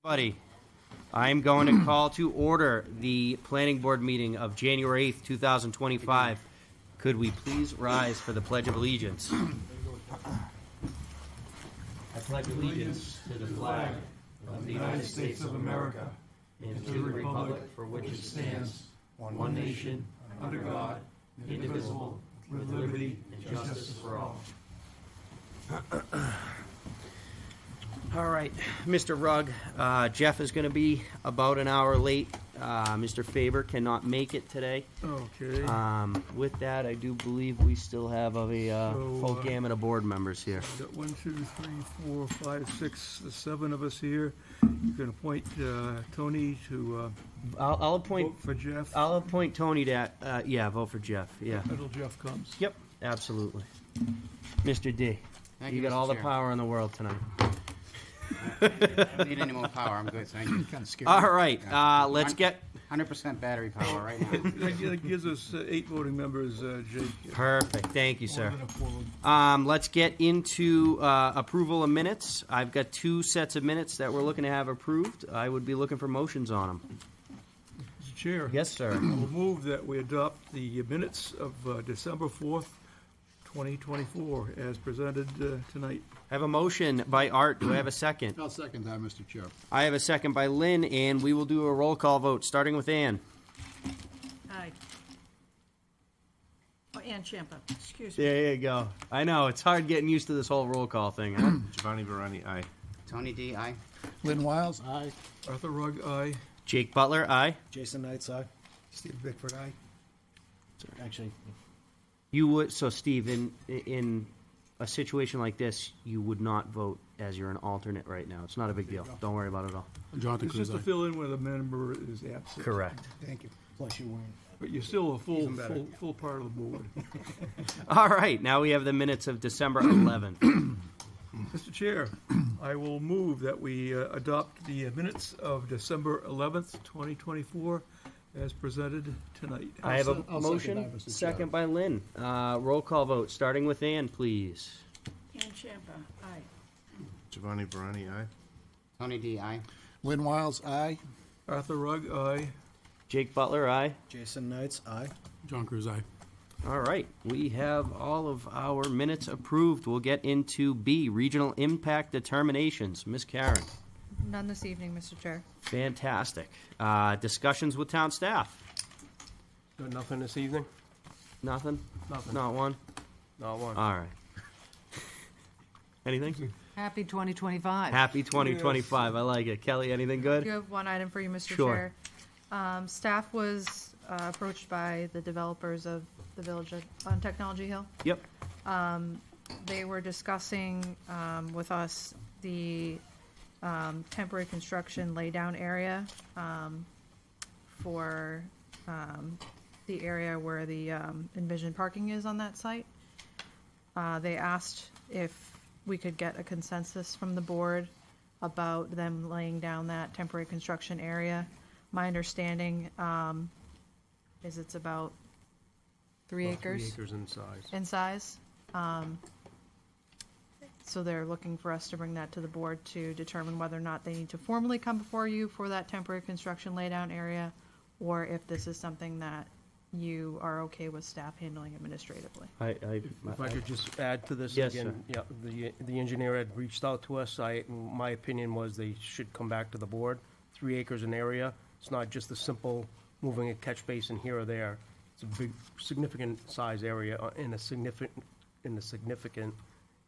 Buddy, I'm going to call to order the planning board meeting of January 8th, 2025. Could we please rise for the Pledge of Allegiance? I pledge allegiance to the flag of the United States of America and to the republic for which it stands, one nation, under God, indivisible, with liberty and justice for all. All right, Mr. Rugg, Jeff is going to be about an hour late. Mr. Faber cannot make it today. Okay. With that, I do believe we still have a full gamut of board members here. We've got 1, 2, 3, 4, 5, 6, 7 of us here. You can appoint Tony to I'll appoint. vote for Jeff I'll appoint Tony to. Vote for Jeff. Yeah. until Jeff comes. Yep. Absolutely. Mr. D. Thank You you, got Mr. all the Chair. power in the world tonight. I don't need any more power. I'm good. Thank you. Kind of scary. All right. Let's get 100% battery power right now. That gives us 8 voting members, Jake. perfect. Thank you, sir. More than a quorum. Let's get into approval of minutes. I've got 2 sets of minutes that we're looking to have approved. I would be looking for motions on them. Mr. Chair. Yes, sir. I will move that we adopt the minutes of December 4th, 2024, as presented tonight. I have a motion by Art. Do I have a second? I'll second that, Mr. Chair. I have a second by Lynn, and we will do a roll call vote, starting with Ann. Aye. Oh, Ann Champa, excuse me. There you go. I know, it's hard getting used to this whole roll call thing, huh? Giovanni Verani, aye. Tony D, aye. Lynn Wiles? Aye. Arthur Rugg, aye. Jake Butler, aye. Jason Knights, aye. Steve Bickford, aye. Actually, You would, so Steve, in a situation like this, you would not vote as you're an alternate right now. It's not a big deal. Don't worry about it at all. Jonathan It's just Cruz, to aye. fill in when a member is absent. Correct. Thank you. Plus you weren't. But you're still a Even better. full part of the board. All right, now we have the minutes of December 11th. Mr. Chair, I will move that we adopt the minutes of December 11th, 2024, as presented tonight. I have a I'll second motion, that, Mr. Chair. second by Lynn. Roll call vote, starting with Ann, please. Ann Champa, aye. Giovanni Verani, aye. Tony D, aye. Lynn Wiles, aye. Arthur Rugg, aye. Jake Butler, aye. Jason Knights, aye. John Cruz, aye. All right, we have all of our minutes approved. We'll get into B, regional impact determinations. Ms. Karen, None this evening, Mr. Chair. fantastic. Discussions with town staff. Nothing this evening? Nothing? Nothing. Not one? Not one. All right. Anything? Happy 2025. Happy 2025. I like it. Kelly, anything I good? do have one item for you, Mr. Sure. Chair. Staff was approached by the developers of the village on Technology Hill. Yep. They were discussing with us the temporary construction laydown area for the area where the envisioned parking is on that site. They asked if we could get a consensus from the board about them laying down that temporary construction area. My understanding is it's about 3 About acres 3 acres in size. in size. So they're looking for us to bring that to the board to determine whether or not they need to formally come before you for that temporary construction laydown area, or if this is something that you are okay with staff handling administratively. If I could just add to this Yes, again. Yeah, the engineer had reached out to us. My opinion was they should come back to the board. 3 acres in area. It's not just a simple moving a catch basin here or there. It's a big, significant size area in a significant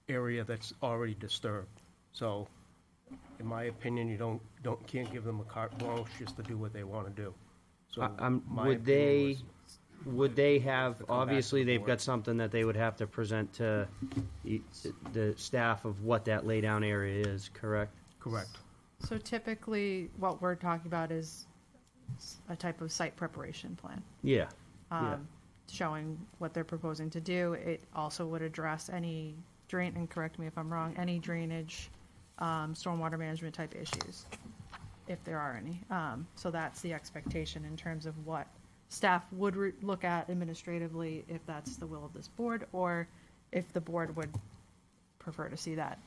area that's already disturbed. So, in my opinion, you can't give them a carte blanche just to do what they want to do. So, my Would opinion they, was- would they have, to come back to obviously, the they've board. got something that they would have to present to the staff of what that laydown area is, correct? Correct. So typically, what we're talking about is a type of site preparation plan, Yeah. Yeah. showing what they're proposing to do. It also would address any and correct me if I'm wrong, any drainage, stormwater management type issues, if there are any. So that's the expectation in terms of what staff would look at administratively, if that's the will of this board, or if the board would prefer to see that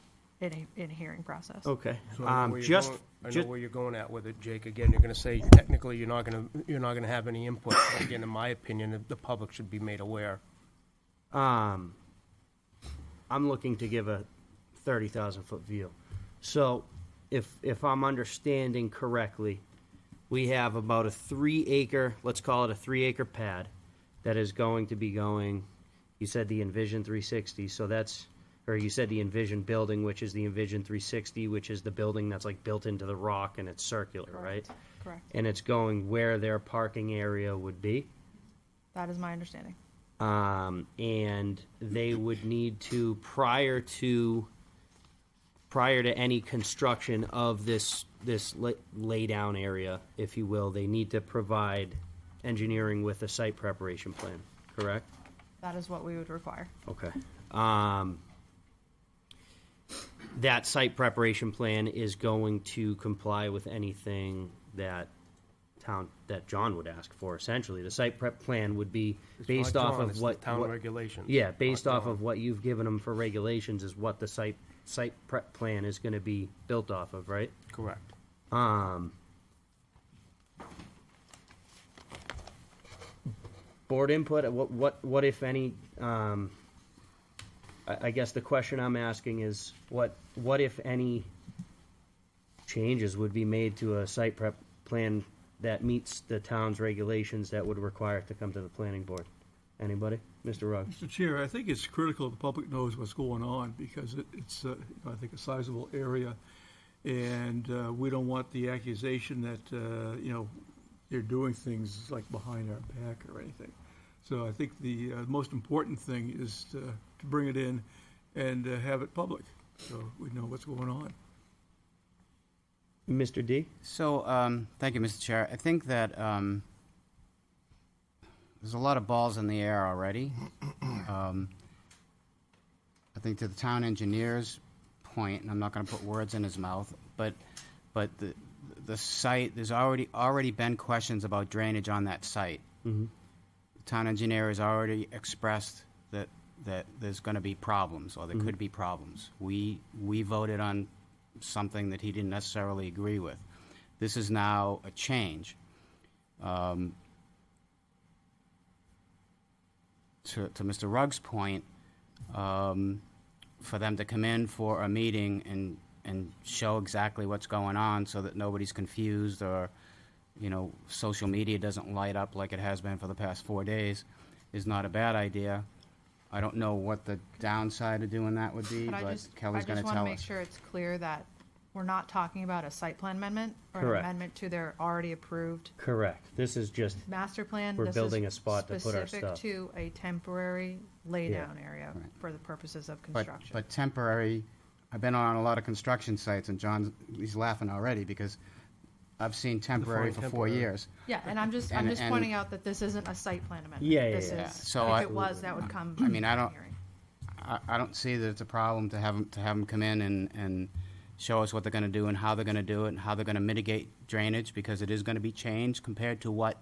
in a hearing process. Okay. So I know where you're Just, going- I know just, where you're going at with it, Jake. Again, you're gonna say technically you're not gonna have any input. But again, in my opinion, the public should be made aware. I'm looking to give a 30,000-foot view. So if I'm understanding correctly, we have about a 3-acre, let's call it a 3-acre pad that is going to be going, you said the Envision 360, so that's, or you said the Envision building, which is the Envision 360, which is the building that's like built into the rock and it's circular, right? Correct. And it's going where their parking area would be. That is my understanding. And they would need to, prior to any construction of this lay down area, if you will, they need to provide engineering with a site preparation plan, correct? That is what we would require. Okay. That site preparation plan is going to comply with anything that John would ask for, essentially. The site prep plan would be It's based not off John, of it's what... the town what- regulations. Yeah, based not off John. of what you've given them for regulations is what the site prep plan is gonna be built off of, right? Correct. Board input, what if any, I guess the question I'm asking is, what if any changes would be made to a site prep plan that meets the town's regulations that would require it to come to the planning board? Anybody? Mr. Ruggs? Mr. Chair, I think it's critical the public knows what's going on, because it's, I think, a sizable area, and we don't want the accusation that, they're doing things like behind our back or anything. So I think the most important thing is to bring it in and have it public, so we know what's going on. Mr. D? So, thank you, Mr. Chair. I think that there's a lot of balls in the air already. I think to the town engineer's point, and I'm not going to put words in his mouth, but the site, there's already been questions about drainage on that site. Mm-hmm. The town engineer has already expressed that there's going to be problems, or there could be problems. We voted on something that he didn't necessarily agree with. This is now a change. To Mr. Rugg's point, for them to come in for a meeting and show exactly what's going on so that nobody's confused, or, social media doesn't light up like it has been for the past 4 days, is not a bad idea. I don't know what the downside of doing that would be, But but Kelly's going to want tell to make us. sure it's clear that we're not talking about a site plan amendment or an Correct. amendment to their already approved Correct. This is just, master plan. We're This building is a spot to put our specific stuff. to a temporary laydown area Right. for the purposes of But construction. but temporary, I've been on a lot of construction sites, and he's laughing already, because I've seen temporary for Define 4 temporary. years. Yeah, and I'm just And- pointing out that this isn't a site plan amendment. Yeah, yeah, This yeah. is, So if I- it was, that would come. I mean, I in don't- hearing. I don't see that it's a problem to have them come in and show us what they're going to do and how they're going to do it and how they're going to mitigate drainage, because it is going to be changed compared to what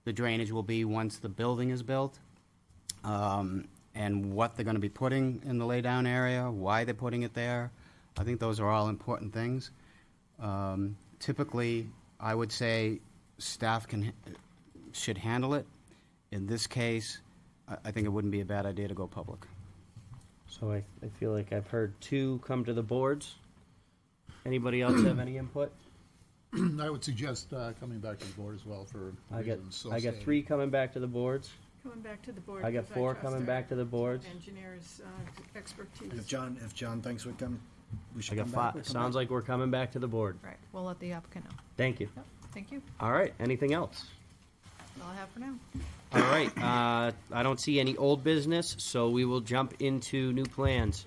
the drainage will be once the building is built, and what they're going to be putting in the laydown area, why they're putting it there. I think those are all important things. Typically, I would say staff should handle it. In this case, I think it wouldn't be a bad idea to go public. so I feel like I've heard 2 come to the boards. Anybody else have any input? I would suggest coming back to the board as well for I reasons so got stated. 3 coming back to the boards. Coming back to the board. I got because 4 trust coming our back to the boards. Engineer's expertise. If John thinks we I should got come back, 5. Sounds like we're coming back to the board. Right, we'll let the applicant know. Thank you. Yep, thank you. All right, anything else? That's all I have for now. All right, I don't see any old business, so we will jump into new plans.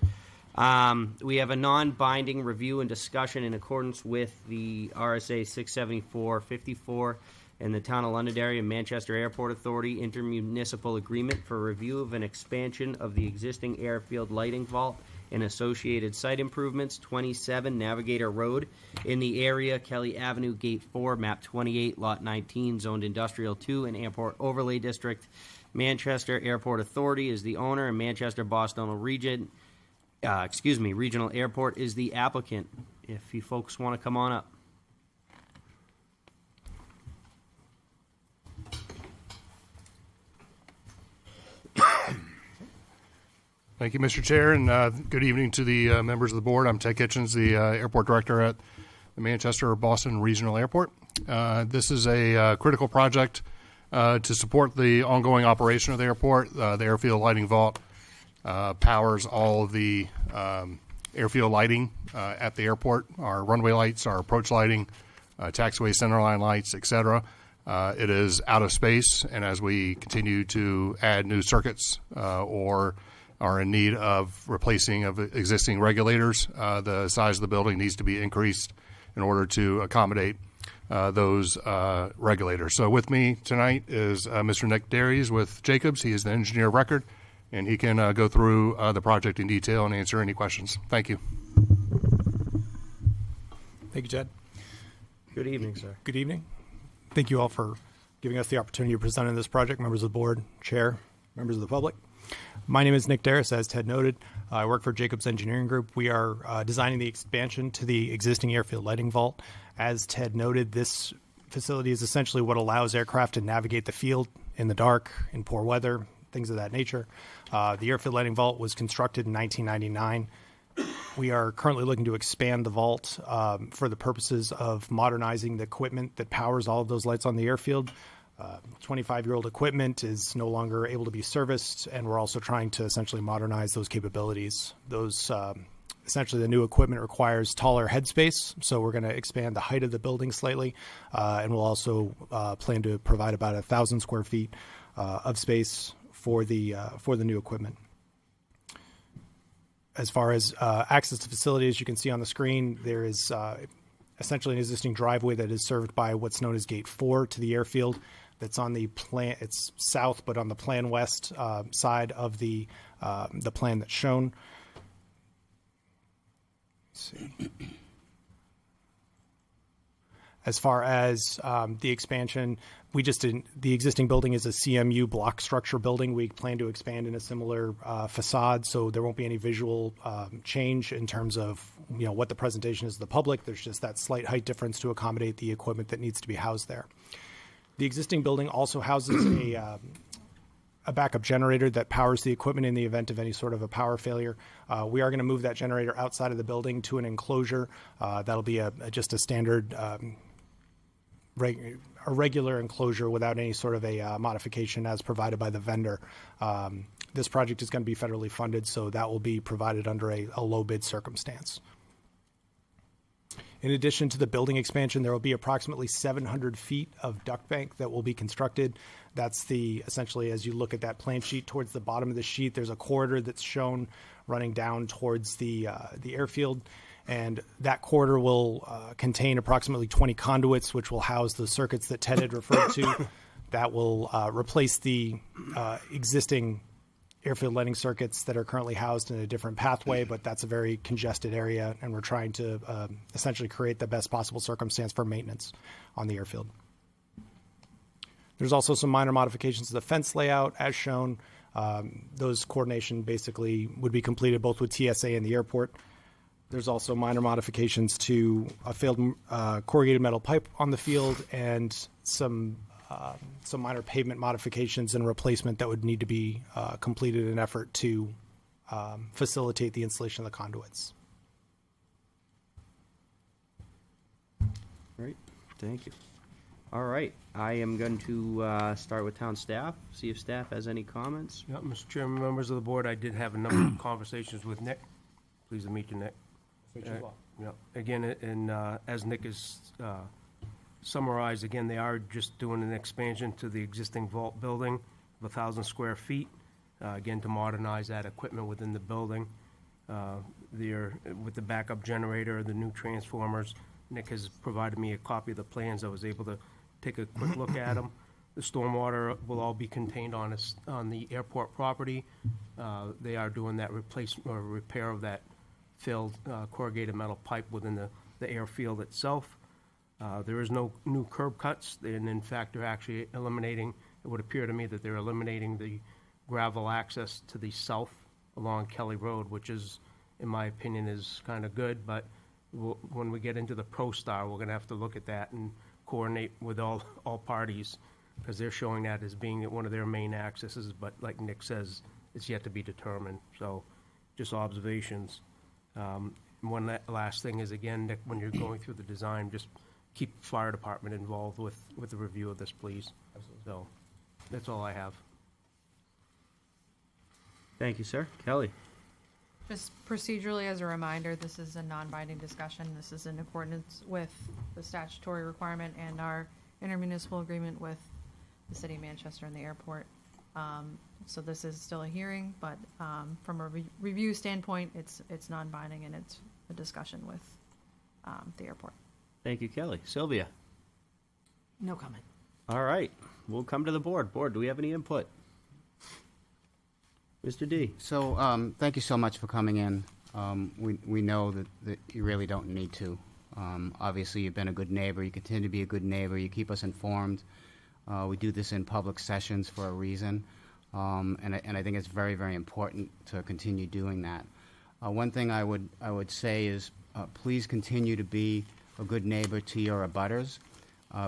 We have a non-binding review and discussion in accordance with the RSA 674-54 and the Town of Londonderry and Manchester Airport Authority intermunicipal agreement for review of an expansion of the existing airfield lighting vault and associated site improvements, 27 Navigator Road, in the area Kelly Avenue, Gate 4, Map 28, Lot 19, Zoned Industrial 2, and Airport Overlay District. Manchester Airport Authority is the owner, and Manchester Boston Region Regional Airport is the applicant. If you folks want to come on up. Thank you, Mr. Chair, and good evening to the members of the board. I'm Ted Kitchens, the airport director at the Manchester-Boston Regional Airport. This is a critical project to support the ongoing operation of the airport. The airfield lighting vault powers all of the airfield lighting at the airport, our runway lights, our approach lighting, taxiway centerline lights, etc. It is out of space, and as we continue to add new circuits or are in need of replacing of existing regulators, the size of the building needs to be increased in order to accommodate those regulators. So with me tonight is Mr. Nick Darius with Jacobs. He is the engineer of record, and he can go through the project in detail and answer any questions. Thank you. Thank you, Ted. Good evening, sir. Good evening. Thank you all for giving us the opportunity to present on this project, members of the board, chair, members of the public. My name is Nick Darius, as Ted noted. I work for Jacobs Engineering Group. We are designing the expansion to the existing airfield lighting vault. As Ted noted, this facility is essentially what allows aircraft to navigate the field in the dark, in poor weather, things of that nature. The airfield lighting vault was constructed in 1999. We are currently looking to expand the vault for the purposes of modernizing the equipment that powers all of those lights on the airfield. 25-year-old equipment is no longer able to be serviced, and we're also trying to essentially modernize those capabilities. Those essentially the new equipment requires taller headspace, so we're going to expand the height of the building slightly, and we'll also plan to provide about 1,000 square feet of space for the new equipment. As far as access to facilities, you can see on the screen, there is essentially an existing driveway that is served by what's known as Gate 4 to the airfield. That's on the plan. It's south, but on the plan west side of the plan that's shown. Let's see. As far as the expansion, the existing building is a CMU block structure building. We plan to expand in a similar facade, so there won't be any visual change in terms of what the presentation is to the public. There's just that slight height difference to accommodate the equipment that needs to be housed there. The existing building also houses a backup generator that powers the equipment in the event of any sort of a power failure. We are going to move that generator outside of the building to an enclosure. That'll be just a standard a regular enclosure without any sort of a modification as provided by the vendor. This project is going to be federally funded, so that will be provided under a low bid circumstance. In addition to the building expansion, there will be approximately 700 feet of duct bank that will be constructed. That's essentially, as you look at that plan sheet towards the bottom of the sheet, there's a corridor that's shown running down towards the airfield. And that corridor will contain approximately 20 conduits, which will house the circuits that Ted had referred to. That will replace the existing airfield lighting circuits that are currently housed in a different pathway, but that's a very congested area, and we're trying to essentially create the best possible circumstance for maintenance on the airfield. There's also some minor modifications to the fence layout, as shown. Those coordination basically would be completed both with TSA and the airport. There's also minor modifications to a failed corrugated metal pipe on the field and some minor pavement modifications and replacement that would need to be completed in an effort to facilitate the installation of the conduits. Great, thank you. All right, I am going to start with town staff, see if staff has any comments. Yeah, Mr. Chairman, members of the board, I did have a number of conversations with Nick. Pleased to meet you, Nick. Yeah. Again, and as Nick has summarized, again, they are just doing an expansion to the existing vault building of 1,000 square feet, again, to modernize that equipment within the building. With the backup generator, the new transformers, Nick has provided me a copy of the plans. I was able to take a quick look at them. The stormwater will all be contained on the airport property. They are doing that replacement or repair of that filled corrugated metal pipe within the airfield itself. There is no new curb cuts, and in fact, they're actually eliminating, it would appear to me that they're eliminating the gravel access to the south along Kelly Road, which is in my opinion, is kind of good, but when we get into the ProStar, we're gonna have to look at that and coordinate with all parties, because they're showing that as being one of their main accesses, but like Nick says, it's yet to be determined, so just observations. One last thing is, again, Nick, when you're going through the design, just keep fire department involved with the review of this, please. So, that's all I have. Thank you, sir. Kelly? Just procedurally, as a reminder, this is a non-binding discussion. This is in accordance with the statutory requirement and our intermunicipal agreement with the city of Manchester and the airport. So this is still a hearing, but from a review standpoint, it's non-binding and it's a discussion with the airport. Thank you, Kelly. Sylvia? No comment. All right, we'll come to the board. Board, do we have any input? Mr. D? So, thank you so much for coming in. We know that you really don't need to. Obviously, you've been a good neighbor. You continue to be a good neighbor. You keep us informed. We do this in public sessions for a reason, and I think it's very, very important to continue doing that. One thing I would say is please continue to be a good neighbor to your abutters,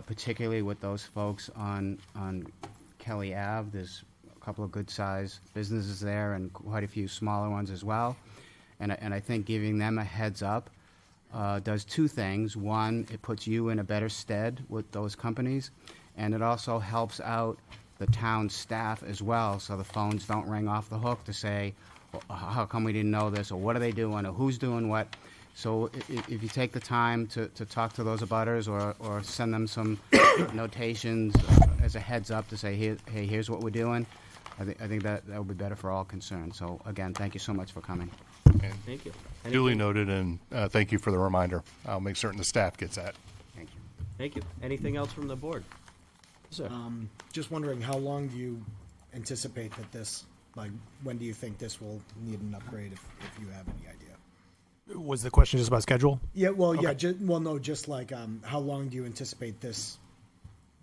particularly with those folks on Kelly Ave. There's a couple of good-sized businesses there and quite a few smaller ones as well. And I think giving them a heads up does two things. One, it puts you in a better stead with those companies, and it also helps out the town staff as well, so the phones don't ring off the hook to say, how come we didn't know this, or what are they doing, or who's doing what. So if you take the time to talk to those abutters or send them some notations as a heads up to say, hey, here's what we're doing, I think that would be better for all concerned. So again, thank you so much for coming. And Thank you. duly noted, and thank you for the reminder. I'll make certain the staff gets that. Thank you. Thank you. Anything else from the board? Sir? Just wondering, how long do you anticipate that this, like, when do you think this will need an upgrade, if you have any idea? Was the question just about schedule? Yeah, well, Okay. yeah, no, just like, how long do you anticipate this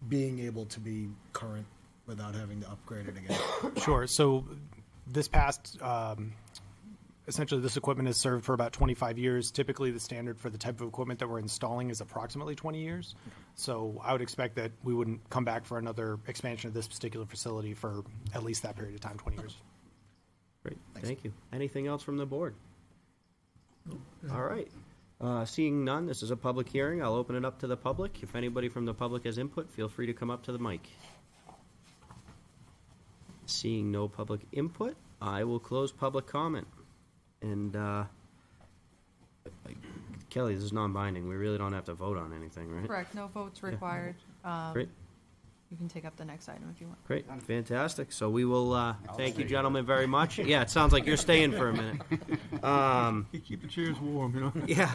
being able to be current without having to upgrade it again? Sure. So this past, essentially this equipment has served for about 25 years. Typically the standard for the type of equipment that we're installing is approximately 20 years. So I would expect that we wouldn't come back for another expansion of this particular facility for at least that period of time, 20 years. Great. Thank you. Anything else from the board? All right. Seeing none, this is a public hearing. I'll open it up to the public. If anybody from the public has input, feel free to come up to the mic. Seeing no public input, I will close public comment. And Kelly, this is non-binding. We really don't have to vote on anything, right? Correct, no votes required. Great. You can take up the next item if you want. Great, fantastic. So we will, thank you, gentlemen, very much. Yeah, it sounds like you're staying for a minute. Keep the chairs warm, you know? Yeah.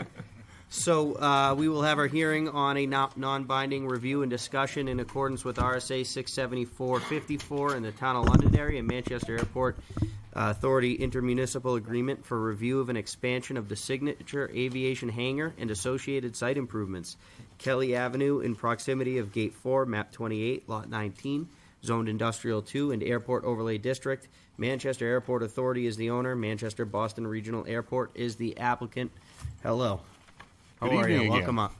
So we will have our hearing on a non-binding review and discussion in accordance with RSA 674-54 in the Town of Londonderry and Manchester Airport Authority intermunicipal agreement for review of an expansion of the Signature Aviation Hangar and associated site improvements. Kelly Avenue in proximity of Gate 4, Map 28, Lot 19, Zoned Industrial 2 and Airport Overlay District. Manchester Airport Authority is the owner. Manchester Boston Regional Airport is the applicant. Hello. How Good are you? evening Welcome up.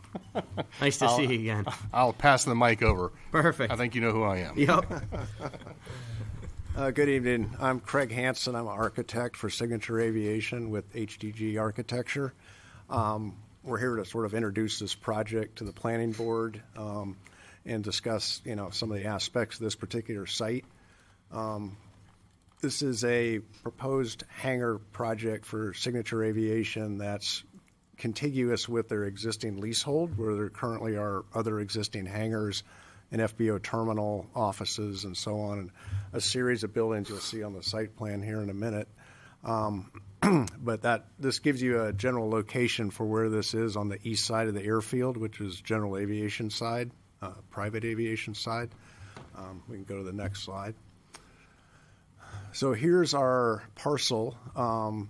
Nice to see you again. I'll pass the mic over. Perfect. I think you know who I am. Yep. Good evening. I'm Craig Hansen. I'm an architect for Signature Aviation with HDG Architecture. We're here to sort of introduce this project to the planning board and discuss, some of the aspects of this particular site. This is a proposed hangar project for Signature Aviation that's contiguous with their existing leasehold, where there currently are other existing hangars and FBO terminal offices and so on, and a series of buildings you'll see on the site plan here in a minute. But this gives you a general location for where this is on the east side of the airfield, which is general aviation side, private aviation side. We can go to the next slide. So here's our parcel,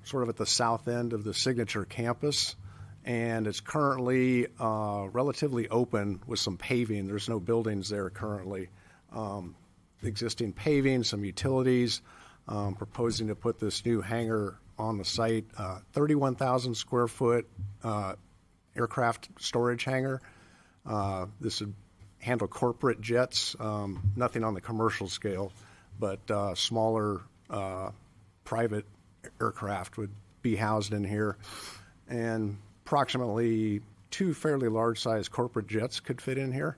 sort of at the south end of the Signature campus. And it's currently relatively open with some paving. There's no buildings there currently. Existing paving, some utilities, proposing to put this new hangar on the site, 31,000 square foot aircraft storage hangar. This would handle corporate jets, nothing on the commercial scale, but smaller private aircraft would be housed in here. And approximately 2 fairly large-sized corporate jets could fit in here.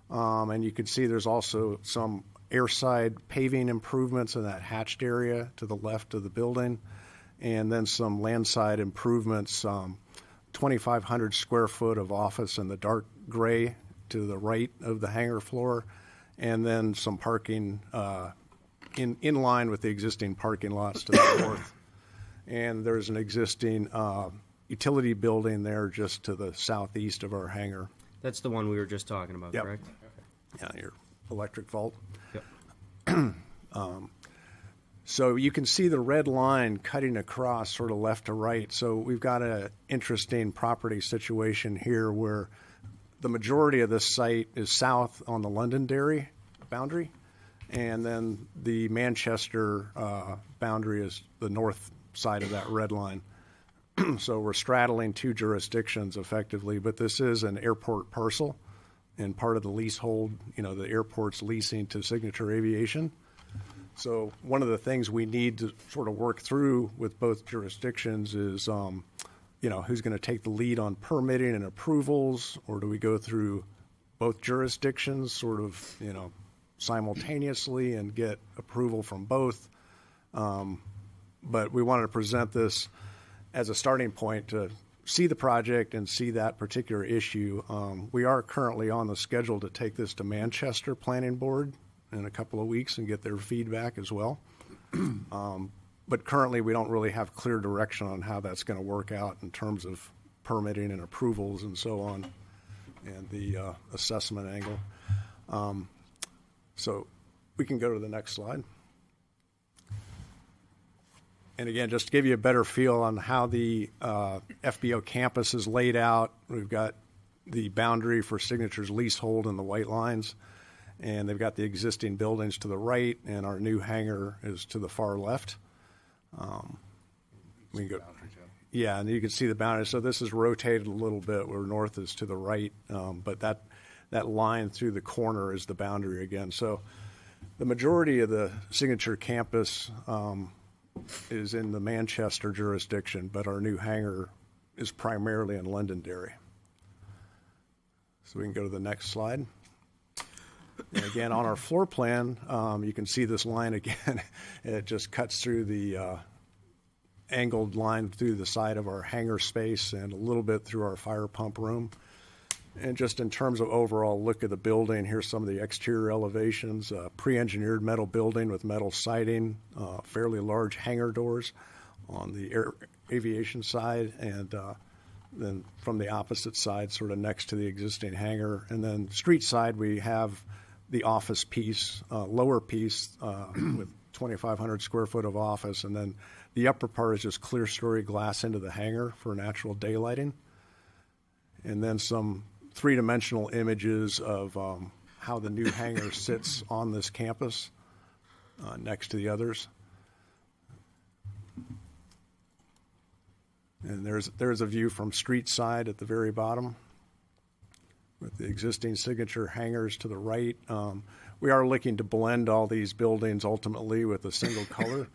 And you can see there's also some airside paving improvements in that hatched area to the left of the building, and then some landside improvements, 2,500 square foot of office in the dark gray to the right of the hangar floor, and then some parking in line with the existing parking lots to the north. And there's an existing utility building there just to the southeast of our hangar. That's the one we were just talking about, Yep. correct? Yeah, your electric vault. Yep. So you can see the red line cutting across sort of left to right. So we've got an interesting property situation here where the majority of this site is south on the Londonderry boundary, and then the Manchester boundary is the north side of that red line. So we're straddling 2 jurisdictions effectively, but this is an airport parcel, and part of the leasehold, the airport's leasing to Signature Aviation. So one of the things we need to sort of work through with both jurisdictions is, who's going to take the lead on permitting and approvals, or do we go through both jurisdictions sort of, simultaneously and get approval from both? But we wanted to present this as a starting point to see the project and see that particular issue. We are currently on the schedule to take this to Manchester Planning Board in a couple of weeks and get their feedback as well. But currently we don't really have clear direction on how that's going to work out in terms of permitting and approvals and so on, and the assessment angle. So we can go to the next slide. And again, just to give you a better feel on how the FBO campus is laid out, we've got the boundary for Signature's leasehold in the white lines, and they've got the existing buildings to the right, and our new hangar is to the far left. We can go. Yeah, and you can see the boundary. So this is rotated a little bit where north is to the right, but that line through the corner is the boundary again. So the majority of the Signature campus is in the Manchester jurisdiction, but our new hangar is primarily in Londonderry. So we can go to the next slide. And again, on our floor plan, you can see this line again. It just cuts through the angled line through the side of our hangar space and a little bit through our fire pump room. And just in terms of overall look of the building, here's some of the exterior elevations. Pre-engineered metal building with metal siding, fairly large hangar doors on the aviation side, and then from the opposite side, sort of next to the existing hangar. And then street side, we have the office piece, lower piece with 2,500 square foot of office, and then the upper part is just clear story glass into the hangar for natural daylighting. And then some three-dimensional images of how the new hangar sits on this campus next to the others. And there's a view from street side at the very bottom with the existing Signature hangars to the right. We are looking to blend all these buildings ultimately with a single color.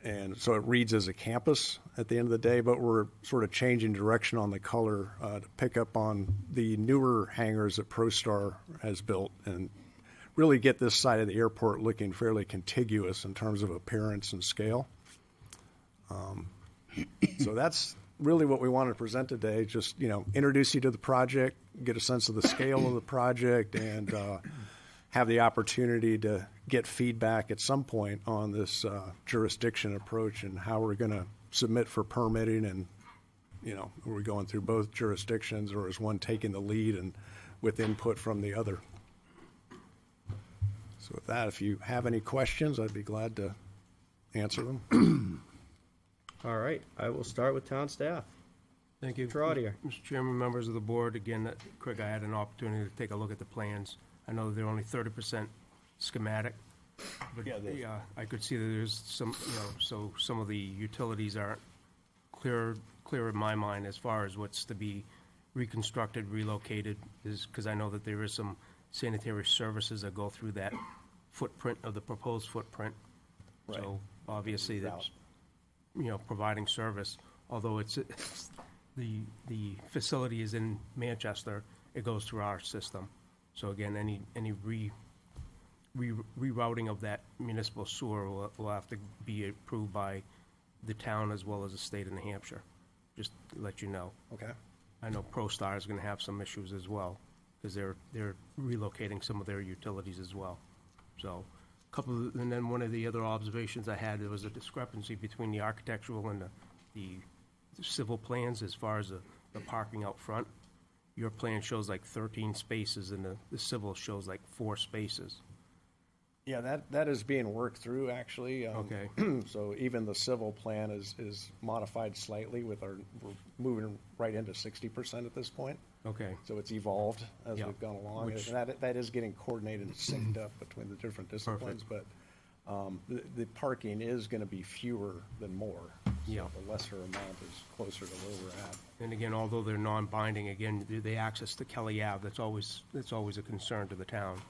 And so it reads as a campus at the end of the day, but we're sort of changing direction on the color to pick up on the newer hangars that ProStar has built and really get this side of the airport looking fairly contiguous in terms of appearance and scale. So that's really what we wanted to present today, just, introduce you to the project, get a sense of the scale of the project, and have the opportunity to get feedback at some point on this jurisdiction approach and how we're going to submit for permitting, and are we going through both jurisdictions, or is one taking the lead and with input from the other? So with that, if you have any questions, I'd be glad to answer them. All right, I will start with town staff. Thank you. Mr. Audier. Mr. Chairman, members of the board, again, Craig, I had an opportunity to take a look at the plans. I know they're only 30% schematic, But, Yeah, yeah, I could see that there's some, so some of the utilities aren't clear in my mind as far as what's to be reconstructed, relocated, because I know that there is some sanitary services that go through that footprint of the proposed footprint. Right. So obviously that's, providing service, although it's the facility is in Manchester, it goes through our system. So again, any rerouting of that municipal sewer will have to be approved by the town as well as the state of New Hampshire, just to let you know. Okay. I know ProStar is gonna have some issues as well, because they're relocating some of their utilities as well. So, and then one of the other observations I had, there was a discrepancy between the architectural and the civil plans as far as the parking out front. Your plan shows like 13 spaces, and the civil shows like 4 spaces. Yeah, that is being worked through, actually. Okay. So even the civil plan is modified slightly we're moving right into 60% at this point. Okay. So it's evolved as Yeah. we've gone along. Which- And that is getting coordinated and synced up between the different disciplines. But the parking is going to be fewer than more. Yeah. So the lesser amount is closer to where we're at. And again, although they're non-binding, again, the access to Kelly Ave, that's always a concern to the town,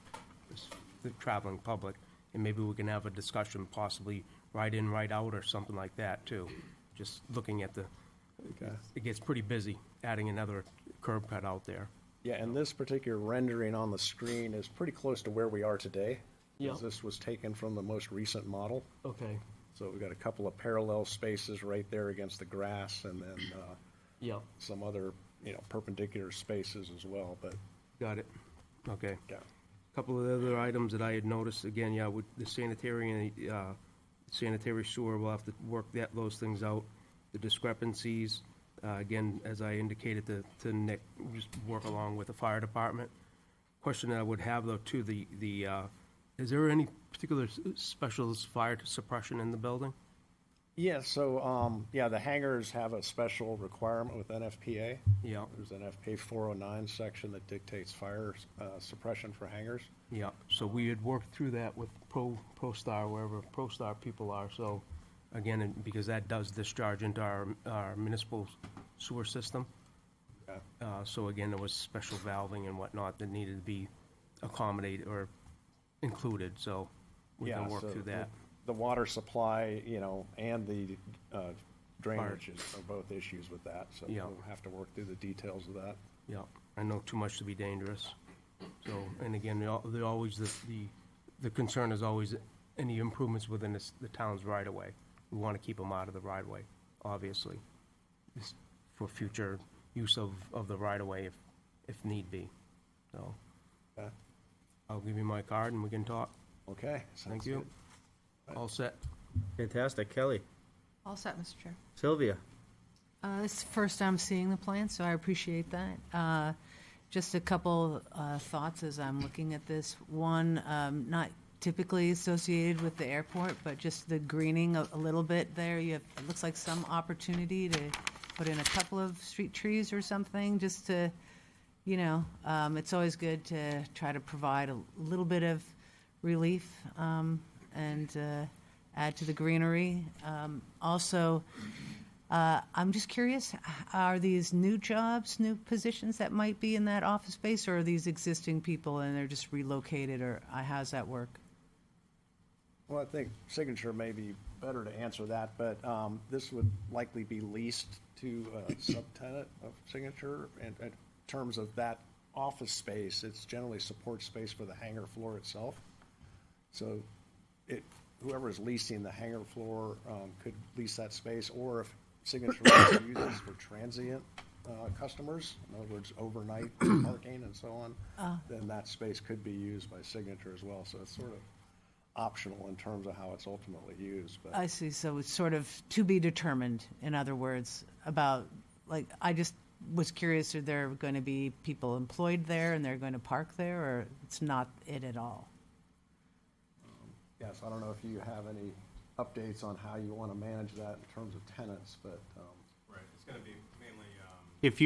is the traveling public. And maybe we can have a discussion, possibly right in, right out, or something like that, too. Just looking at it gets pretty busy, adding another curb cut out there. Yeah, and this particular rendering on the screen is pretty close to where we are today. Yeah. 'Cause this was taken from the most recent model. Okay. So we've got a couple of parallel spaces right there against the grass, and then Yeah. some other, perpendicular spaces as well, but. Got it. Okay. Yeah. Couple of other items that I had noticed, again, with the sanitary and the sanitary sewer, we'll have to work those things out. The discrepancies, again, as I indicated to Nick, just work along with the fire department. Question that I would have, though, too, is there any particular specialist fire suppression in the building? Yeah, so, the hangars have a special requirement with NFPA. Yeah. There's an NFPA 409 section that dictates fire suppression for hangars. Yeah, so we had worked through that with ProStar, wherever ProStar people are, so, again, because that does discharge into our municipal sewer system. Okay. So again, there was special valving and whatnot that needed to be accommodated or included, so we can work so through that. The water supply, and the drainage are both issues with that, so Yeah. we'll have to work through the details of that. Yeah, I know too much to be dangerous. So, and again, the concern is always any improvements within the town's right-of-way. We want to keep them out of the right-of-way, obviously, just for future use of the right-of-way if need be. So, Okay. I'll give you my card and we can talk. Okay. Thank sounds you. good. All set. Fantastic. Kelly. All set, Mr. Chair. Sylvia. This is the first I'm seeing the plan, so I appreciate that. Just a couple thoughts as I'm looking at this. One, not typically associated with the airport, but just the greening a little bit there. It looks like some opportunity to put in a couple of street trees or something, just to, it's always good to try to provide a little bit of relief and add to the greenery. Also, I'm just curious, are these new jobs, new positions that might be in that office space, or are these existing people and they're just relocated, or how's that work? Well, I think Signature may be better to answer that, but this would likely be leased to a subtenant of Signature. And in terms of that office space, it's generally support space for the hangar floor itself. So whoever is leasing the hangar floor could lease that space, or if Signature wants to use this for transient customers, in other words, overnight parking and so on, then that space could be used by Signature as well. So it's sort of optional in terms of how it's ultimately used. But I see, so it's sort of to be determined, in other words, about, I just was curious, are there going to be people employed there and they're going to park there, or it's not it at all? Yes, I don't know if you have any updates on how you want to manage that in terms of tenants, but. Right, it's going to be mainly. If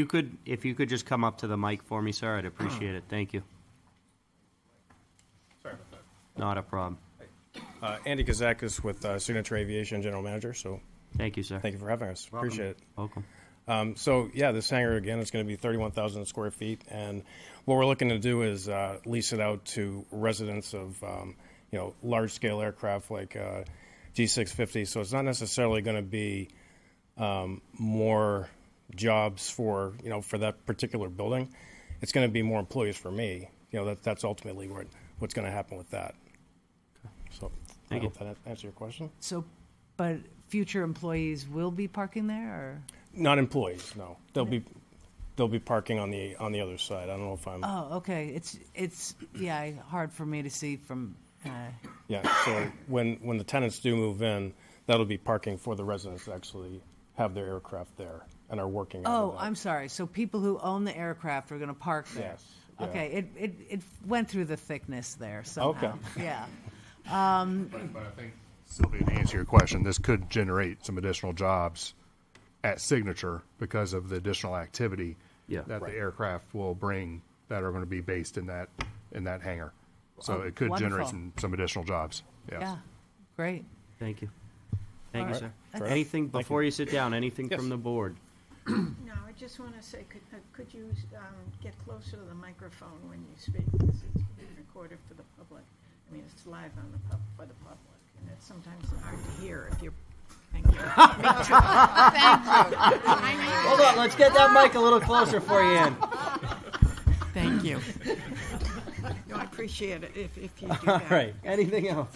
you could just come up to the mic for me, sir, I'd appreciate it. Thank you. Sorry about that. Not a problem. Andy Kazakis with Signature Aviation General Manager. So Thank you, sir. thank you for having us. Welcome. Appreciate it. Welcome. So yeah, this hangar again is going to be 31,000 square feet, and what we're looking to do is lease it out to residents of large scale aircraft like G650. So it's not necessarily going to be more jobs for for that particular building. It's going to be more employees for me. That's ultimately what's going to happen with that. So Thank I you. hope that answers your question. So, but future employees will be parking there, or? Not employees, no. They'll be parking on the other side. I don't know if I'm. Oh, okay. It's hard for me to see from. Yeah. So when the tenants do move in, that'll be parking for the residents that actually have their aircraft there and are working. out of Oh, that. I'm sorry. So people who own the aircraft are going to park there. Yes. Yeah. Okay. It went through the thickness there somehow. Okay. Yeah. But I think, Sylvia, to answer your question, this could generate some additional jobs at Signature because of the additional activity Yeah. that Right. the aircraft will bring that are going to be based in that hangar. So Oh, it could generate wonderful. some additional jobs. Yes. Yeah. Great. Thank you. Thank All you, right. sir. That's- Anything before you sit down? Anything Yes. from the board? No, I just want to say, could you get closer to the microphone when you speak, because it's being recorded for the public. I mean, it's live on for the public, and it's sometimes hard to hear if you're. Thank you. Thank you. Hold on, let's get that mic a little closer for you, Ann. Thank you. No, I appreciate it if you do All that. right. Anything else?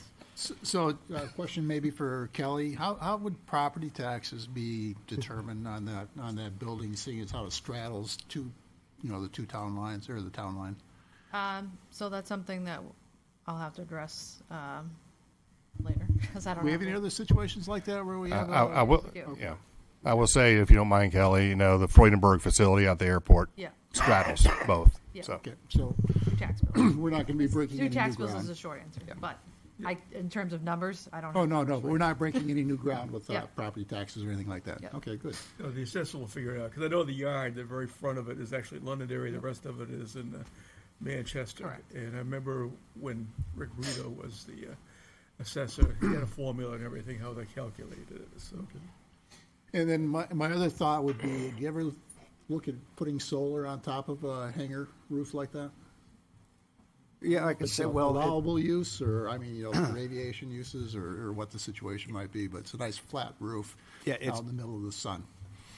So, question maybe for Kelly. How would property taxes be determined on that building, seeing as how it straddles the two town lines, or the town line? So that's something that I'll have to address later, because I don't Do we know. have any other situations like that where we have? I will. Yeah. Yeah. I will say, if you don't mind, Kelly, the Freudenberg facility at the airport Yeah. straddles both. Yeah. So. Okay, so Two tax bills. we're not going to be breaking Two any new tax bills is ground. the short answer, but in terms of numbers, I don't. Oh, have no, numbers but we're not breaking any new ground with Yeah. property taxes or anything like that. Yeah. Okay, good. The assessor will figure it out, because I know the yard, the very front of it is actually Londonderry, the rest of it is in Manchester. Correct. And I remember when Rick Brito was the assessor, he had a formula and everything, how they calculated it, so. And then my other thought would be, do you ever look at putting solar on top of a hangar roof like that? Yeah, like I It's said, a well, allowable use, or, for aviation uses, or what the situation might be, but it's a nice flat roof Yeah, out it's- in the middle of the sun.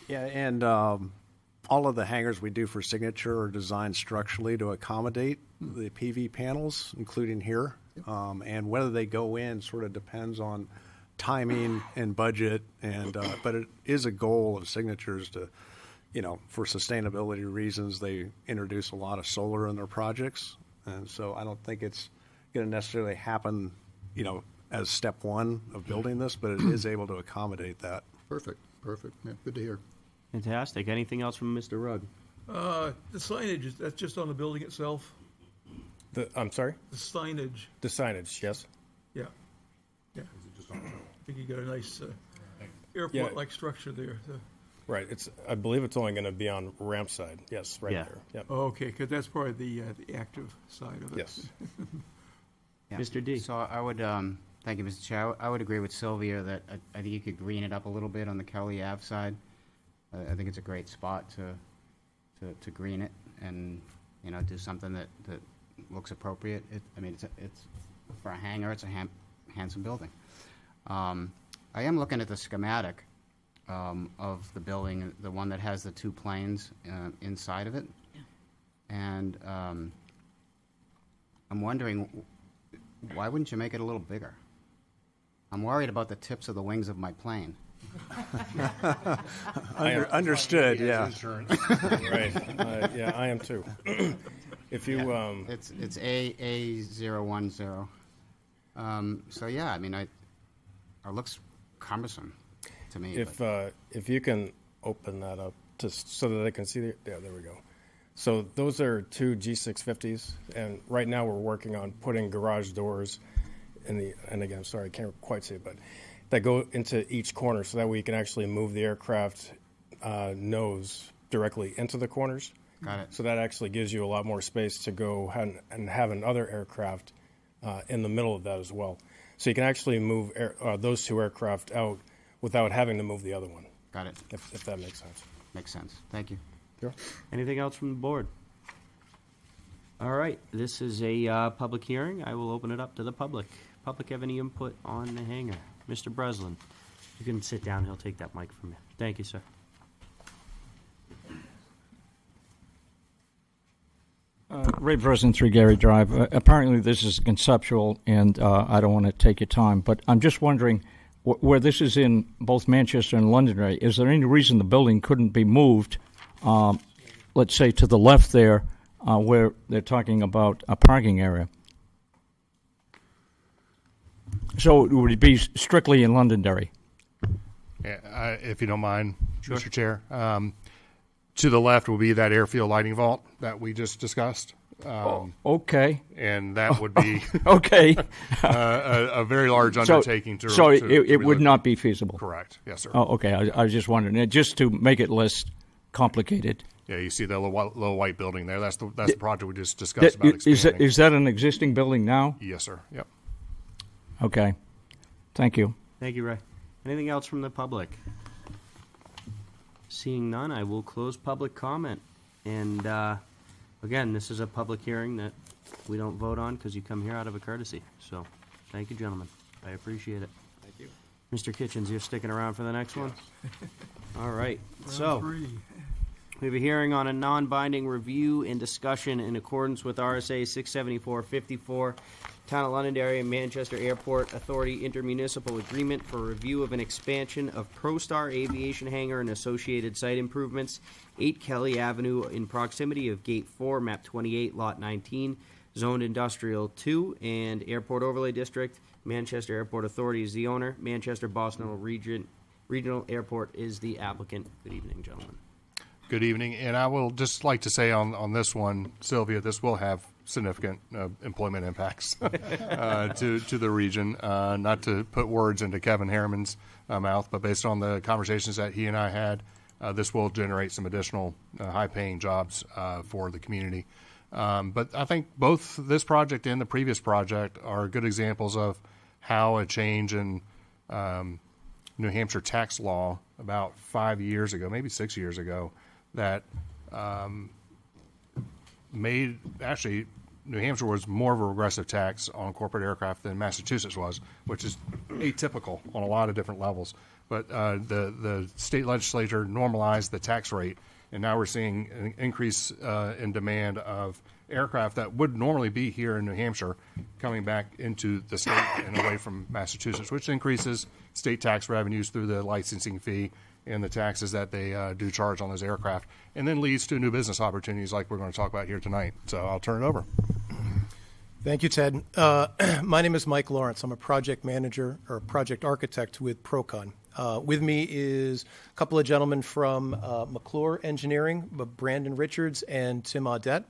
yeah, and all of the hangars we do for Signature are designed structurally to accommodate the PV panels, including here. And whether they go in sort of depends on timing and budget, and but it is a goal of Signature's to, for sustainability reasons, they introduce a lot of solar in their projects. And so I don't think it's going to necessarily happen, as step one of building this, but it is able to accommodate that. Perfect. Yeah, good to hear. Fantastic. Anything else from Mr. Rugg? The signage, that's just on the building itself? I'm sorry? The signage, The signage, yes. yeah. Yeah. I think you got a nice airport-like structure there. Right. I believe it's only going to be on ramp side. Yes, right Yeah. there. Yep. Oh, okay, because that's part of the active side of it. Yes. Yeah. Mr. D. So I would, thank you, Mr. Chair. I would agree with Sylvia that I think you could green it up a little bit on the Kelly Ave side. I think it's a great spot to green it and, do something that looks appropriate. It's for a hangar, it's a handsome building. I am looking at the schematic of the building, the one that has the two planes inside of it. And I'm wondering, why wouldn't you make it a little bigger? I'm worried about the tips of the wings of my plane. Understood, yeah. Right. Yeah, I am too. If you, It's A010. So yeah, it looks cumbersome to me. but- if you can open that up so that they can see there we go. So those are two G650s, and right now we're working on putting garage doors and again, I'm sorry, I can't quite see it, but that go into each corner, so that way you can actually move the aircraft nose directly into the corners. Got it. So that actually gives you a lot more space to go and have another aircraft in the middle of that as well. So you can actually move those two aircraft out without having to move the other one. Got it. If that makes sense. Makes sense. Thank you. Sure. Anything else from the board? All right, this is a public hearing. I will open it up to the public. Public have any input on the hangar? Mr. Breslin, you can sit down. He'll take that mic from you. Thank you, sir. Ray Breslin, 3 Gary Drive. Apparently this is conceptual, and I don't want to take your time, but I'm just wondering, where this is in both Manchester and Londonderry, is there any reason the building couldn't be moved, let's say, to the left there, where they're talking about a parking area? So it would be strictly in Londonderry? Yeah, if you don't mind, Sure. Mr. Chair. To the left will be that airfield lighting vault that we just discussed. Okay. And that would be okay. a very large undertaking to So to it would not be feasible? Correct. Yes, sir. Oh, okay. I was just wondering, just to make it less complicated. Yeah, you see the little white building there. That's the project we just discussed about Is expanding. that an existing building now? Yes, sir. Yep. Okay. Thank you. Thank you, Ray. Anything else from the public? Seeing none, I will close public comment. And again, this is a public hearing that we don't vote on because you come here out of a courtesy. So thank you, gentlemen. I appreciate it. Thank you. Mr. Kitchens, you're sticking around for the next one? All right. Round So 3. we have a hearing on a non-binding review and discussion in accordance with RSA 674-54, Town of Londonderry and Manchester Airport Authority intermunicipal agreement for review of an expansion of ProStar Aviation Hangar and associated site improvements, 8 Kelly Avenue in proximity of Gate 4, Map 28, Lot 19, Zoned Industrial 2, and Airport Overlay District. Manchester Airport Authority is the owner. Manchester Boston Regional Airport is the applicant. Good evening, gentlemen. Good evening. And I will just like to say on this one, Sylvia, this will have significant employment impacts to the region. Not to put words into Kevin Harriman's mouth, but based on the conversations that he and I had, this will generate some additional high-paying jobs for the community. But I think both this project and the previous project are good examples of how a change in New Hampshire tax law about 5 years ago, maybe 6 years ago, that made, actually, New Hampshire was more of a regressive tax on corporate aircraft than Massachusetts was, which is atypical on a lot of different levels. But the state legislature normalized the tax rate, and now we're seeing an increase in demand of aircraft that would normally be here in New Hampshire coming back into the state and away from Massachusetts, which increases state tax revenues through the licensing fee and the taxes that they do charge on those aircraft, and then leads to new business opportunities like we're going to talk about here tonight. So I'll turn it over. Thank you, Ted. My name is Mike Lawrence. I'm a project manager or project architect with Procon. With me is a couple of gentlemen from McClure Engineering, Brandon Richards and Tim Audette.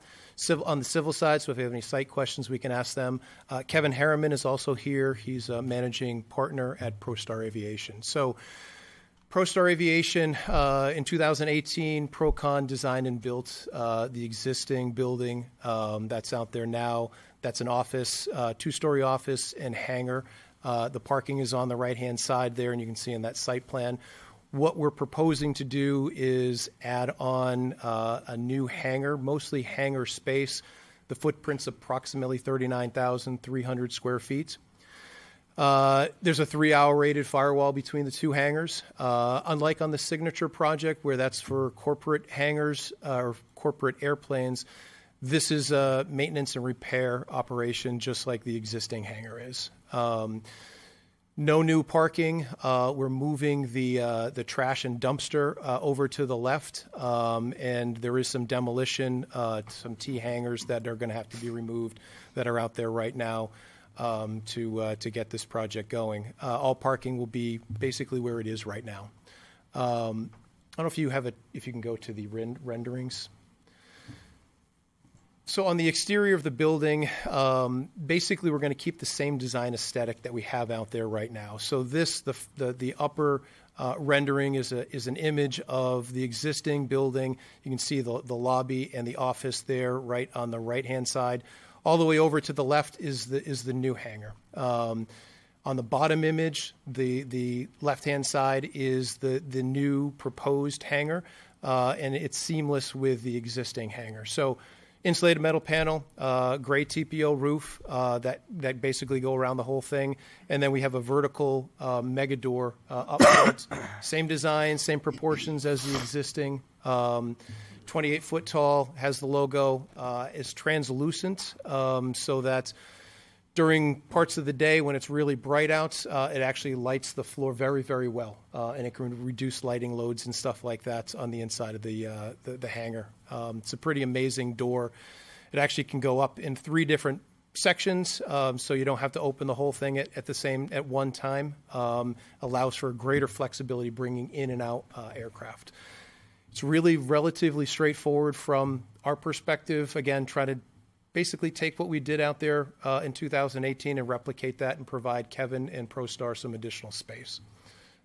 On the civil side, so if you have any site questions, we can ask them. Kevin Harriman is also here. He's a managing partner at ProStar Aviation. So ProStar Aviation, in 2018, Procon designed and built the existing building that's out there now. That's an office, 2-story office and hangar. The parking is on the right-hand side there, and you can see in that site plan. What we're proposing to do is add on a new hangar, mostly hangar space. The footprint's approximately 39,300 square feet. There's a 3-hour rated firewall between the two hangars. Unlike on the Signature project, where that's for corporate hangars or corporate airplanes, this is a maintenance and repair operation, just like the existing hangar is. No new parking. We're moving the trash and dumpster over to the left, and there is some demolition, some T hangars that are going to have to be removed that are out there right now. To get this project going. All parking will be basically where it is right now. I don't know if you have if you can go to the renderings. So on the exterior of the building, basically we're going to keep the same design aesthetic that we have out there right now. So the upper rendering is an image of the existing building. You can see the lobby and the office there right on the right-hand side. All the way over to the left is the new hangar. On On the bottom image, the left-hand side is the new proposed hangar, and it's seamless with the existing hangar. So insulated metal panel, gray TPO roof that basically go around the whole thing. And then we have a vertical mega door upwards. Same design, same proportions as the existing. 28 foot tall, has the logo, is translucent, so that during parts of the day when it's really bright out, it actually lights the floor very, very well, and it can reduce lighting loads and stuff like that on the inside of the hangar. It's a pretty amazing door. It actually can go up in 3 different sections, so you don't have to open the whole thing at one time. Allows for greater flexibility bringing in and out aircraft. It's really relatively straightforward from our perspective. Again, try to basically take what we did out there in 2018 and replicate that and provide Kevin and ProStar some additional space.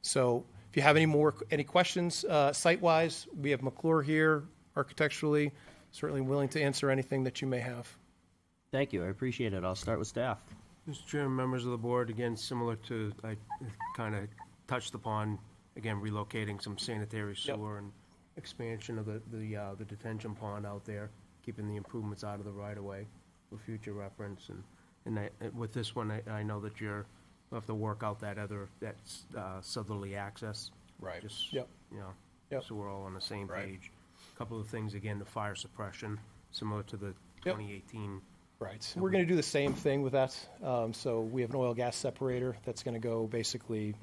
So if you have any questions site-wise, we have McClure here architecturally, certainly willing to answer anything that you may have. Thank you. I appreciate it. I'll start with staff. Mr. Chairman, members of the board, again, similar to, I kind of touched upon, again, relocating some sanitary sewer and expansion of the detention pond out there, keeping the improvements out of the right-of-way for future reference. And with this one, I know that you'll have to work out that southerly access. Right. Just, Yep. you know, so we're all on the same page. A couple of things, again, the fire suppression, similar to the 2018. Right. We're going to do the same thing with that. So we have an oil gas separator that's going to go basically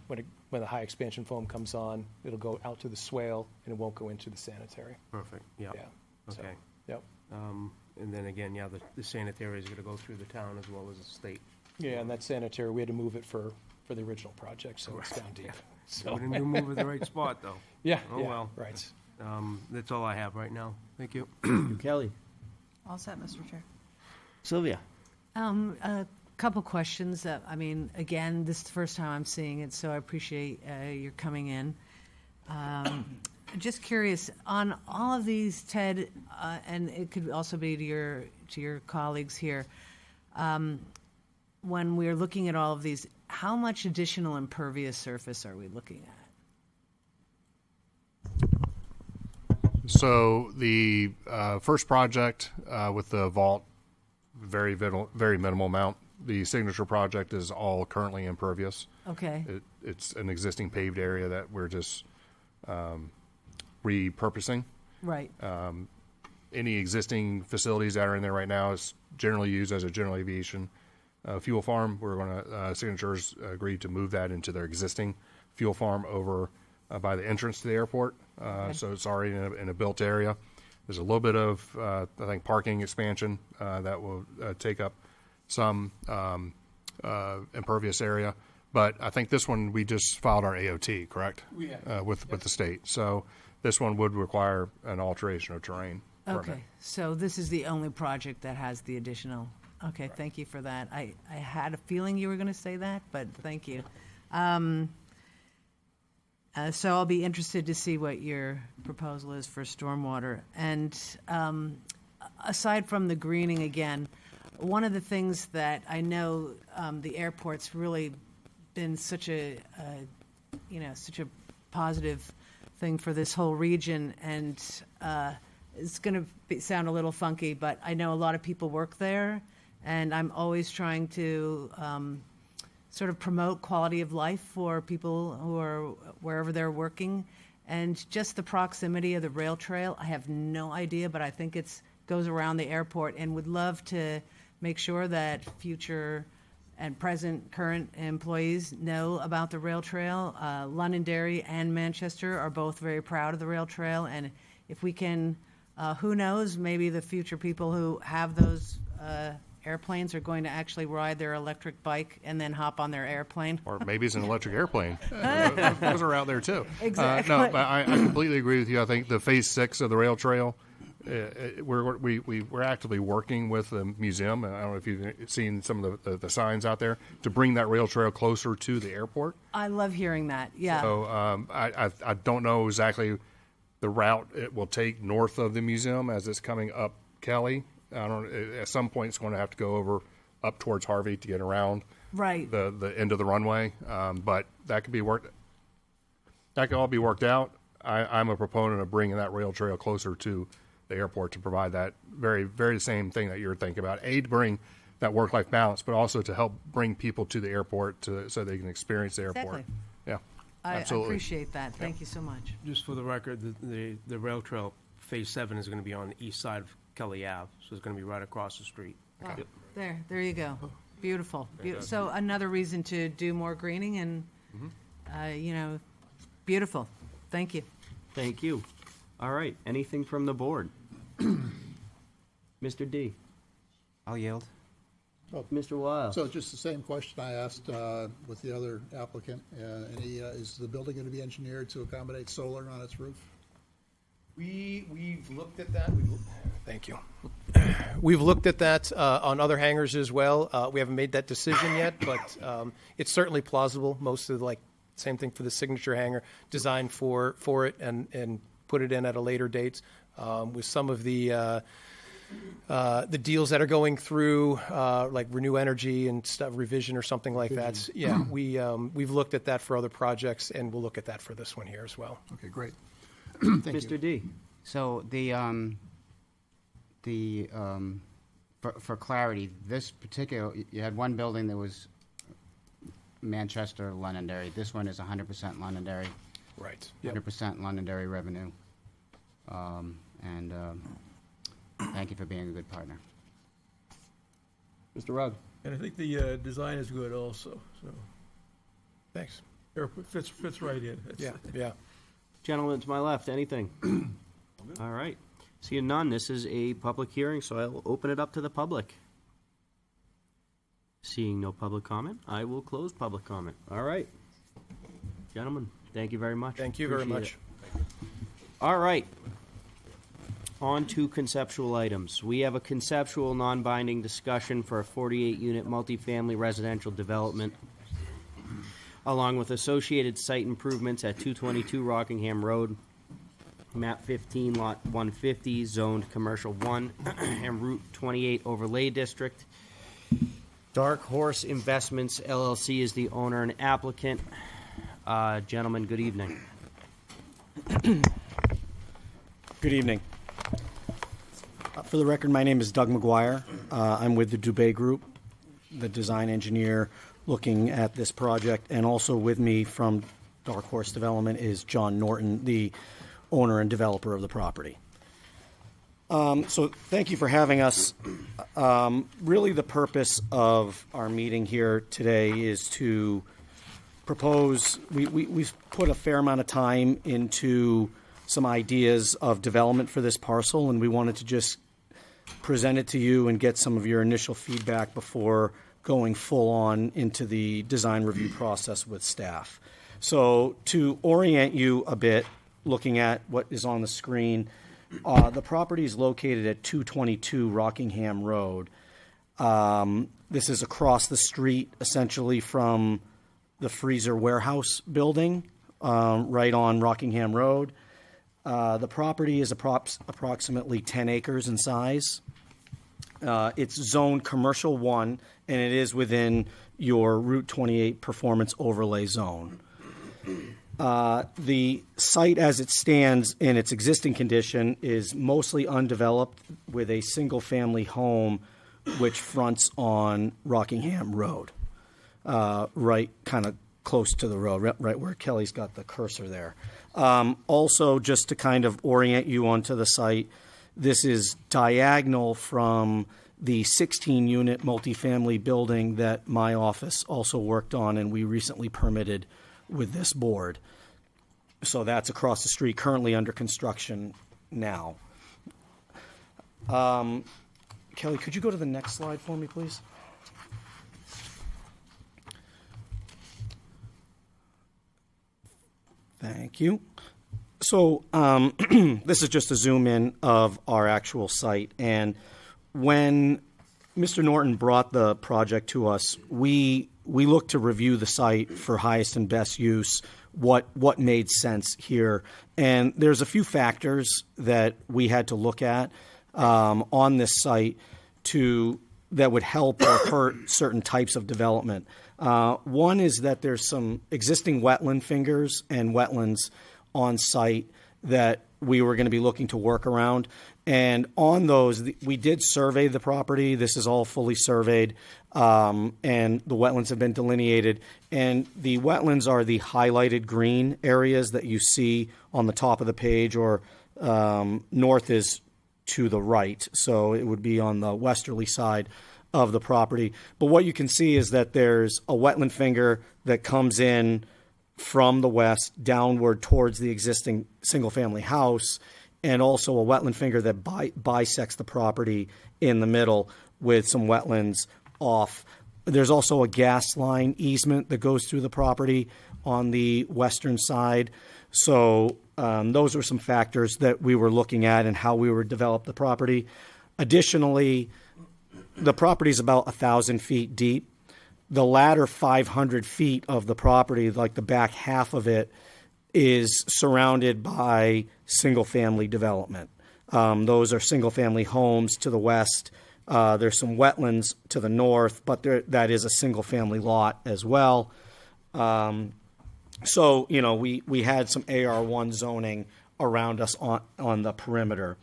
when the high expansion foam comes on, it'll go out to the swale and it won't go into the sanitary. Perfect. Yeah. So, Okay. yep. And then again, the sanitary is going to go through the town as well as the state. Yeah, and that sanitary, we had to move it for the original project, so it's down deep. So We didn't move at the right spot, though. Yeah. Oh, yeah, well. Right. That's all I have right now. Thank you. Kelly. All set, Mr. Chair. Sylvia. A couple questions. Again, this is the first time I'm seeing it, so I appreciate your coming in. Just curious, on all of these, Ted, and it could also be to your colleagues here, when we're looking at all of these, how much additional impervious surface are we looking at? So the first project with the vault, very minimal amount. The signature project is all currently impervious. Okay. It's an existing paved area that we're just repurposing. Right. Any existing facilities that are in there right now is generally used as a general aviation fuel farm. We're going to, Signatures agreed to move that into their existing fuel farm over by the entrance to the airport. So it's already in a built area. There's a little bit of, I think, parking expansion that will take up some impervious area. But I think this one, we just filed our AOT, correct? We have. With the state. So this one would require an alteration of terrain. Okay, permit. so this is the only project that has the additional, okay, thank you for that. I had a feeling you were going to say that, but thank you. So I'll be interested to see what your proposal is for stormwater. And aside from the greening again, one of the things that I know the airport's really been such a positive thing for this whole region, and it's going to sound a little funky, but I know a lot of people work there, and I'm always trying to sort of promote quality of life for people who are wherever they're working. And just the proximity of the rail trail, I have no idea, but I think it goes around the airport, and would love to make sure that future and current employees know about the rail trail. Londonderry and Manchester are both very proud of the rail trail, and if we can, who knows, maybe the future people who have those airplanes are going to actually ride their electric bike and then hop on their airplane. Or maybe it's an electric airplane. Those are out there too. Exactly. No, but I completely agree with you. I think the phase 6 of the rail trail, we're actively working with the museum. I don't know if you've seen some of the signs out there to bring that rail trail closer to the airport. I love hearing that. Yeah. So I don't know exactly the route it will take north of the museum as it's coming up Kelly. I don't. At some point, it's going to have to go over up towards Harvey to get around Right. the end of the runway. But that could be worked. That can all be worked out. I'm a proponent of bringing that rail trail closer to the airport to provide that very same thing that you're thinking about. A, to bring that work-life balance, but also to help bring people to the airport so they can experience the airport. Exactly. Yeah, I absolutely. appreciate that. Thank you so much. Just for the record, the rail trail, Phase 7 is going to be on the east side of Kelly Ave, so it's going to be right across the street. Oh, there you go. Beautiful. So another reason to do more greening and, beautiful. Thank you. Thank you. All right, anything from the board? Mr. D. I'll yield. Mr. Weil. So just the same question I asked with the other applicant. Is the building going to be engineered to accommodate solar on its roof? We've looked at that. Thank you. We've looked at that on other hangars as well. We haven't made that decision yet, but it's certainly plausible. Most of same thing for the signature hangar, designed for it and put it in at a later date. With some of the deals that are going through, like Renew Energy and stuff, Revision or something like that. Yeah, we've looked at that for other projects, and we'll look at that for this one here as well. Okay, great. Mr. D. So for clarity, this particular, you had one building that was Manchester Londonderry. This one is 100% Londonderry. Right. 100% Londonderry revenue. Thank you for being a good partner. Mr. Rugg. And I think the design is good also, so. Thanks. Airport fits right in. Yeah. Gentlemen to my left, anything? All right. Seeing none, this is a public hearing, so I will open it up to the public. Seeing no public comment, I will close public comment. All right. Gentlemen, thank you very much. Thank you very much. All right. On to conceptual items. We have a conceptual non-binding discussion for a 48-unit multifamily residential development, along with associated site improvements at 222 Rockingham Road, map 15, lot 150, zoned commercial 1, and Route 28 overlay district. Dark Horse Investments LLC is the owner and applicant. Gentlemen, good evening. Good evening. For the record, my name is Doug McGuire. I'm with the Dubé Group, the design engineer looking at this project, and also with me from Dark Horse Development is John Norton, the owner and developer of the property. So thank you for having us. Really the purpose of our meeting here today is to propose, we've put a fair amount of time into some ideas of development for this parcel, and we wanted to just present it to you and get some of your initial feedback before going full on into the design review process with staff. So to orient you a bit, looking at what is on the screen, the property is located at 222 Rockingham Road. This is across the street, essentially, from the Freezer Warehouse building, right on Rockingham Road. The property is approximately 10 acres in size. It's zoned Commercial 1, and it is within your Route 28 Performance Overlay Zone. The site as it stands in its existing condition is mostly undeveloped with a single-family home which fronts on Rockingham Road, right kind of close to the road, right where Kelly's got the cursor there. Also, just to kind of orient you onto the site, this is diagonal from the 16-unit multifamily building that my office also worked on and we recently permitted with this board. So that's across the street, currently under construction now. Kelly, could you go to the next slide for me, please? Thank you. So this is just a zoom in of our actual site. And when Mr. Norton brought the project to us, we looked to review the site for highest and best use, what made sense here. And there's a few factors that we had to look at on this site to that would help or hurt certain types of development. One is that there's some existing wetland fingers and wetlands on site that we were going to be looking to work around. And on those, we did survey the property. This is all fully surveyed, and the wetlands have been delineated. And the wetlands are the highlighted green areas that you see on the top of the page, or north is to the right, so it would be on the westerly side of the property. But what you can see is that there's a wetland finger that comes in from the west downward towards the existing single-family house, and also a wetland finger that bisects the property in the middle with some wetlands off. There's also a gas line easement that goes through the property on the western side. So those were some factors that we were looking at and how we would develop the property. Additionally, the property is about 1,000 feet deep. The latter 500 feet of the property, like the back half of it, is surrounded by single-family development. Those are single-family homes to the west. There's some wetlands to the north, but that is a single-family lot as well. So, you know, we had some AR1 zoning around us on the perimeter.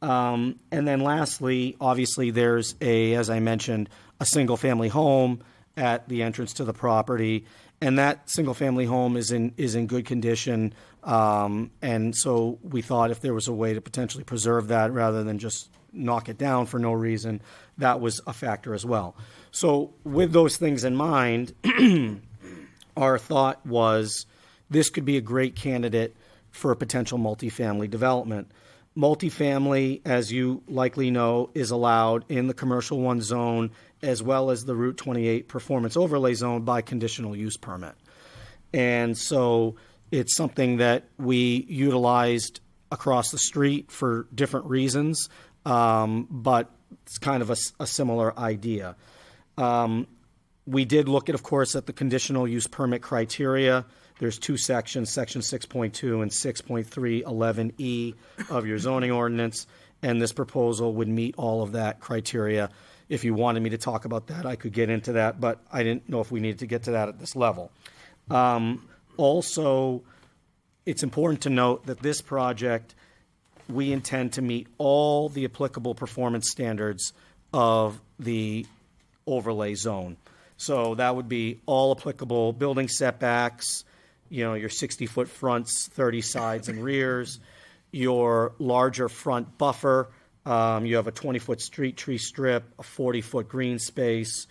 And then lastly, obviously, there's as I mentioned, a single-family home at the entrance to the property, and that single-family home is in good condition. And so we thought if there was a way to potentially preserve that rather than just knock it down for no reason, that was a factor as well. So with those things in mind, our thought was this could be a great candidate for a potential multifamily development. Multifamily, as you likely know, is allowed in the Commercial 1 zone as well as the Route 28 Performance Overlay Zone by conditional use permit. And so it's something that we utilized across the street for different reasons, but it's kind of a similar idea. We did look at, of course, at the conditional use permit criteria. There's two sections, Section 6.2 and 6.311E of your zoning ordinance, and this proposal would meet all of that criteria. If you wanted me to talk about that, I could get into that, but I didn't know if we needed to get to that at this level. Also, it's important to note that this project, we intend to meet all the applicable performance standards of the overlay zone. So that would be all applicable building setbacks, you know, your 60-foot fronts, 30 sides and rears, your larger front buffer. You have a 20-foot street tree strip, a 40-foot green space.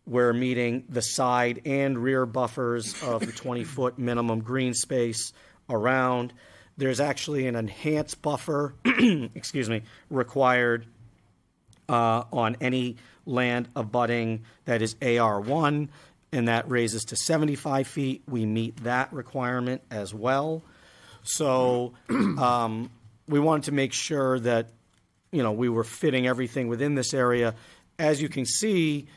We're meeting the side and rear buffers of the 20-foot minimum green space around. There's actually an enhanced buffer, required on any land abutting that is AR1, and that raises to 75 feet. We meet that requirement as well. So we wanted to make sure that, you know, we were fitting everything within this area. As you can see,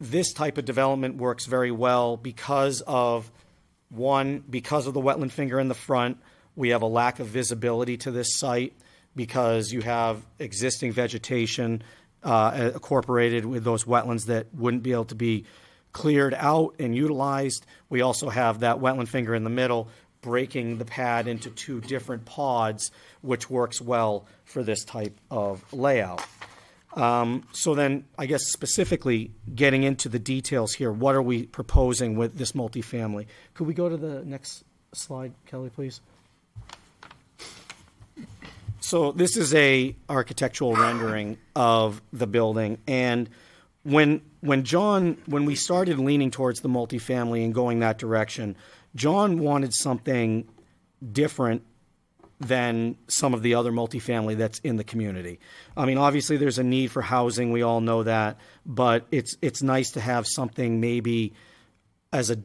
this type of development works very well because of the wetland finger in the front. We have a lack of visibility to this site because you have existing vegetation incorporated with those wetlands that wouldn't be able to be cleared out and utilized. We also have that wetland finger in the middle, breaking the pad into two different pods, which works well for this type of layout. So then, I guess specifically getting into the details here, what are we proposing with this multifamily? Could we go to the next slide, Kelly, please? So this is a architectural rendering of the building, and when we started leaning towards the multifamily and going that direction, John wanted something different than some of the other multifamily that's in the community. I mean, obviously there's a need for housing, we all know that, but it's nice to have something maybe as a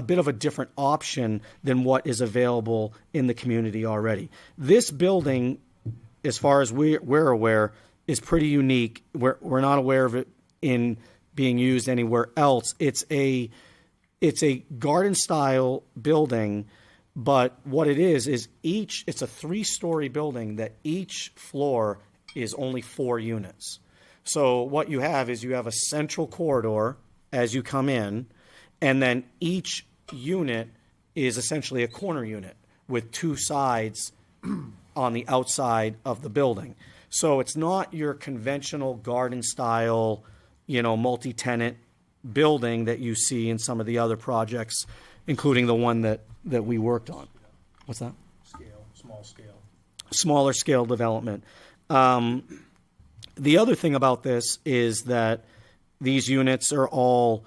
bit of a different option than what is available in the community already. This building, as far as we're aware, is pretty unique. We're not aware of it in being used anywhere else. It's a garden style building, but what it is it's a 3-story building that each floor is only 4 units. So what you have is you have a central corridor as you come in, and then each unit is essentially a corner unit with two sides on the outside of the building. So it's not your conventional garden style, multi-tenant building that you see in some of the other projects, including the one that we worked on. What's that? Small scale. Smaller scale development. The other thing about this is that these units are all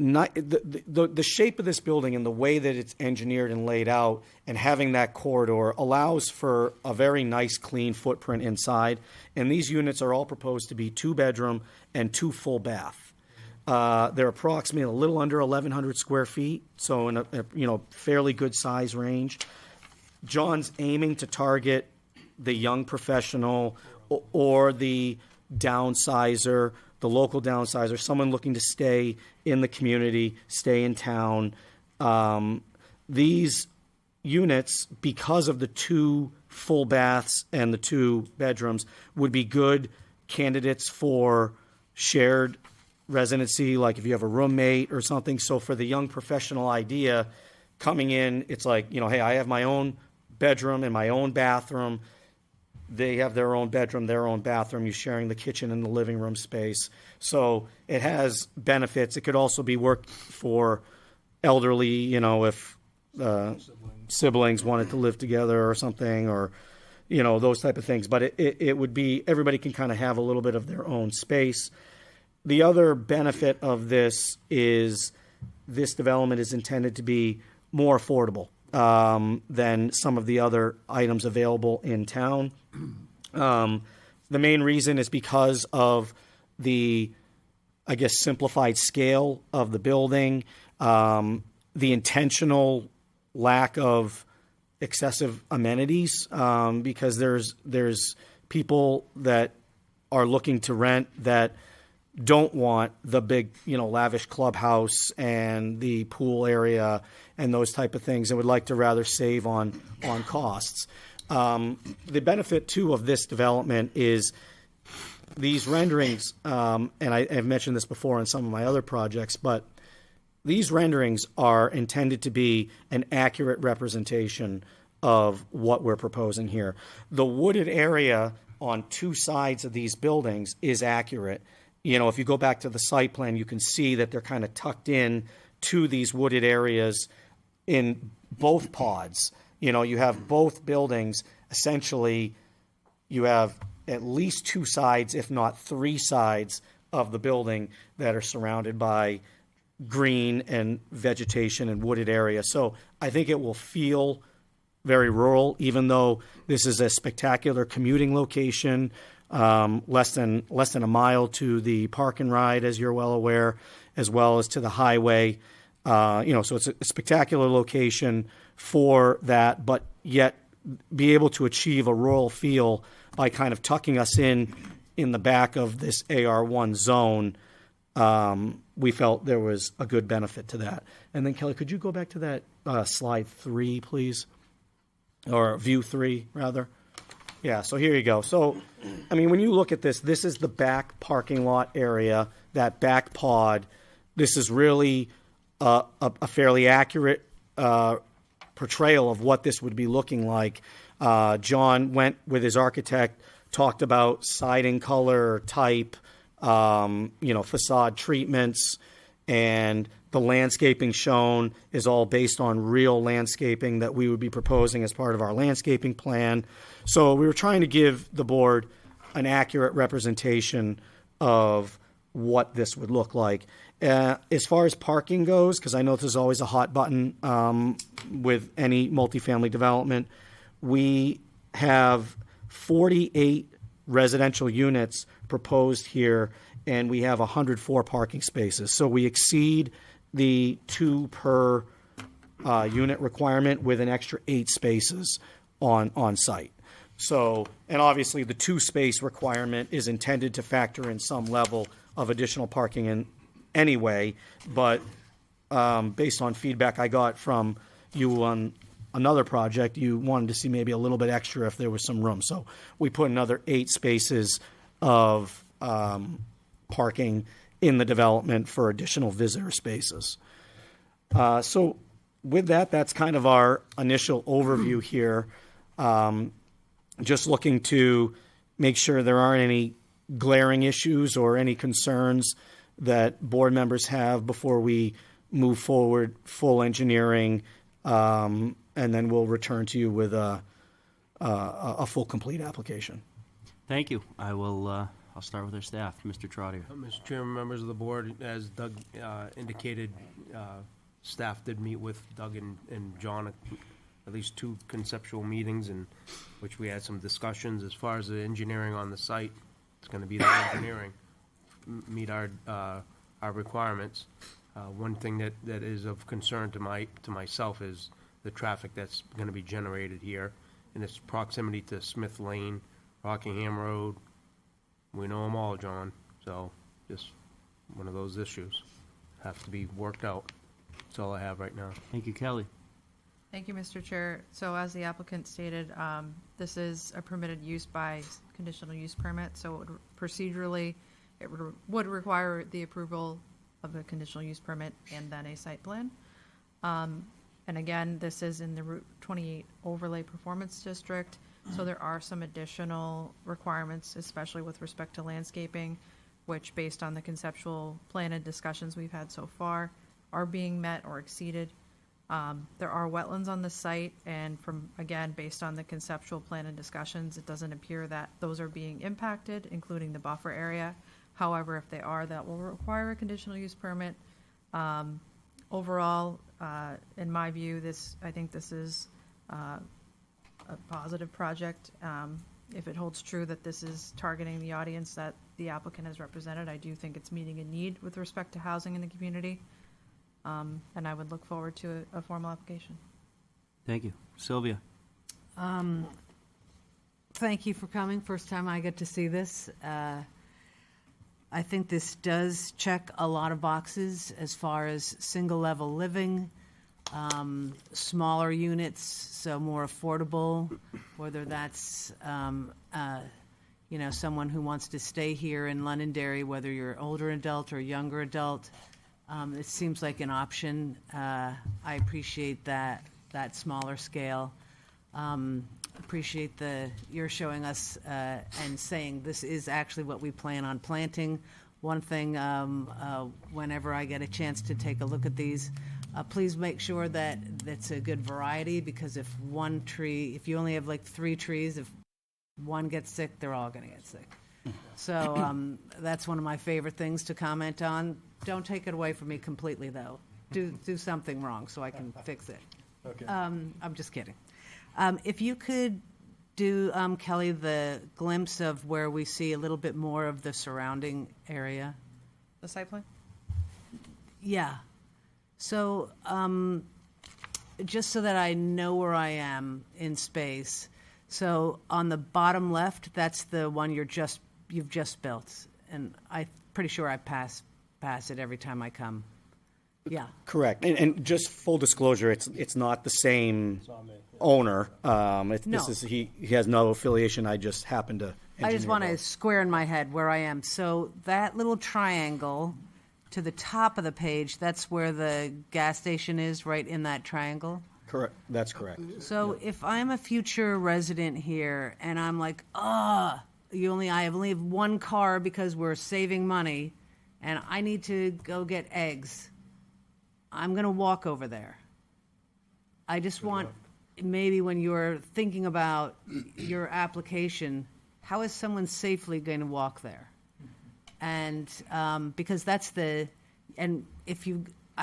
not, the shape of this building and the way that it's engineered and laid out and having that corridor allows for a very nice clean footprint inside. And these units are all proposed to be 2-bedroom and 2 full bath. They're approximately a little under 1,100 square feet, so in a fairly good size range. John's aiming to target the young professional or the downsizer, the local downsizer, someone looking to stay in the community, stay in town. These units, because of the 2 full baths and the 2 bedrooms, would be good candidates for shared residency, like if you have a roommate or something. So for the young professional idea coming in, it's like, hey, I have my own bedroom and my own bathroom. They have their own bedroom, their own bathroom. You're sharing the kitchen and the living room space. So it has benefits. It could also be worked for elderly, if siblings wanted to live together or something, or, those type of things. But it would be, everybody can kind of have a little bit of their own space. The other benefit of this is this development is intended to be more affordable than some of the other items available in town. The main reason is because of the, simplified scale of the building, the intentional lack of excessive amenities, because there's people that are looking to rent that don't want the big, lavish clubhouse and the pool area and those type of things, and would like to rather save on costs. The benefit, too, of this development is these renderings, and I've mentioned this before in some of my other projects, but these renderings are intended to be an accurate representation of what we're proposing here. The wooded area on 2 sides of these buildings is accurate. If you go back to the site plan, you can see that they're kind of tucked in to these wooded areas in both pods. You have both buildings. Essentially, you have at least 2 sides, if not 3 sides of the building that are surrounded by green and vegetation and wooded area. So I think it will feel very rural, even though this is a spectacular commuting location. Less than a mile to the park and ride, as you're well aware, as well as to the highway. So it's a spectacular location for that, but yet be able to achieve a rural feel by kind of tucking us in the back of this AR1 zone. We felt there was a good benefit to that. And then, Kelly, could you go back to that slide 3, please? Or view 3, rather. Yeah, so here you go. So, when you look at this, this is the back parking lot area, that back pod. This is really a fairly accurate portrayal of what this would be looking like. John went with his architect, talked about siding color, type, facade treatments, and the landscaping shown is all based on real landscaping that we would be proposing as part of our landscaping plan. So we were trying to give the board an accurate representation of what this would look like. As far as parking goes, because I know this is always a hot button with any multifamily development, we have 48 residential units proposed here, and we have 104 parking spaces. So we exceed the 2 per unit requirement with an extra 8 spaces on site. So, and obviously the 2 space requirement is intended to factor in some level of additional parking in anyway, but based on feedback I got from you on another project, you wanted to see maybe a little bit extra if there was some room. So we put another 8 spaces of parking in the development for additional visitor spaces. So with that, that's kind of our initial overview here. Just looking to make sure there aren't any glaring issues or any concerns that board members have before we move forward, full engineering, and then we'll return to you with a full, complete application. Thank you. I'll start with our staff. Mr. Trotter. Mr. Chairman, members of the board, as Doug indicated, staff did meet with Doug and John at least 2 conceptual meetings in which we had some discussions. As far as the engineering on the site, it's going to be the engineering, meet our requirements. One thing that is of concern to myself is the traffic that's going to be generated here in its proximity to Smith Lane, Rockingham Road. We know them all, John, so just one of those issues have to be worked out. That's all I have right now. Thank you, Kelly. Thank you, Mr. Chair. So as the applicant stated, this is a permitted use by conditional use permit, so procedurally, it would require the approval of a conditional use permit and then a site plan. And again, this is in the Route 28 Overlay Performance District, so there are some additional requirements, especially with respect to landscaping, which, based on the conceptual plan and discussions we've had so far, are being met or exceeded. There are wetlands on the site, and again, based on the conceptual plan and discussions, it doesn't appear that those are being impacted, including the buffer area. However, if they are, that will require a conditional use permit. Overall, in my view, I think this is a positive project. If it holds true that this is targeting the audience that the applicant has represented, I do think it's meeting a need with respect to housing in the community. And I would look forward to a formal application. Thank you. Sylvia. Thank you for coming. First time I get to see this. I think this does check a lot of boxes as far as single-level living, smaller units, so more affordable, whether that's someone who wants to stay here in Londonderry, whether you're an older adult or younger adult. It seems like an option. I appreciate that smaller scale. Appreciate you're showing us and saying this is actually what we plan on planting. One thing, whenever I get a chance to take a look at these, please make sure that it's a good variety, because if you only have like 3 trees, if one gets sick, they're all going to get sick. So that's one of my favorite things to comment on. Don't take it away from me completely, though. Do something wrong so I can fix it. Okay. I'm just kidding. If you could do, Kelly, the glimpse of where we see a little bit more of the surrounding area. The site plan? Yeah. So just so that I know where I am in space. So on the bottom left, that's the one you've just built, and I'm pretty sure I pass it every time I come. Yeah. Correct. And just full disclosure, it's not the same owner. He has no affiliation. I just happen to. I just want to square in my head where I am. So that little triangle to the top of the page, that's where the gas station is, right in that triangle. Correct. That's correct. So if I'm a future resident here and I'm like, I only have one car because we're saving money, and I need to go get eggs, I'm going to walk over there. I just want, maybe when you're thinking about your application, how is someone safely going to walk there? And because I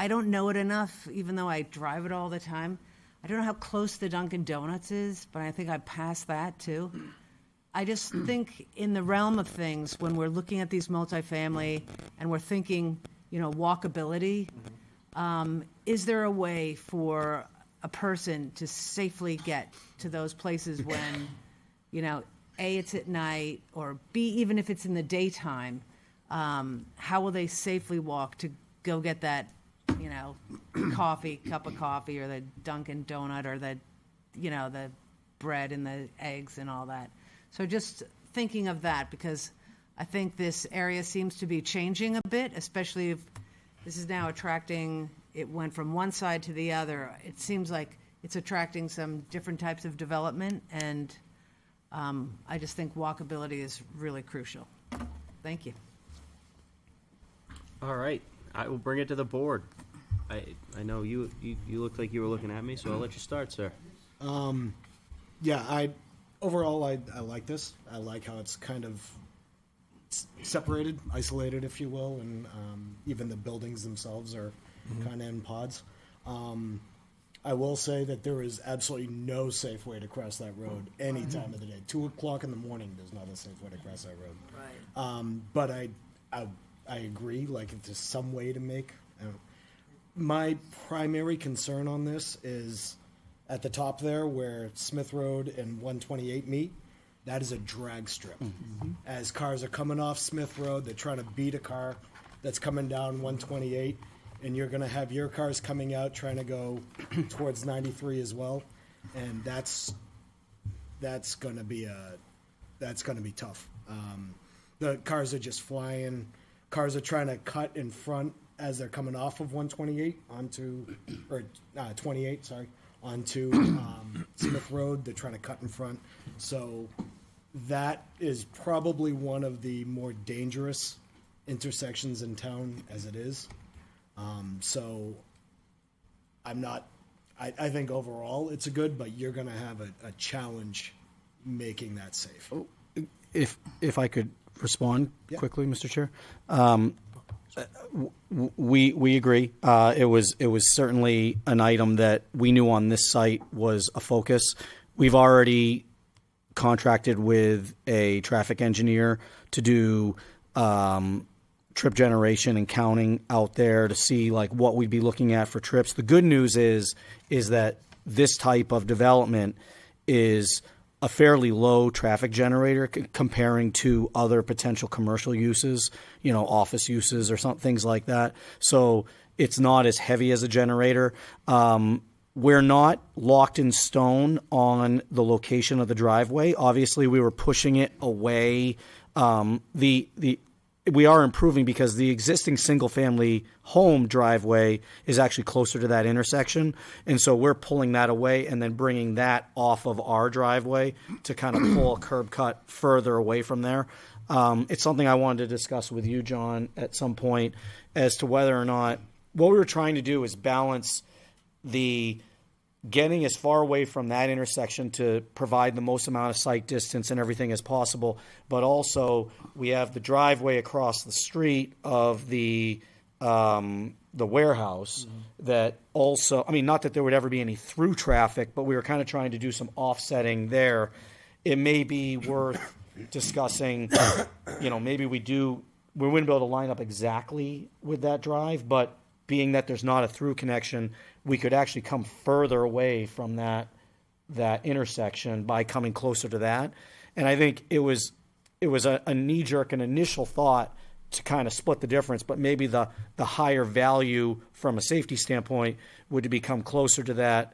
don't know it enough, even though I drive it all the time. I don't know how close the Dunkin' Donuts is, but I think I passed that too. I just think in the realm of things, when we're looking at these multifamily and we're thinking, walkability, is there a way for a person to safely get to those places when, A, it's at night, or B, even if it's in the daytime, how will they safely walk to go get that, cup of coffee, or the Dunkin' Donut, or the bread and the eggs and all that. So just thinking of that, because I think this area seems to be changing a bit, especially if this is now attracting, it went from one side to the other. It seems like it's attracting some different types of development, and I just think walkability is really crucial. Thank you. All right, I will bring it to the board. I know you looked like you were looking at me, so I'll let you start, sir. Yeah, overall I like this. I like how it's kind of separated, isolated, if you will, and even the buildings themselves are kind of in pods. I will say that there is absolutely no safe way to cross that road any time of the day. 2 o'clock in the morning, there's not a safe way to cross that road. Right. But I agree, like if there's some way to make. My primary concern on this is at the top there where Smith Road and 128 meet. That is a drag strip. As cars are coming off Smith Road, they're trying to beat a car that's coming down 128, and you're going to have your cars coming out trying to go towards 93 as well, and that's going to be tough. The cars are just flying. Cars are trying to cut in front as they're coming off of 128 onto 28. Sorry, onto Smith Road. They're trying to cut in front, so that is probably one of the more dangerous intersections in town as it is. So I'm not. I think overall it's a good, but you're going to have a challenge making that safe. If I could respond Yeah. quickly, Mr. Chair. We agree. It was certainly an item that we knew on this site was a focus. We've already contracted with a traffic engineer to do trip generation and counting out there to see like what we'd be looking at for trips. The good news is that this type of development is a fairly low traffic generator comparing to other potential commercial uses, office uses or things like that. So it's not as heavy as a generator. We're not locked in stone on the location of the driveway. Obviously, we were pushing it away. We are improving because the existing single-family home driveway is actually closer to that intersection. And so we're pulling that away and then bringing that off of our driveway to kind of pull a curb cut further away from there. It's something I wanted to discuss with you, John, at some point as to whether or not what we were trying to do is balance the getting as far away from that intersection to provide the most amount of sight distance and everything as possible, but also we have the driveway across the street of the warehouse that also, not that there would ever be any through traffic, but we were kind of trying to do some offsetting there. It may be worth discussing, maybe we wouldn't be able to line up exactly with that drive, but being that there's not a through connection, we could actually come further away from that intersection by coming closer to that. And I think it was a knee-jerk, an initial thought to kind of split the difference, but maybe the higher value from a safety standpoint would to become closer to that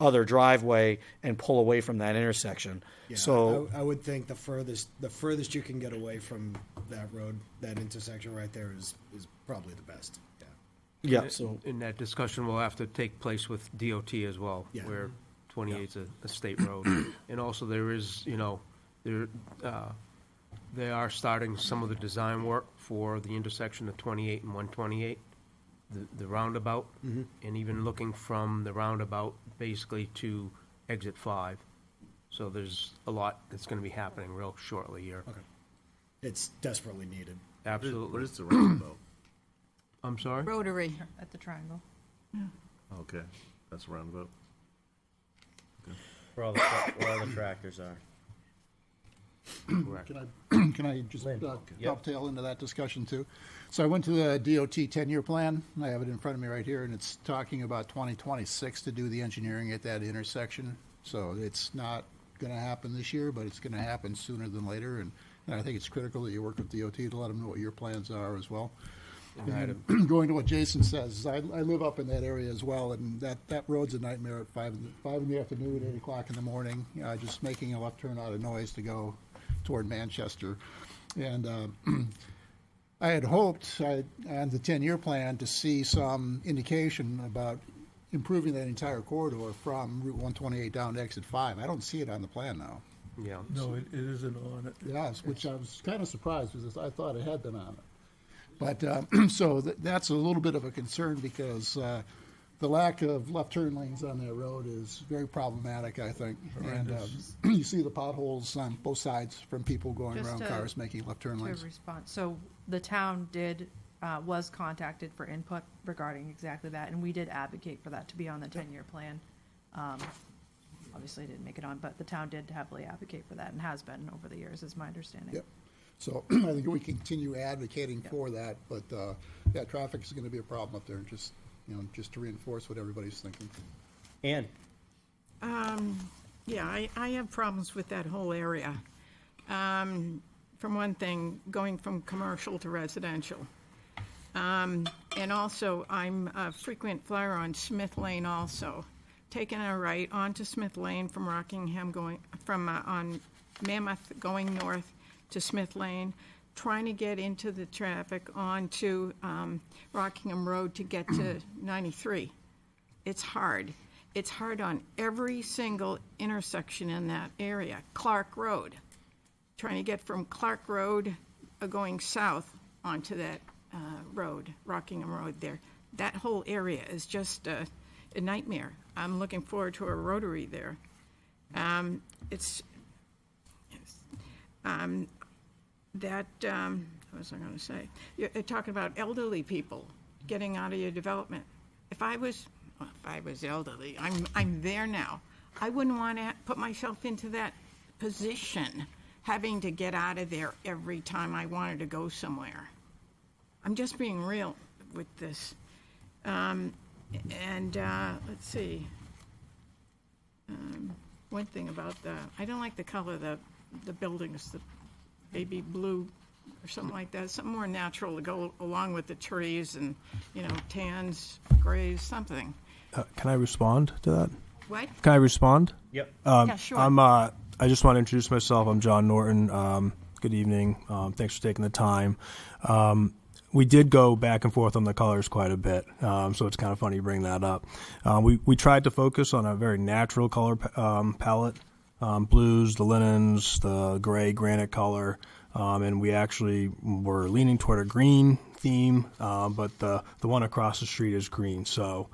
other driveway and pull away from that intersection. Yeah, so I would think the furthest you can get away from that road, that intersection right there is probably the best. Yeah, so in that discussion will have to take place with DOT as well, Yeah. where 28's a state road. And also there is, they are starting some of the design work for the intersection of 28 and 128, the roundabout, and even looking from the roundabout basically to exit 5. So there's a lot that's going to be happening real shortly here. Okay. It's desperately needed. Absolutely. What is the roundabout? I'm sorry? Rotary. At the triangle. Okay, that's a roundabout. Where all the tractors are. Correct. Can I just dovetail into that discussion too? So I went to the DOT 10-year plan. I have it in front of me right here, and it's talking about 2026 to do the engineering at that intersection. So it's not going to happen this year, but it's going to happen sooner than later. And I think it's critical that you work with DOT to let them know what your plans are as well. And going to what Jason says, I live up in that area as well, and that road's a nightmare at 5 in the afternoon, 8 o'clock in the morning, just making a left turn out of Noise to go toward Manchester. And I had hoped on the 10-year plan to see some indication about improving that entire corridor from Route 128 down to Exit 5. I don't see it on the plan now. Yeah. No, it isn't on it. Yes, which I was kind of surprised because I thought it had been on it. But so that's a little bit of a concern because the lack of left turn lanes on that road is very problematic, I think. And you see the potholes on both sides from people going Just around to- cars making left turn lanes. To respond, so the town was contacted for input regarding exactly that, and we did advocate for that to be on the 10-year plan. Obviously, it didn't make it on, but the town did heavily advocate for that and has been over the years, is my understanding. Yep. So I think we continue advocating for that, but yeah, traffic is going to be a problem up there, just to reinforce what everybody's thinking. Ann? Yeah, I have problems with that whole area. From one thing, going from commercial to residential. And also, I'm a frequent flyer on Smith Lane also. Taking a right onto Smith Lane from Rockingham going, on Mammoth going north to Smith Lane, trying to get into the traffic onto Rockingham Road to get to 93. It's hard. It's hard on every single intersection in that area. Clark Road, trying to get from Clark Road going south onto that road, Rockingham Road there. That whole area is just a nightmare. I'm looking forward to a rotary there. What was I going to say? You're talking about elderly people getting out of your development. If I was elderly, I'm there now. I wouldn't want to put myself into that position, having to get out of there every time I wanted to go somewhere. I'm just being real with this. Let's see. One thing about I don't like the color of the buildings, the baby blue or something like that. Something more natural to go along with the trees and, tans, grays, something. Can I respond to that? What? Can I respond? Yep. Yeah, sure. I just want to introduce myself. I'm John Norton. Good evening. Thanks for taking the time. We did go back and forth on the colors quite a bit, so it's kind of funny you bring that up. We tried to focus on a very natural color palette, blues, the linens, the gray granite color, and we actually were leaning toward a green theme, but the one across the street is green, so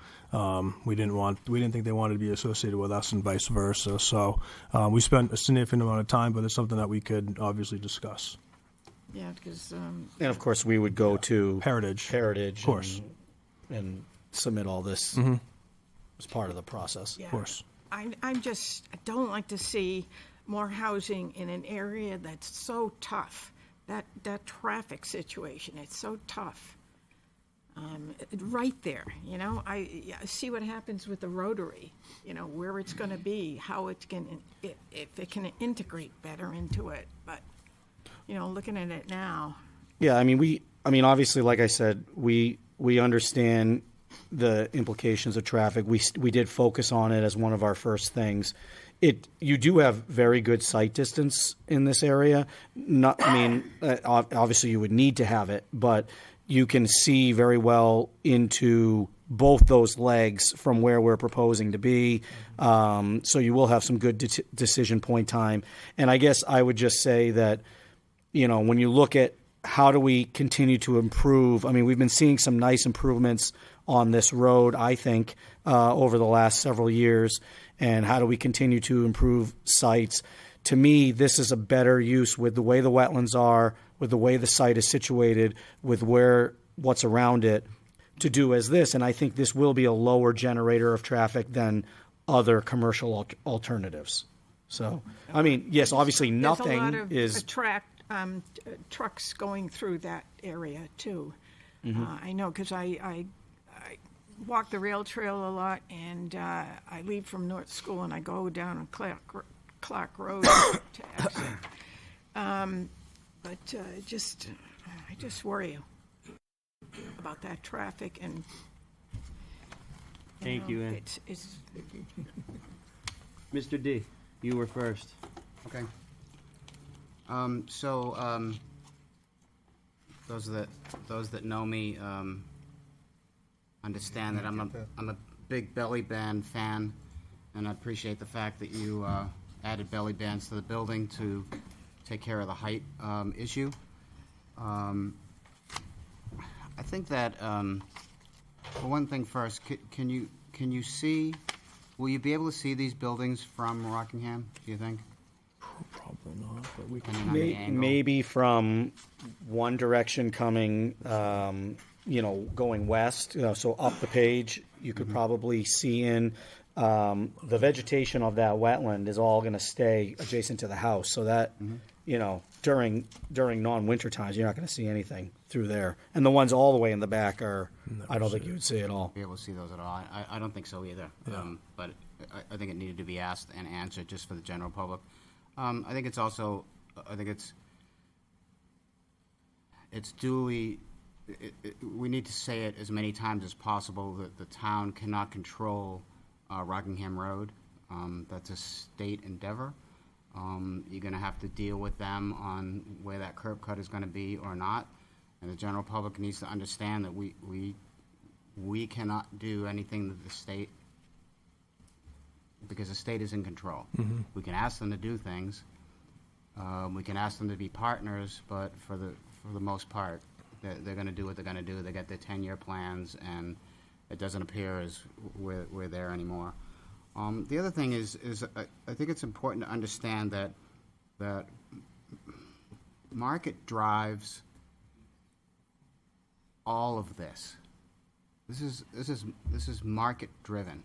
we didn't think they wanted to be associated with us and vice versa. So we spent a significant amount of time, but it's something that we could obviously discuss. Yeah, because And of course, we would go to Heritage, of course, and submit all this as part of the process. Yeah. Of course. I don't like to see more housing in an area that's so tough. That traffic situation, it's so tough. Right there, I see what happens with the Rotary, where it's going to be, how it's going, if it can integrate better into it. But, looking at it now. Yeah, I mean, obviously, like I said, we understand the implications of traffic. We did focus on it as one of our first things. You do have very good sight distance in this area. Obviously, you would need to have it, but you can see very well into both those legs from where we're proposing to be. So you will have some good decision point time. And I guess I would just say that, when you look at how do we continue to improve, we've been seeing some nice improvements on this road, I think, over the last several years. And how do we continue to improve sites? To me, this is a better use with the way the wetlands are, with the way the site is situated, with what's around it, to do as this. And I think this will be a lower generator of traffic than other commercial alternatives. So, yes, obviously nothing There's a lot of trucks going through that area too. I know because I walk the rail trail a lot, and I leave from North School and I go down on Clark Road to exit. But I just worry about that traffic and. Thank you, Ann. It's Mr. D, you were first. Okay. those that know me understand that I'm a big belly band fan, and I appreciate the fact that you added belly bands to the building to take care of the height issue. I think that for one thing first, can you see? Will you be able to see these buildings from Rockingham? Do you think? Probably not, but we Maybe from one direction coming, going west, so up the page, you could probably see in. The vegetation of that wetland is all going to stay adjacent to the house, so that, during non-winter times, you're not going to see anything through there. And the ones all the way in the back I don't think you would see at all. Be able to see those at all. I don't think so either. Yeah. But I think it needed to be asked and answered just for the general public. I think it's also, it's duly, we need to say it as many times as possible that the town cannot control Rockingham Road. That's a state endeavor. You're going to have to deal with them on where that curb cut is going to be or not. And the general public needs to understand that we cannot do anything that the state, because the state is in control. Mhm. We can ask them to do things. We can ask them to be partners, but for the most part, they're going to do what they're going to do. They got their 10-year plans, and it doesn't appear as we're there anymore. The other thing is I think it's important to understand that market drives all of this. This is market driven,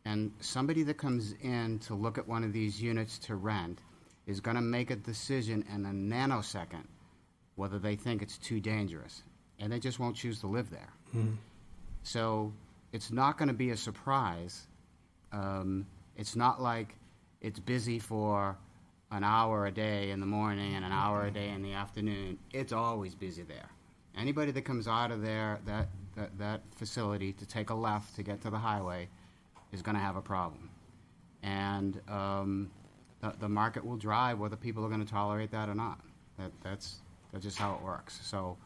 and somebody that comes in to look at one of these units to rent is going to make a decision in a nanosecond whether they think it's too dangerous, and they just won't choose to live there. So it's not going to be a surprise. It's not like it's busy for an hour a day in the morning and an hour a day in the afternoon. It's always busy there. Anybody that comes out of there, that facility, to take a left to get to the highway is going to have a problem. And the market will drive whether people are going to tolerate that or not. That's just how it works. So,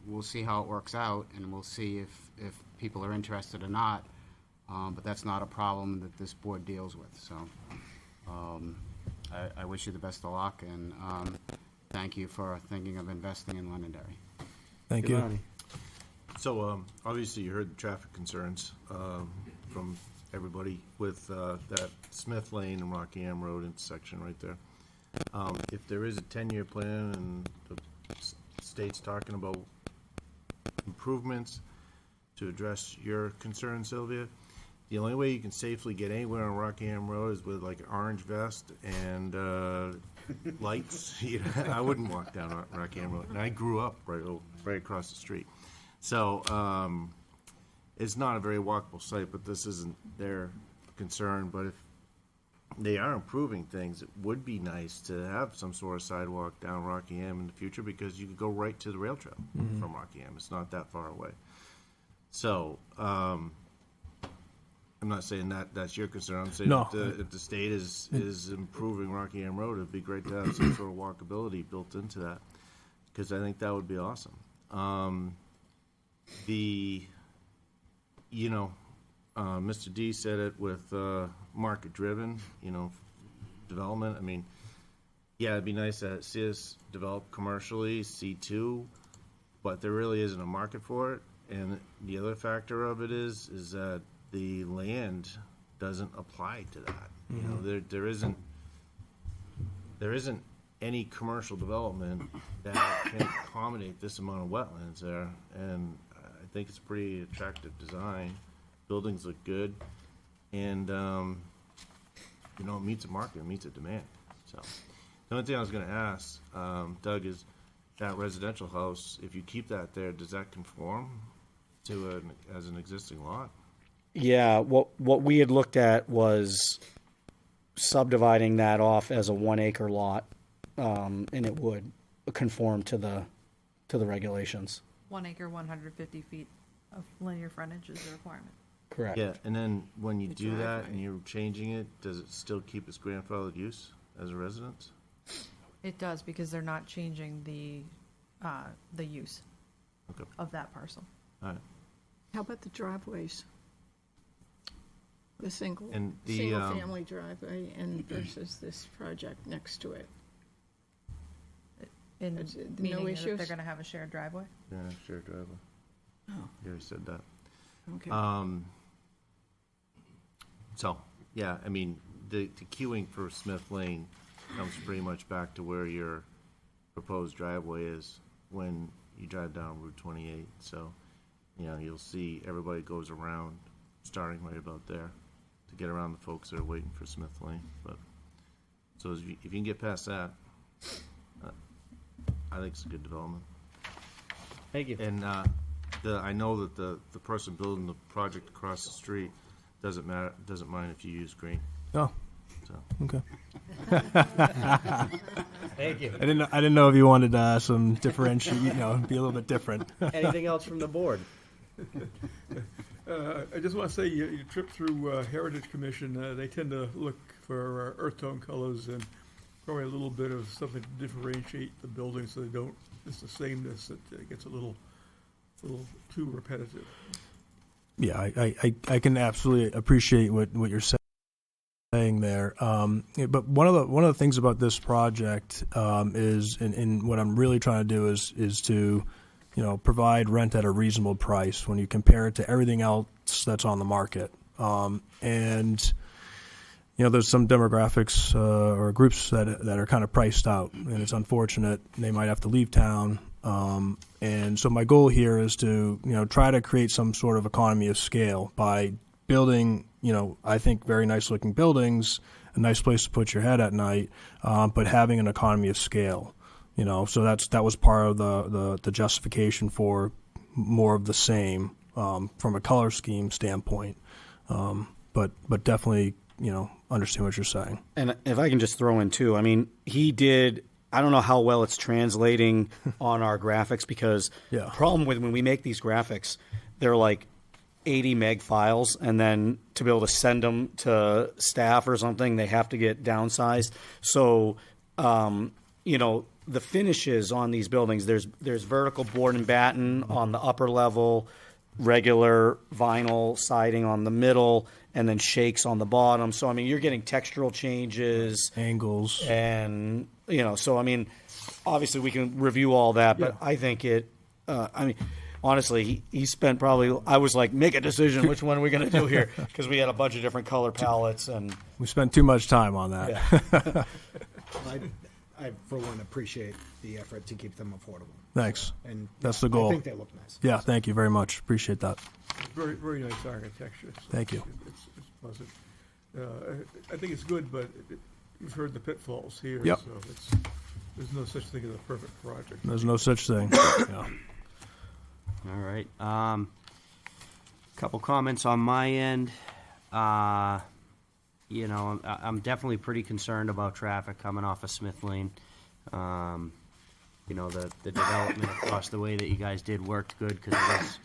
we'll see how it works out, and we'll see if people are interested or not. But that's not a problem that this board deals with. So, I wish you the best of luck, and thank you for thinking of investing in Londonderry. Thank you. So, obviously, you heard the traffic concerns from everybody with that Smith Lane and Rockingham Road intersection right there. If there is a 10-year plan and the state's talking about improvements to address your concerns, Sylvia, the only way you can safely get anywhere on Rockingham Road is with like an orange vest and lights. I wouldn't walk down Rockingham Road. And I grew up right across the street. So it's not a very walkable site, but this isn't their concern. But if they are improving things, it would be nice to have some sort of sidewalk down Rockingham in the future, because you could go right to the rail trail from Rockingham. It's not that far away. So I'm not saying that's your concern. I'm saying if the state is improving Rockingham Road, it'd be great to have some sort of walkability built into that, because I think that would be awesome. Mr. D said it with market-driven, development. I mean, yeah, it'd be nice to see us develop commercially, C2, but there really isn't a market for it. And the other factor of it is that the land doesn't apply to that. There isn't any commercial development that can accommodate this amount of wetlands there, and I think it's a pretty attractive design. Buildings look good, and it meets a market, it meets a demand. So the only thing I was going to ask Doug is, that residential house, if you keep that there, does that conform to as an existing lot? Yeah, what we had looked at was subdividing that off as a 1 acre lot, and it would conform to the regulations. 1 acre, 150 feet of linear frontage is the requirement. Correct. Yeah, and then when you do that and you're changing it, does it still keep its grandfathered use as a residence? It does, because they're not changing the use Okay. of that parcel. All right. How about the driveways? The And the, single-family driveway and versus this project next to it. In Is it no meaning that issues? they're gonna have a shared driveway? Yeah, shared driveway. Oh, You already said that. okay. So, yeah, I mean, the queuing for Smith Lane comes pretty much back to where your proposed driveway is when you drive down Route 28. So, you know, you'll see everybody goes around, starting right about there, to get around the folks that are waiting for Smith Lane. But, so if you can get past that, I think it's a good development. Thank you. And I know that the person building the project across the street doesn't mind if you use green. Oh, So. okay. Thank you. I didn't know if you wanted some differentiate, be a little bit different. Anything else from the board? I just want to say, you trip through Heritage Commission, they tend to look for earth tone colors and probably a little bit of something to differentiate the building so they don't, it's the sameness that gets a little too repetitive. Yeah, I can absolutely appreciate what you're saying there. But one of the things about this project is, and what I'm really trying to do is to, provide rent at a reasonable price when you compare it to everything else that's on the market. And there's some demographics or groups that are kind of priced out, and it's unfortunate they might have to leave town. And so my goal here is to, try to create some sort of economy of scale by building, I think very nice looking buildings, a nice place to put your head at night, but having an economy of scale, so that was part of the justification for more of the same, from a color scheme standpoint. But definitely, understand what you're saying. And if I can just throw in too, I mean, I don't know how well it's translating on our graphics, because the problem with when we make these graphics, they're like 80 meg files, and then to be able to send them to staff or something, they have to get downsized. So, the finishes on these buildings, there's vertical board and batten on the upper level, regular vinyl siding on the middle, and then shakes on the bottom. So, I mean, you're getting textural changes. Angles. And, so, I mean, obviously we can review all that, but I think honestly, he spent probably, I was like, make a decision, which one are we going to do here? Because we had a bunch of different color palettes. And we spent too much time on that. Yeah. I, for one, appreciate the effort to keep them affordable. Thanks. And that's the goal. I think they look nice. Yeah, thank you very much. Appreciate that. It's very, very nice architecture. So Thank you. It's pleasant. I think it's good, but you've heard the pitfalls here. Yep. So there's no such thing as a perfect project. There's no such thing. Yeah. All right. Couple comments on my end. I'm definitely pretty concerned about traffic coming off of Smith Lane. The development across the way that you guys did worked good, because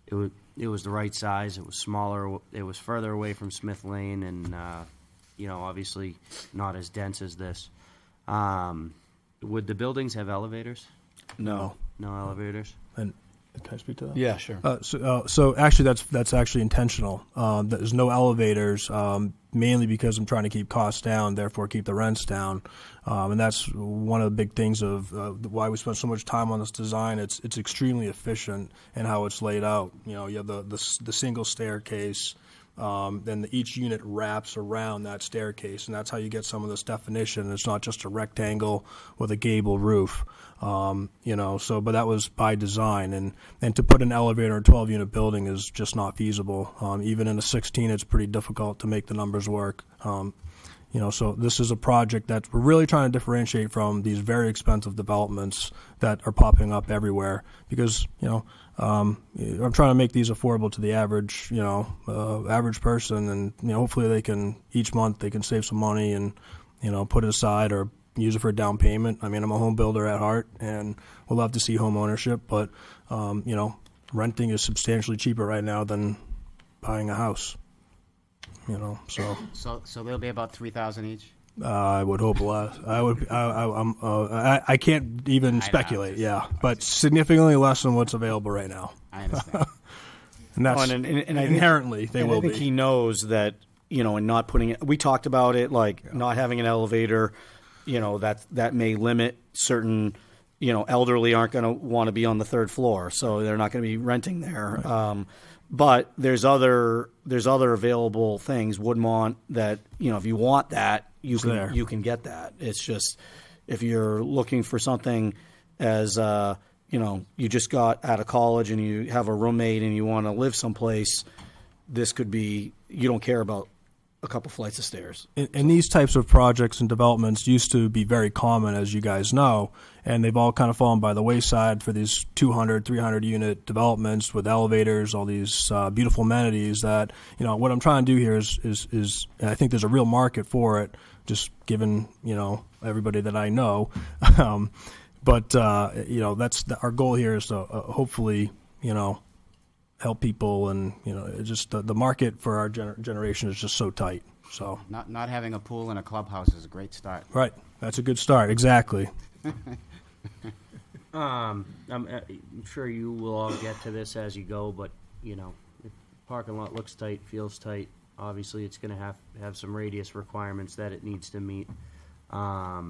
it was the right size. It was smaller. It was further away from Smith Lane, and obviously not as dense as this. Would the buildings have elevators? No. No elevators. And can I speak to that? Yeah, sure. So actually, that's actually intentional. There's no elevators, mainly because I'm trying to keep costs down, therefore keep the rents down, and that's one of the big things of why we spent so much time on this design. It's extremely efficient in how it's laid out. You have the single staircase. Then each unit wraps around that staircase, and that's how you get some of this definition. It's not just a rectangle with a gable roof, but that was by design. And to put an elevator in a 12-unit building is just not feasible. Even in a 16, it's pretty difficult to make the numbers work. So this is a project that we're really trying to differentiate from these very expensive developments that are popping up everywhere, because, I'm trying to make these affordable to the average, average person, and, hopefully each month they can save some money and, put it aside or use it for a down payment. I mean, I'm a home builder at heart, and we'll love to see home ownership, but, renting is substantially cheaper right now than buying a house. So there'll be about 3,000 each. I would hope less. I can't even speculate. Yeah, but significantly less than what's available right now. I understand. And that's Oh, and I think- inherently they and will I think be. he knows that, you know, and not putting it. We talked about it, like not having an elevator. You know, that may limit certain. You know, elderly aren't going to want to be on the third floor, so they're not going to be renting there. But there's other available things, Woodmont, that, you know, if you want that, you can get that. It's just if you're looking for something as you know, you just got out of college and you have a roommate and you want to live someplace, this could be, you don't care about a couple flights of stairs. And these types of projects and developments used to be very common, as you guys know, and they've all kind of fallen by the wayside for these 200, 300 unit developments with elevators, all these beautiful amenities that, you know, what I'm trying to do here is and I think there's a real market for it, just given, you know, everybody that I know. But you know, that's our goal here is to hopefully, you know, help people, and you know, it's just the market for our generation is just so tight. So Not having a pool and a clubhouse is a great start. right, that's a good start. Exactly. I'm sure you will all get to this as you go, but you know, if the parking lot looks tight, feels tight. Obviously, it's going to have some radius requirements that it needs to meet. I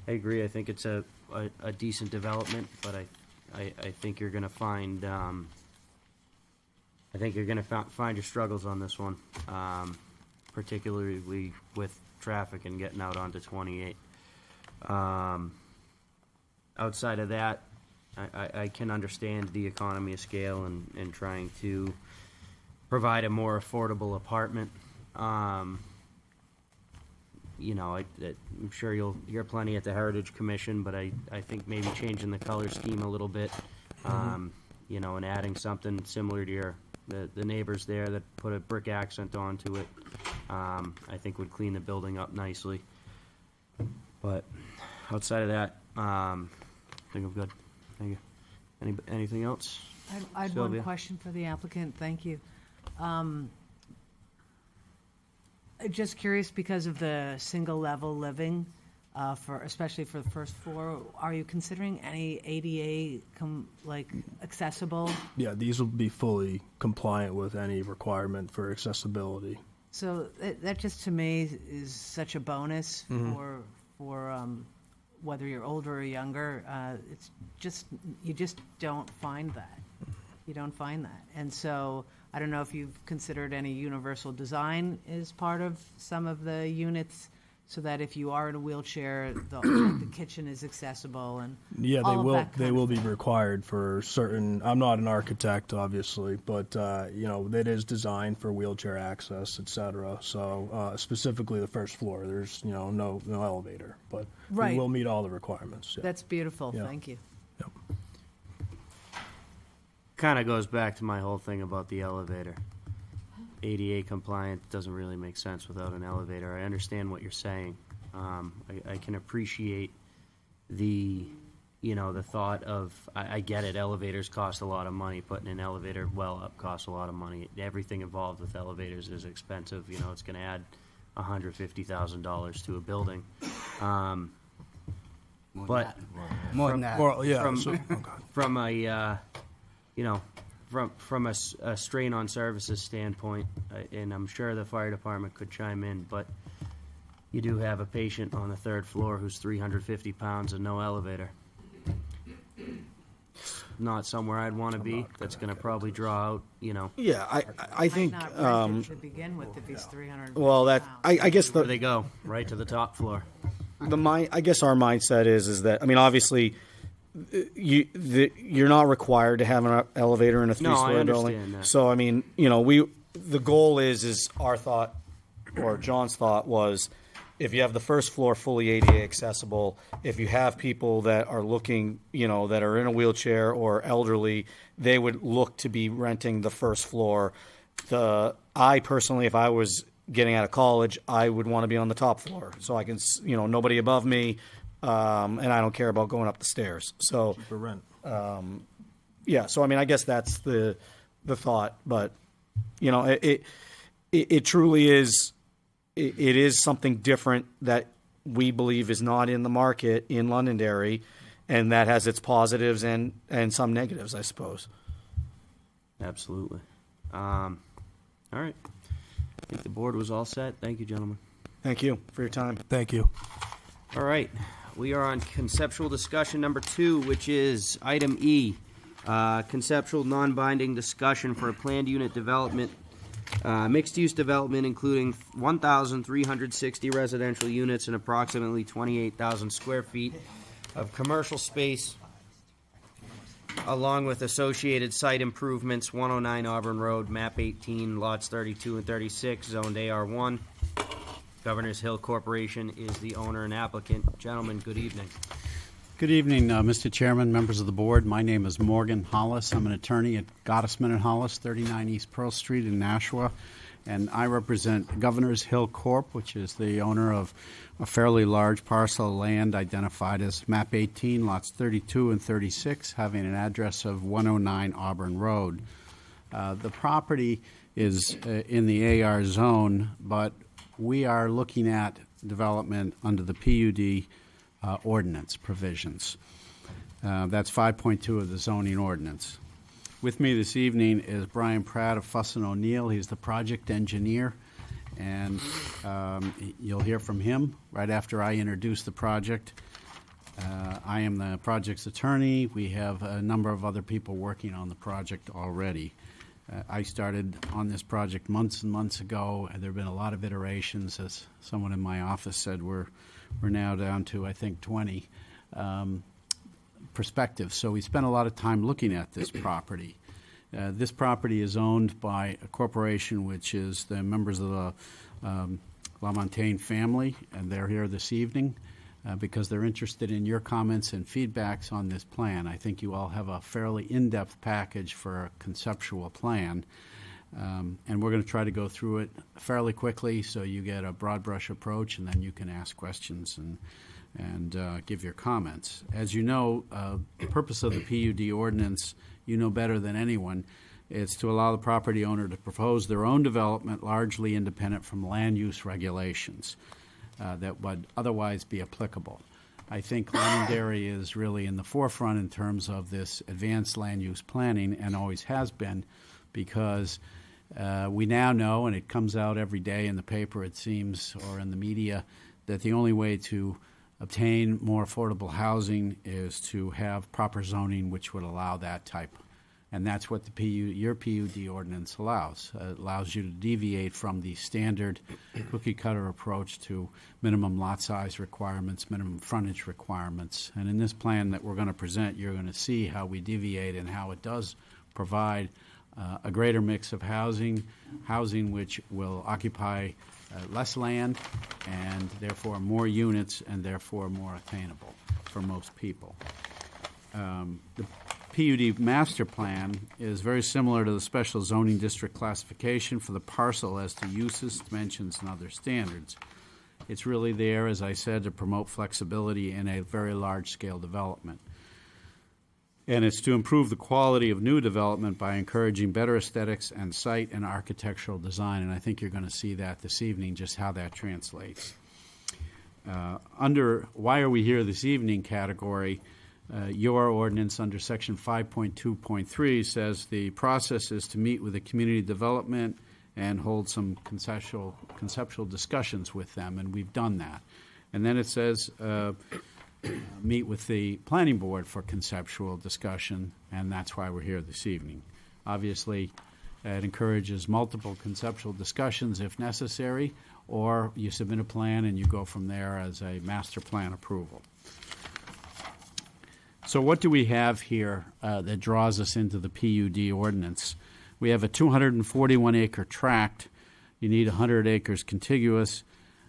agree. I think it's a decent development, but I think you're going to find find your struggles on this one, particularly with traffic and getting out onto 28. Outside of that, I can understand the economy of scale and trying to provide a more affordable apartment. You know, I'm sure you'll hear plenty at the Heritage Commission, but I think maybe changing the color scheme a little bit, you know, and adding something similar to the neighbors there that put a brick accent onto it, I think would clean the building up nicely. But outside of that, I think I'm good. Thank you. Anything else? I had Sylvia? one question for the applicant. Thank you. Just curious, because of the single-level living, especially for the first floor, are you considering any ADA accessible? Yeah, these will be fully compliant with any requirement for accessibility. So that just to me is such a bonus for whether you're older or younger. It's just you just don't find that. You don't find that, and so I don't know if you've considered any universal design as part of some of the units, so that if you are in a wheelchair, the kitchen is accessible and Yeah, all of that they kind will of be thing. required for certain. I'm not an architect, obviously, but you know, that is designed for wheelchair access, etc. So specifically, the first floor, there's no elevator, but Right. we will meet all the requirements. Yeah. That's beautiful. Yeah. Thank you. Kind of goes back to my whole thing about the elevator. ADA compliant doesn't really make sense without an elevator. I understand what you're saying. I can appreciate the thought of, I get it, elevators cost a lot of money. Putting an elevator well up costs a lot of money. Everything involved with elevators is expensive. You know, it's going to add $150,000 to a building. But More than that. Well, yeah. From a from a strain on services standpoint, and I'm sure the fire department could chime in, but you do have a patient on the third floor who's 350 pounds and no elevator. Not somewhere I'd want to be. That's going to probably draw out, Yeah, I think. Might not rent it to begin with if he's 300. Well, I guess Where they go right to the top floor. I guess our mindset is that, I mean, obviously, you're not required to have an elevator in a three-story building. understand that. So I mean, the goal is our thought, or John's thought was, if you have the first floor fully ADA accessible, if you have people that are looking, that are in a wheelchair or elderly, they would look to be renting the first floor. I personally, if I was getting out of college, I would want to be on the top floor, so I can, nobody above me, and I don't care about going up the stairs. So, For rent. yeah. So I mean, I guess that's the thought, but it truly is it is something different that we believe is not in the market in Londonderry, and that has its positives and some negatives, I suppose. Absolutely. All right. I think the board was all set. Thank you, gentlemen. Thank you for your time. Thank you. All right. We are on conceptual discussion number 2, which is item E. Conceptual non-binding discussion for a planned unit development, mixed-use development including 1,360 residential units and approximately 28,000 square feet of commercial space, along with associated site improvements, 109 Auburn Road, map 18, lots 32 and 36, zoned AR1. Governor's Hill Corporation is the owner and applicant. Gentlemen, good evening. Good evening, Mr. Chairman, members of the board. My name is Morgan Hollis. I'm an attorney at Gottesman and Hollis, 39 East Pearl Street in Nashua, and I represent Governor's Hill Corp., which is the owner of a fairly large parcel of land identified as map 18, lots 32 and 36, having an address of 109 Auburn Road. The property is in the AR zone, but we are looking at development under the PUD ordinance provisions. That's 5.2 of the zoning ordinance. With me this evening is Brian Pratt of Fuss & O'Neill. He's the project engineer, and you'll hear from him right after I introduce the project. I am the project's attorney. We have a number of other people working on the project already. I started on this project months and months ago, and there have been a lot of iterations. As someone in my office said, we're now down to, I think, 20 perspectives. So we spent a lot of time looking at this property. This property is owned by a corporation which is the members of the LaMontagne family, and they're here this evening because they're interested in your comments and feedbacks on this plan. I think you all have a fairly in-depth package for a conceptual plan, and we're going to try to go through it fairly quickly so you get a broad brush approach, and then you can ask questions and give your comments. As you know, the purpose of the PUD ordinance, you know better than anyone, is to allow the property owner to propose their own development largely independent from land use regulations that would otherwise be applicable. I think Londonderry is really in the forefront in terms of this advanced land use planning, and always has been, because we now know, and it comes out every day in the paper, it seems, or in the media, that the only way to obtain more affordable housing is to have proper zoning which would allow that type. And that's what the your PUD ordinance allows. It allows you to deviate from the standard cookie-cutter approach to minimum lot size requirements, minimum frontage requirements. And in this plan that we're going to present, you're going to see how we deviate and how it does provide a greater mix of housing which will occupy less land and therefore more units and therefore more attainable for most people. The PUD master plan is very similar to the special zoning district classification for the parcel as to uses, dimensions, and other standards. It's really there, as I said, to promote flexibility in a very large-scale development. And it's to improve the quality of new development by encouraging better aesthetics and site and architectural design. And I think you're going to see that this evening, just how that translates. Under why are we here this evening category, your ordinance under section 5.2.3 says the process is to meet with the community development and hold some conceptual discussions with them, and we've done that. And then it says meet with the planning board for conceptual discussion, and that's why we're here this evening. Obviously, it encourages multiple conceptual discussions if necessary, or you submit a plan and you go from there as a master plan approval. So what do we have here that draws us into the PUD ordinance? We have a 241-acre tract. You need 100 acres contiguous.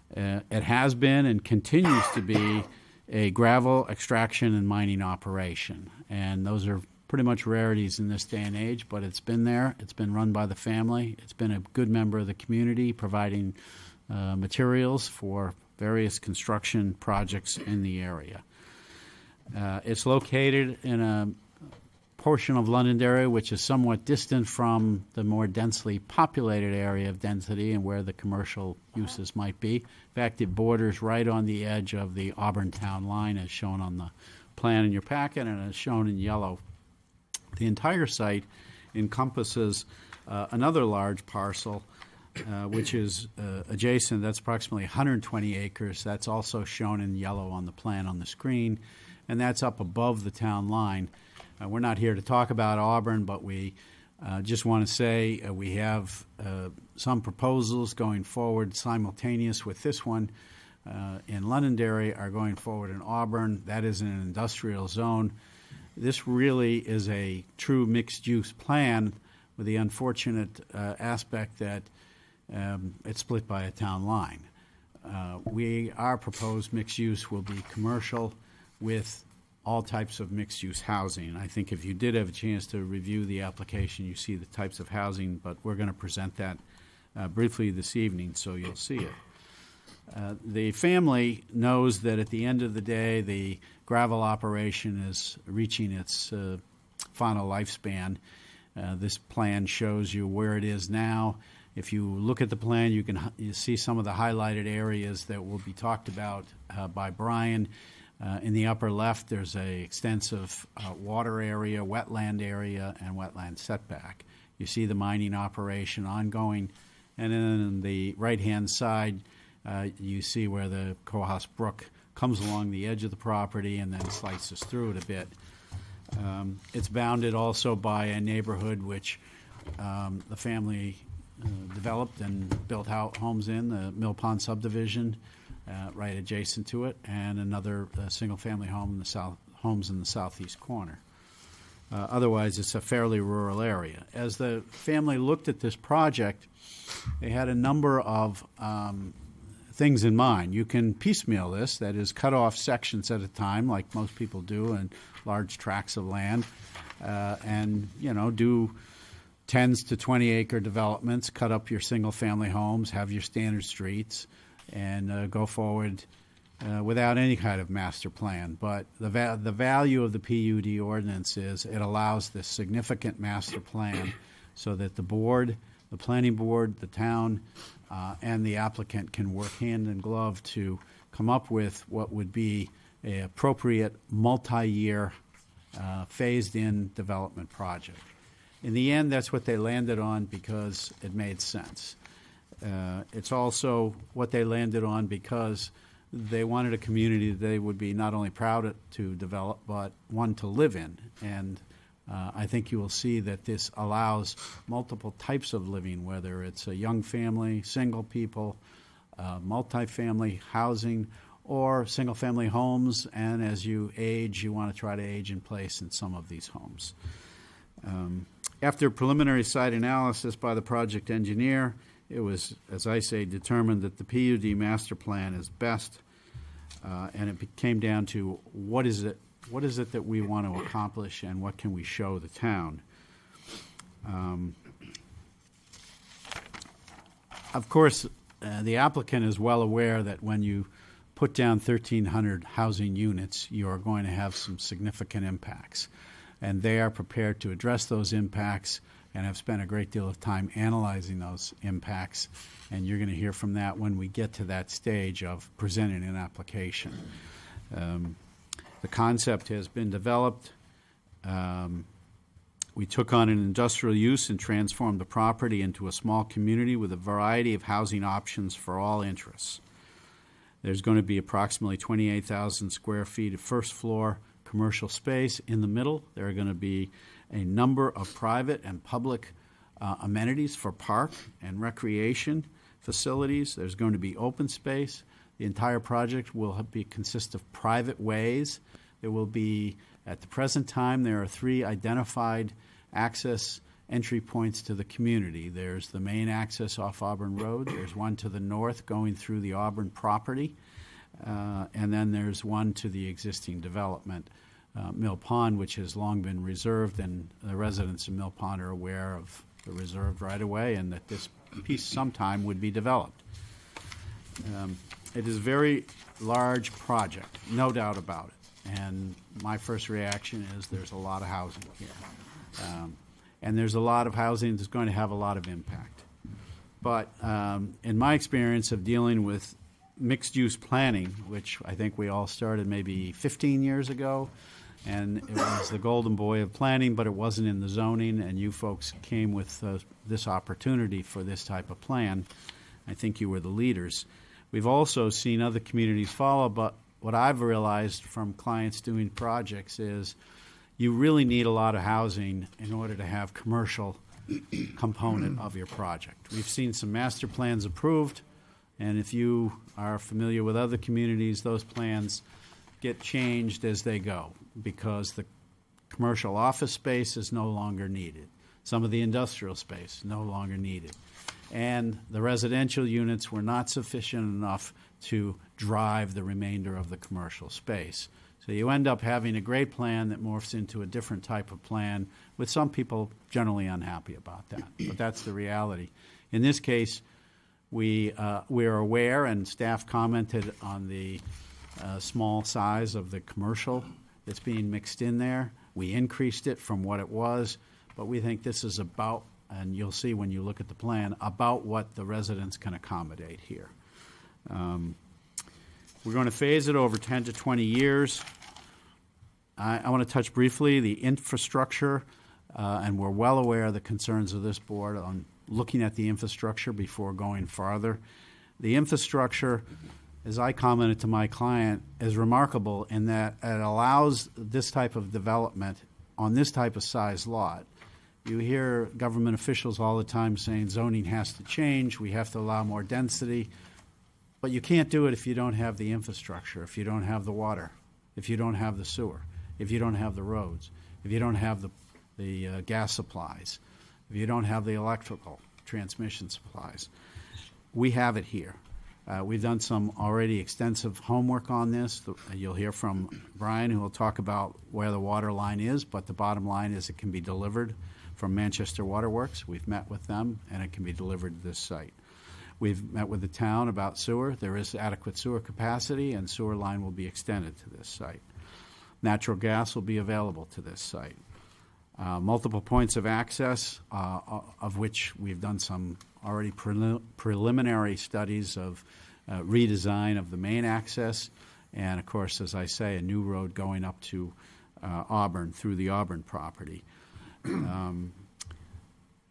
It has been and continues to be a gravel extraction and mining operation. And those are pretty much rarities in this day and age, but it's been there. It's been run by the family. It's been a good member of the community, providing materials for various construction projects in the area. It's located in a portion of Londonderry, which is somewhat distant from the more densely populated area of density and where the commercial uses might be. In fact, it borders right on the edge of the Auburn town line, as shown on the plan in your packet and as shown in yellow. The entire site encompasses another large parcel, which is adjacent. That's approximately 120 acres. That's also shown in yellow on the plan on the screen, and that's up above the town line. We're not here to talk about Auburn, but we just want to say we have some proposals going forward simultaneous with this one in Londonderry are going forward in Auburn. That is in an industrial zone. This really is a true mixed-use plan with the unfortunate aspect that it's split by a town line. Our proposed mixed use will be commercial with all types of mixed-use housing. I think if you did have a chance to review the application, you see the types of housing, but we're going to present that briefly this evening, so you'll see it. The family knows that at the end of the day, the gravel operation is reaching its final lifespan. This plan shows you where it is now. If you look at the plan, you see some of the highlighted areas that will be talked about by Brian. In the upper left, there's an extensive water area, wetland area, and wetland setback. You see the mining operation ongoing. And then on the right-hand side, you see where the Cohos Brook comes along the edge of the property and then slices through it a bit. It's bounded also by a neighborhood which the family developed and built out homes in, the Mill Pond subdivision, right adjacent to it, and another single-family home in the homes in the southeast corner. Otherwise, it's a fairly rural area. As the family looked at this project, they had a number of things in mind. You can piecemeal this, that is, cut off sections at a time, like most people do in large tracts of land, and do 10s to 20 acre developments, cut up your single-family homes, have your standard streets, and go forward without any kind of master plan. But the value of the PUD ordinance is it allows this significant master plan so that the board, the planning board, the town, and the applicant can work hand in glove to come up with what would be an appropriate multi-year phased-in development project. In the end, that's what they landed on because it made sense. It's also what they landed on because they wanted a community that they would be not only proud to develop, but one to live in. And I think you will see that this allows multiple types of living, whether it's a young family, single people, multifamily housing, or single-family homes. And as you age, you want to try to age in place in some of these homes. After preliminary site analysis by the project engineer, it was, as I say, determined that the PUD master plan is best, and it came down to what is it that we want to accomplish and what can we show the town. Of course, the applicant is well aware that when you put down 1,300 housing units, you are going to have some significant impacts. And they are prepared to address those impacts and have spent a great deal of time analyzing those impacts. And you're going to hear from that when we get to that stage of presenting an application. The concept has been developed. We took on an industrial use and transformed the property into a small community with a variety of housing options for all interests. There's going to be approximately 28,000 square feet of first floor commercial space. In the middle, there are going to be a number of private and public amenities for park and recreation facilities. There's going to be open space. The entire project will consist of private ways. There will be, at the present time, there are 3 identified access entry points to the community. There's the main access off Auburn Road. There's one to the north going through the Auburn property. And then there's one to the existing development, Mill Pond, which has long been reserved, and the residents of Mill Pond are aware of the reserved right-of-way and that this piece sometime would be developed. It is a very large project, no doubt about it. And my first reaction is there's a lot of housing here. And there's a lot of housing that's going to have a lot of impact. But in my experience of dealing with mixed-use planning, which I think we all started maybe 15 years ago, and it was the golden boy of planning, but it wasn't in the zoning, and you folks came with this opportunity for this type of plan. I think you were the leaders. We've also seen other communities follow, but what I've realized from clients doing projects is you really need a lot of housing in order to have commercial component of your project. We've seen some master plans approved, and if you are familiar with other communities, those plans get changed as they go because the commercial office space is no longer needed. Some of the industrial space no longer needed. And the residential units were not sufficient enough to drive the remainder of the commercial space. So you end up having a great plan that morphs into a different type of plan, with some people generally unhappy about that. But that's the reality. In this case, we are aware, and staff commented on the small size of the commercial that's being mixed in there. We increased it from what it was, but we think this is about, and you'll see when you look at the plan, about what the residents can accommodate here. We're going to phase it over 10 to 20 years. I want to touch briefly the infrastructure, and we're well aware of the concerns of this board on looking at the infrastructure before going farther. The infrastructure, as I commented to my client, is remarkable in that it allows this type of development on this type of size lot. You hear government officials all the time saying zoning has to change, we have to allow more density, but you can't do it if you don't have the infrastructure, if you don't have the water, if you don't have the sewer, if you don't have the roads, if you don't have the gas supplies, if you don't have the electrical transmission supplies. We have it here. We've done some already extensive homework on this. You'll hear from Brian, who will talk about where the water line is, but the bottom line is it can be delivered from Manchester Waterworks. We've met with them, and it can be delivered to this site. We've met with the town about sewer. There is adequate sewer capacity, and sewer line will be extended to this site. Natural gas will be available to this site. Multiple points of access, of which we've done some already preliminary studies of redesign of the main access, and of course, as I say, a new road going up to Auburn through the Auburn property.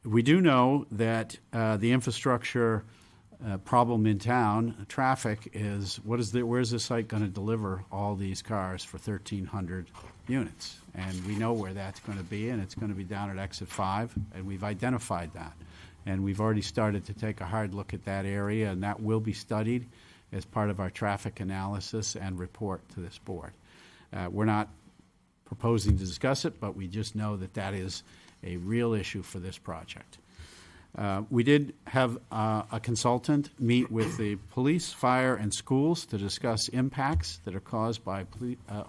We do know that the infrastructure problem in town, traffic, is where's the site going to deliver all these cars for 1,300 units? And we know where that's going to be, and it's going to be down at Exit 5, and we've identified that. And we've already started to take a hard look at that area, and that will be studied as part of our traffic analysis and report to this board. We're not proposing to discuss it, but we just know that that is a real issue for this project. We did have a consultant meet with the police, fire, and schools to discuss impacts that are caused by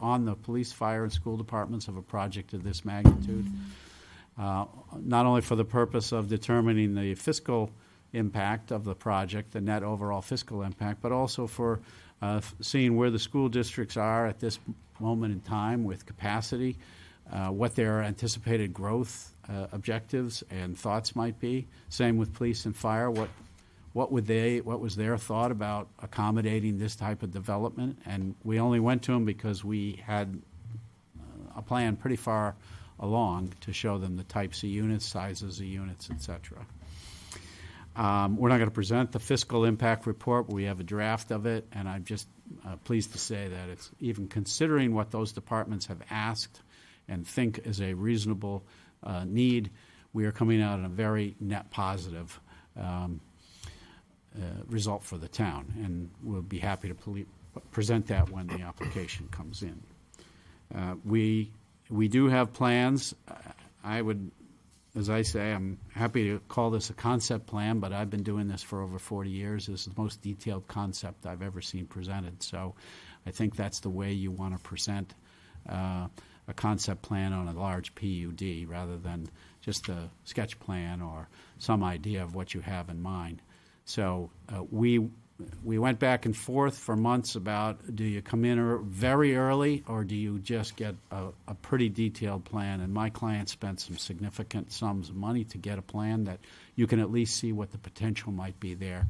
on the police, fire, and school departments of a project of this magnitude, not only for the purpose of determining the fiscal impact of the project, the net overall fiscal impact, but also for seeing where the school districts are at this moment in time with capacity, what their anticipated growth objectives and thoughts might be. Same with police and fire. What was their thought about accommodating this type of development? And we only went to them because we had a plan pretty far along to show them the types of units, sizes of units, etc. We're not going to present the fiscal impact report, but we have a draft of it, and I'm just pleased to say that it's even considering what those departments have asked and think is a reasonable need, we are coming out in a very net positive result for the town, and we'll be happy to present that when the application comes in. We do have plans. I would, as I say, I'm happy to call this a concept plan, but I've been doing this for over 40 years. This is the most detailed concept I've ever seen presented, so I think that's the way you want to present a concept plan on a large PUD rather than just a sketch plan or some idea of what you have in mind. So we we went back and forth for months about, do you come in very early, or do you just get a pretty detailed plan? And my client spent some significant sums of money to get a plan that you can at least see what the potential might be there,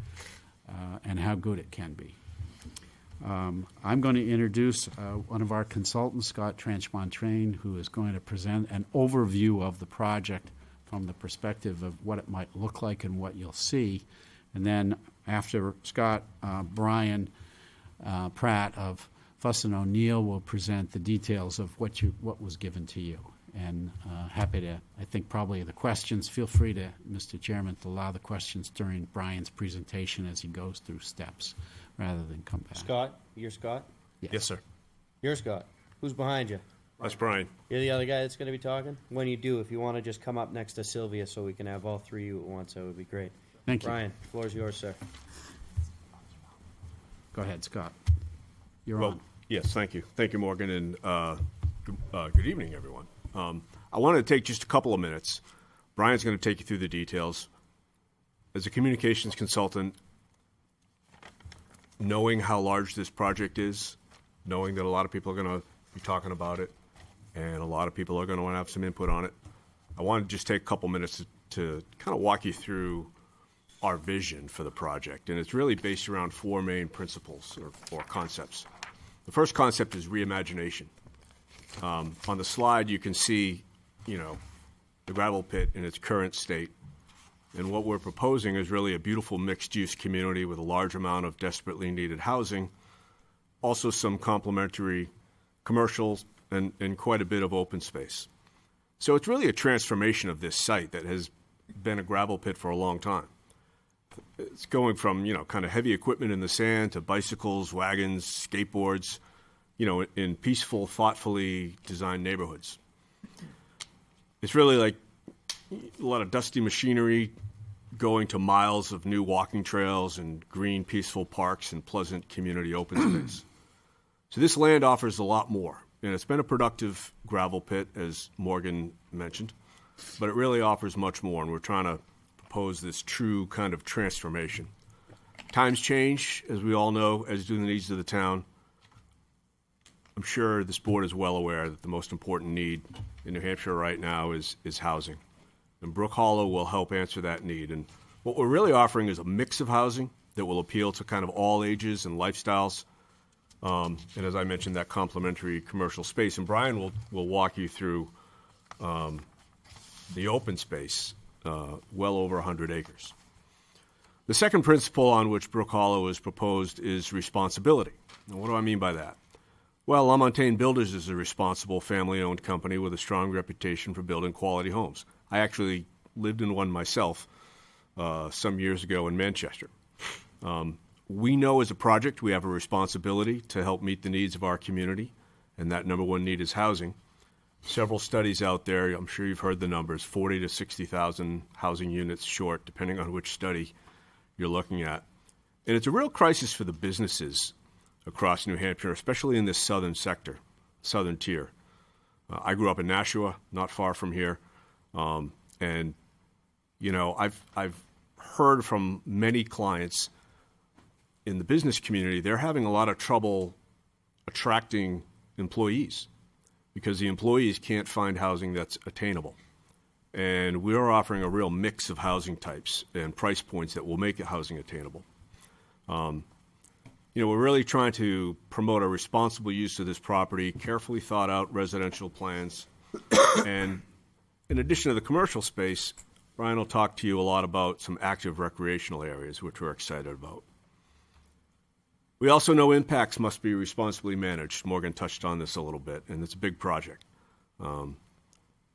and how good it can be. I'm going to introduce one of our consultants, Scott Tranchmontaine, who is going to present an overview of the project from the perspective of what it might look like and what you'll see. And then after Scott, Brian Pratt of Fuss and O'Neill will present the details of what was given to you. And happy to, I think probably the questions, feel free to, Mr. Chairman, to allow the questions during Brian's presentation as he goes through steps, rather than come back. Scott, you're Scott? Yes, sir. You're Scott. Who's behind you? That's Brian. You're the other guy that's going to be talking? When you do, if you want to just come up next to Sylvia so we can have all three of you at once, that would be great. Thank you. Brian, the floor is yours, sir. Go ahead, Scott. You're Well, on. yes, thank you. Thank you, Morgan, and good evening, everyone. I wanted to take just a couple of minutes. Brian's going to take you through the details. As a communications consultant, knowing how large this project is, knowing that a lot of people are going to be talking about it, and a lot of people are going to want to have some input on it, I wanted to just take a couple minutes to kind of walk you through our vision for the project. And it's really based around four main principles or concepts. The first concept is reimagination. On the slide, you can see, the gravel pit in its current state. And what we're proposing is really a beautiful mixed-use community with a large amount of desperately needed housing, also some complementary commercials, and quite a bit of open space. So it's really a transformation of this site that has been a gravel pit for a long time. It's going from, kind of heavy equipment in the sand to bicycles, wagons, skateboards, in peaceful, thoughtfully designed neighborhoods. It's really like a lot of dusty machinery going to miles of new walking trails and green, peaceful parks and pleasant community open space. So this land offers a lot more. And it's been a productive gravel pit, as Morgan mentioned, but it really offers much more, and we're trying to propose this true kind of transformation. Times change, as we all know, as do the needs of the town. I'm sure this board is well aware that the most important need in New Hampshire right now is housing. And Brook Hollow will help answer that need. And what we're really offering is a mix of housing that will appeal to kind of all ages and lifestyles. And as I mentioned, that complementary commercial space. And Brian will walk you through the open space, well over 100 acres. The second principle on which Brook Hollow is proposed is responsibility. Now, what do I mean by that? Well, LaMontagne Builders is a responsible family-owned company with a strong reputation for building quality homes. I actually lived in one myself some years ago in Manchester. We know as a project we have a responsibility to help meet the needs of our community, and that number one need is housing. Several studies out there, I'm sure you've heard the numbers, 40 to 60,000 housing units short, depending on which study you're looking at. And it's a real crisis for the businesses across New Hampshire, especially in this southern sector, southern tier. I grew up in Nashua, not far from here, and I've heard from many clients in the business community, they're having a lot of trouble attracting employees because the employees can't find housing that's attainable. And we're offering a real mix of housing types and price points that will make the housing attainable. We're really trying to promote a responsible use of this property, carefully thought out residential plans. And in addition to the commercial space, Brian will talk to you a lot about some active recreational areas, which we're excited about. We also know impacts must be responsibly managed. Morgan touched on this a little bit, and it's a big project. And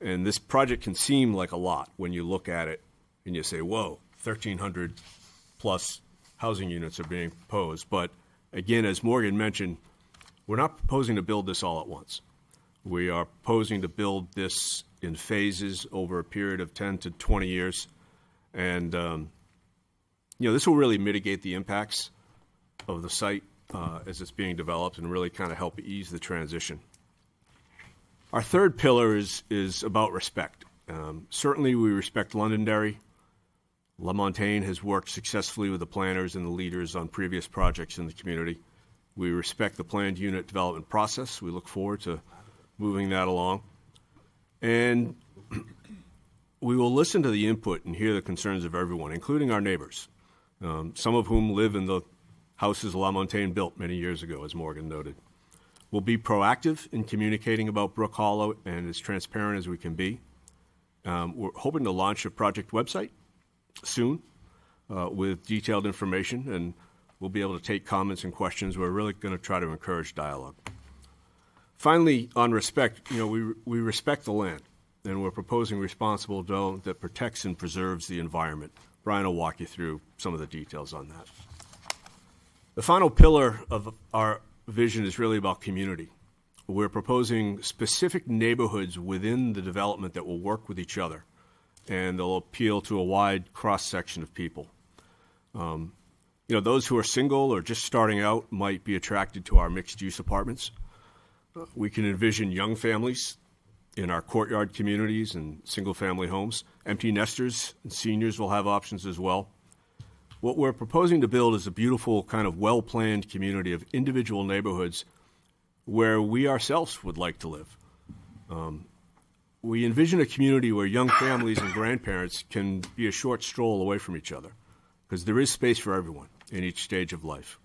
this project can seem like a lot when you look at it and you say, whoa, 1,300 plus housing units are being proposed. But again, as Morgan mentioned, we're not proposing to build this all at once. We are proposing to build this in phases over a period of 10 to 20 years. And, this will really mitigate the impacts of the site as it's being developed and really kind of help ease the transition. Our third pillar is about respect. Certainly we respect Londonderry. La Montagne has worked successfully with the planners and the leaders on previous projects in the community. We respect the planned unit development process. We look forward to moving that along. And we will listen to the input and hear the concerns of everyone, including our neighbors, some of whom live in the houses La Montagne built many years ago, as Morgan noted. We'll be proactive in communicating about Brook Hollow and as transparent as we can be. We're hoping to launch a project website soon with detailed information, and we'll be able to take comments and questions. We're really going to try to encourage dialogue. Finally, on respect, we respect the land, and we're proposing responsible development that protects and preserves the environment. Brian will walk you through some of the details on that. The final pillar of our vision is really about community. We're proposing specific neighborhoods within the development that will work with each other, and they'll appeal to a wide cross-section of people. Those who are single or just starting out might be attracted to our mixed-use apartments. We can envision young families in our courtyard communities and single-family homes. Empty nesters and seniors will have options as well. What we're proposing to build is a beautiful, kind of well-planned community of individual neighborhoods where we ourselves would like to live. We envision a community where young families and grandparents can be a short stroll away from each other, because there is space for everyone in each stage of life.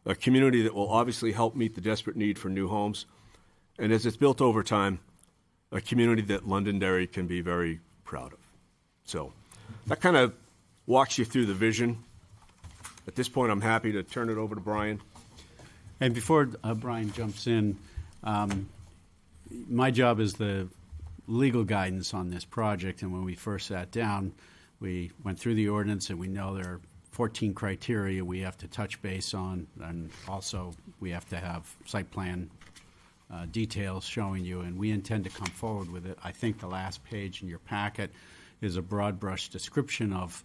A community that will obviously help meet the desperate need for new homes, and as it's built over time, a community that Londonderry can be very proud of. So that kind of walks you through the vision. At this point, I'm happy to turn it over to Brian. And before Brian jumps in, my job is the legal guidance on this project, and when we first sat down, we went through the ordinance, and we know there are 14 criteria we have to touch base on, and also we have to have site plan details showing you, and we intend to come forward with it. I think the last page in your packet is a broad brush description of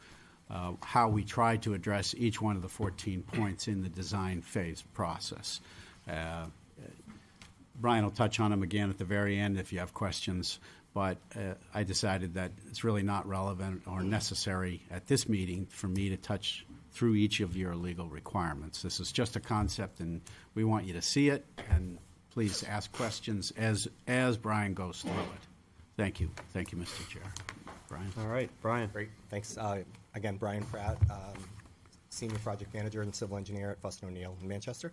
how we try to address each one of the 14 points in the design phase process. Brian will touch on them again at the very end if you have questions, but I decided that it's really not relevant or necessary at this meeting for me to touch through each of your legal requirements. This is just a concept, and we want you to see it, and please ask questions as Brian goes through it. Thank you. Thank you, Mr. Chair. Brian. All right, Brian. Great, thanks. Again, Brian Pratt, Senior Project Manager and Civil Engineer at Fuss & O'Neill in Manchester.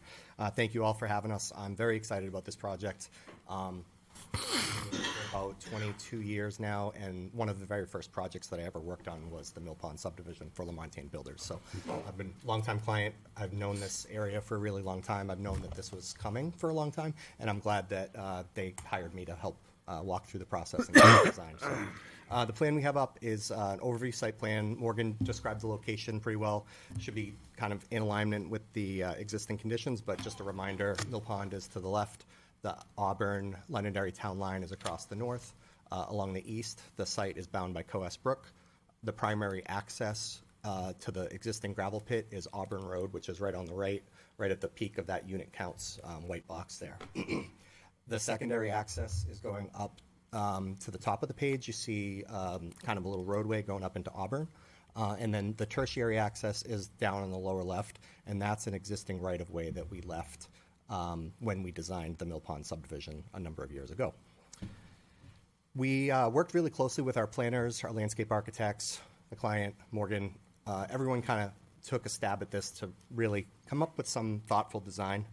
Thank you all for having us. I'm very excited about this project. About 22 years now, and one of the very first projects that I ever worked on was the Mill Pond subdivision for La Montagne Builders. So I've been a longtime client. I've known this area for a really long time. I've known that this was coming for a long time, and I'm glad that they hired me to help walk through the process and get the design. So, the plan we have up is an overview site plan. Morgan described the location pretty well. Should be kind of in alignment with the existing conditions, but just a reminder, Mill Pond is to the left. The Auburn-Londonderry town line is across the north. Along the east, the site is bound by Coes Brook. The primary access to the existing gravel pit is Auburn Road, which is right on the right at the peak of that unit counts white box there. The secondary access is going up to the top of the page. You see kind of a little roadway going up into Auburn. And then the tertiary access is down on the lower left, and that's an existing right-of-way that we left when we designed the Mill Pond subdivision a number of years ago. We worked really closely with our planners, our landscape architects, the client, Morgan. Everyone kind of took a stab at this to really come up with some thoughtful design.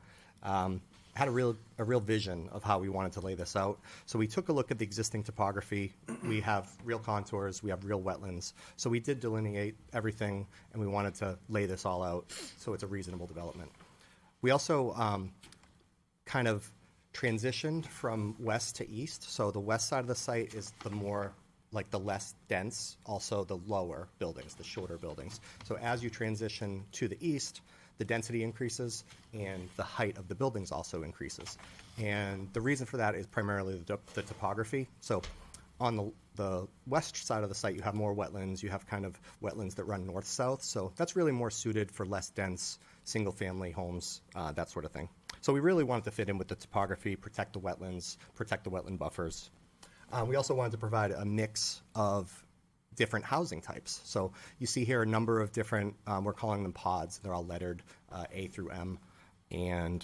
Had a real vision of how we wanted to lay this out. So we took a look at the existing topography. We have real contours. We have real wetlands. So we did delineate everything, and we wanted to lay this all out so it's a reasonable development. We also kind of transitioned from west to east. So the west side of the site is the more, like the less dense, also the lower buildings, the shorter buildings. So as you transition to the east, the density increases and the height of the buildings also increases. And the reason for that is primarily the topography. So on the west side of the site, you have more wetlands. You have kind of wetlands that run north-south. So that's really more suited for less dense single-family homes, that sort of thing. So we really wanted to fit in with the topography, protect the wetlands, protect the wetland buffers. We also wanted to provide a mix of different housing types. So you see here a number of different, we're calling them pods. They're all lettered A through M. And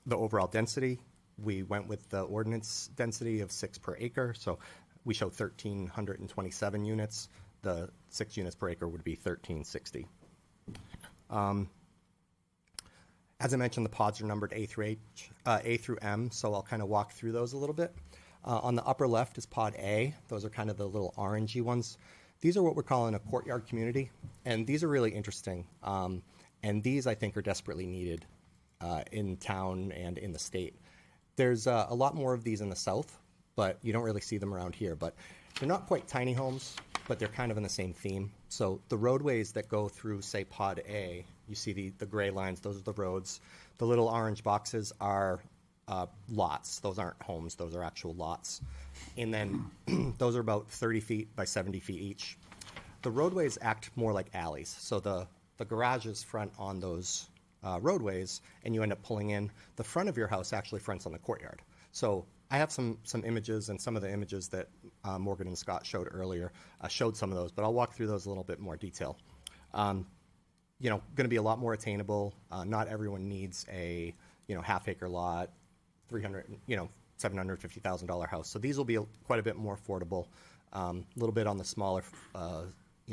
the overall density, we went with the ordinance density of 6 per acre. So we show 1,327 units. The 6 units per acre would be 1,360. As I mentioned, the pods are numbered A through M, so I'll kind of walk through those a little bit. On the upper left is pod A. Those are kind of the little orangey ones. These are what we're calling a courtyard community, and these are really interesting. And these, I think, are desperately needed in town and in the state. There's a lot more of these in the south, but you don't really see them around here. But they're not quite tiny homes, but they're kind of in the same theme. So the roadways that go through, say, pod A, you see the gray lines, those are the roads. The little orange boxes are lots. Those aren't homes, those are actual lots. And then those are about 30 feet by 70 feet each. The roadways act more like alleys. So the garages front on those roadways, and you end up pulling in. The front of your house actually fronts on the courtyard. So I have some images, and some of the images that Morgan and Scott showed earlier showed some of those, but I'll walk through those in a little bit more detail. You know, going to be a lot more attainable. Not everyone needs a half-acre lot, $750,000 house. So these will be quite a bit more affordable, a little bit on the smaller,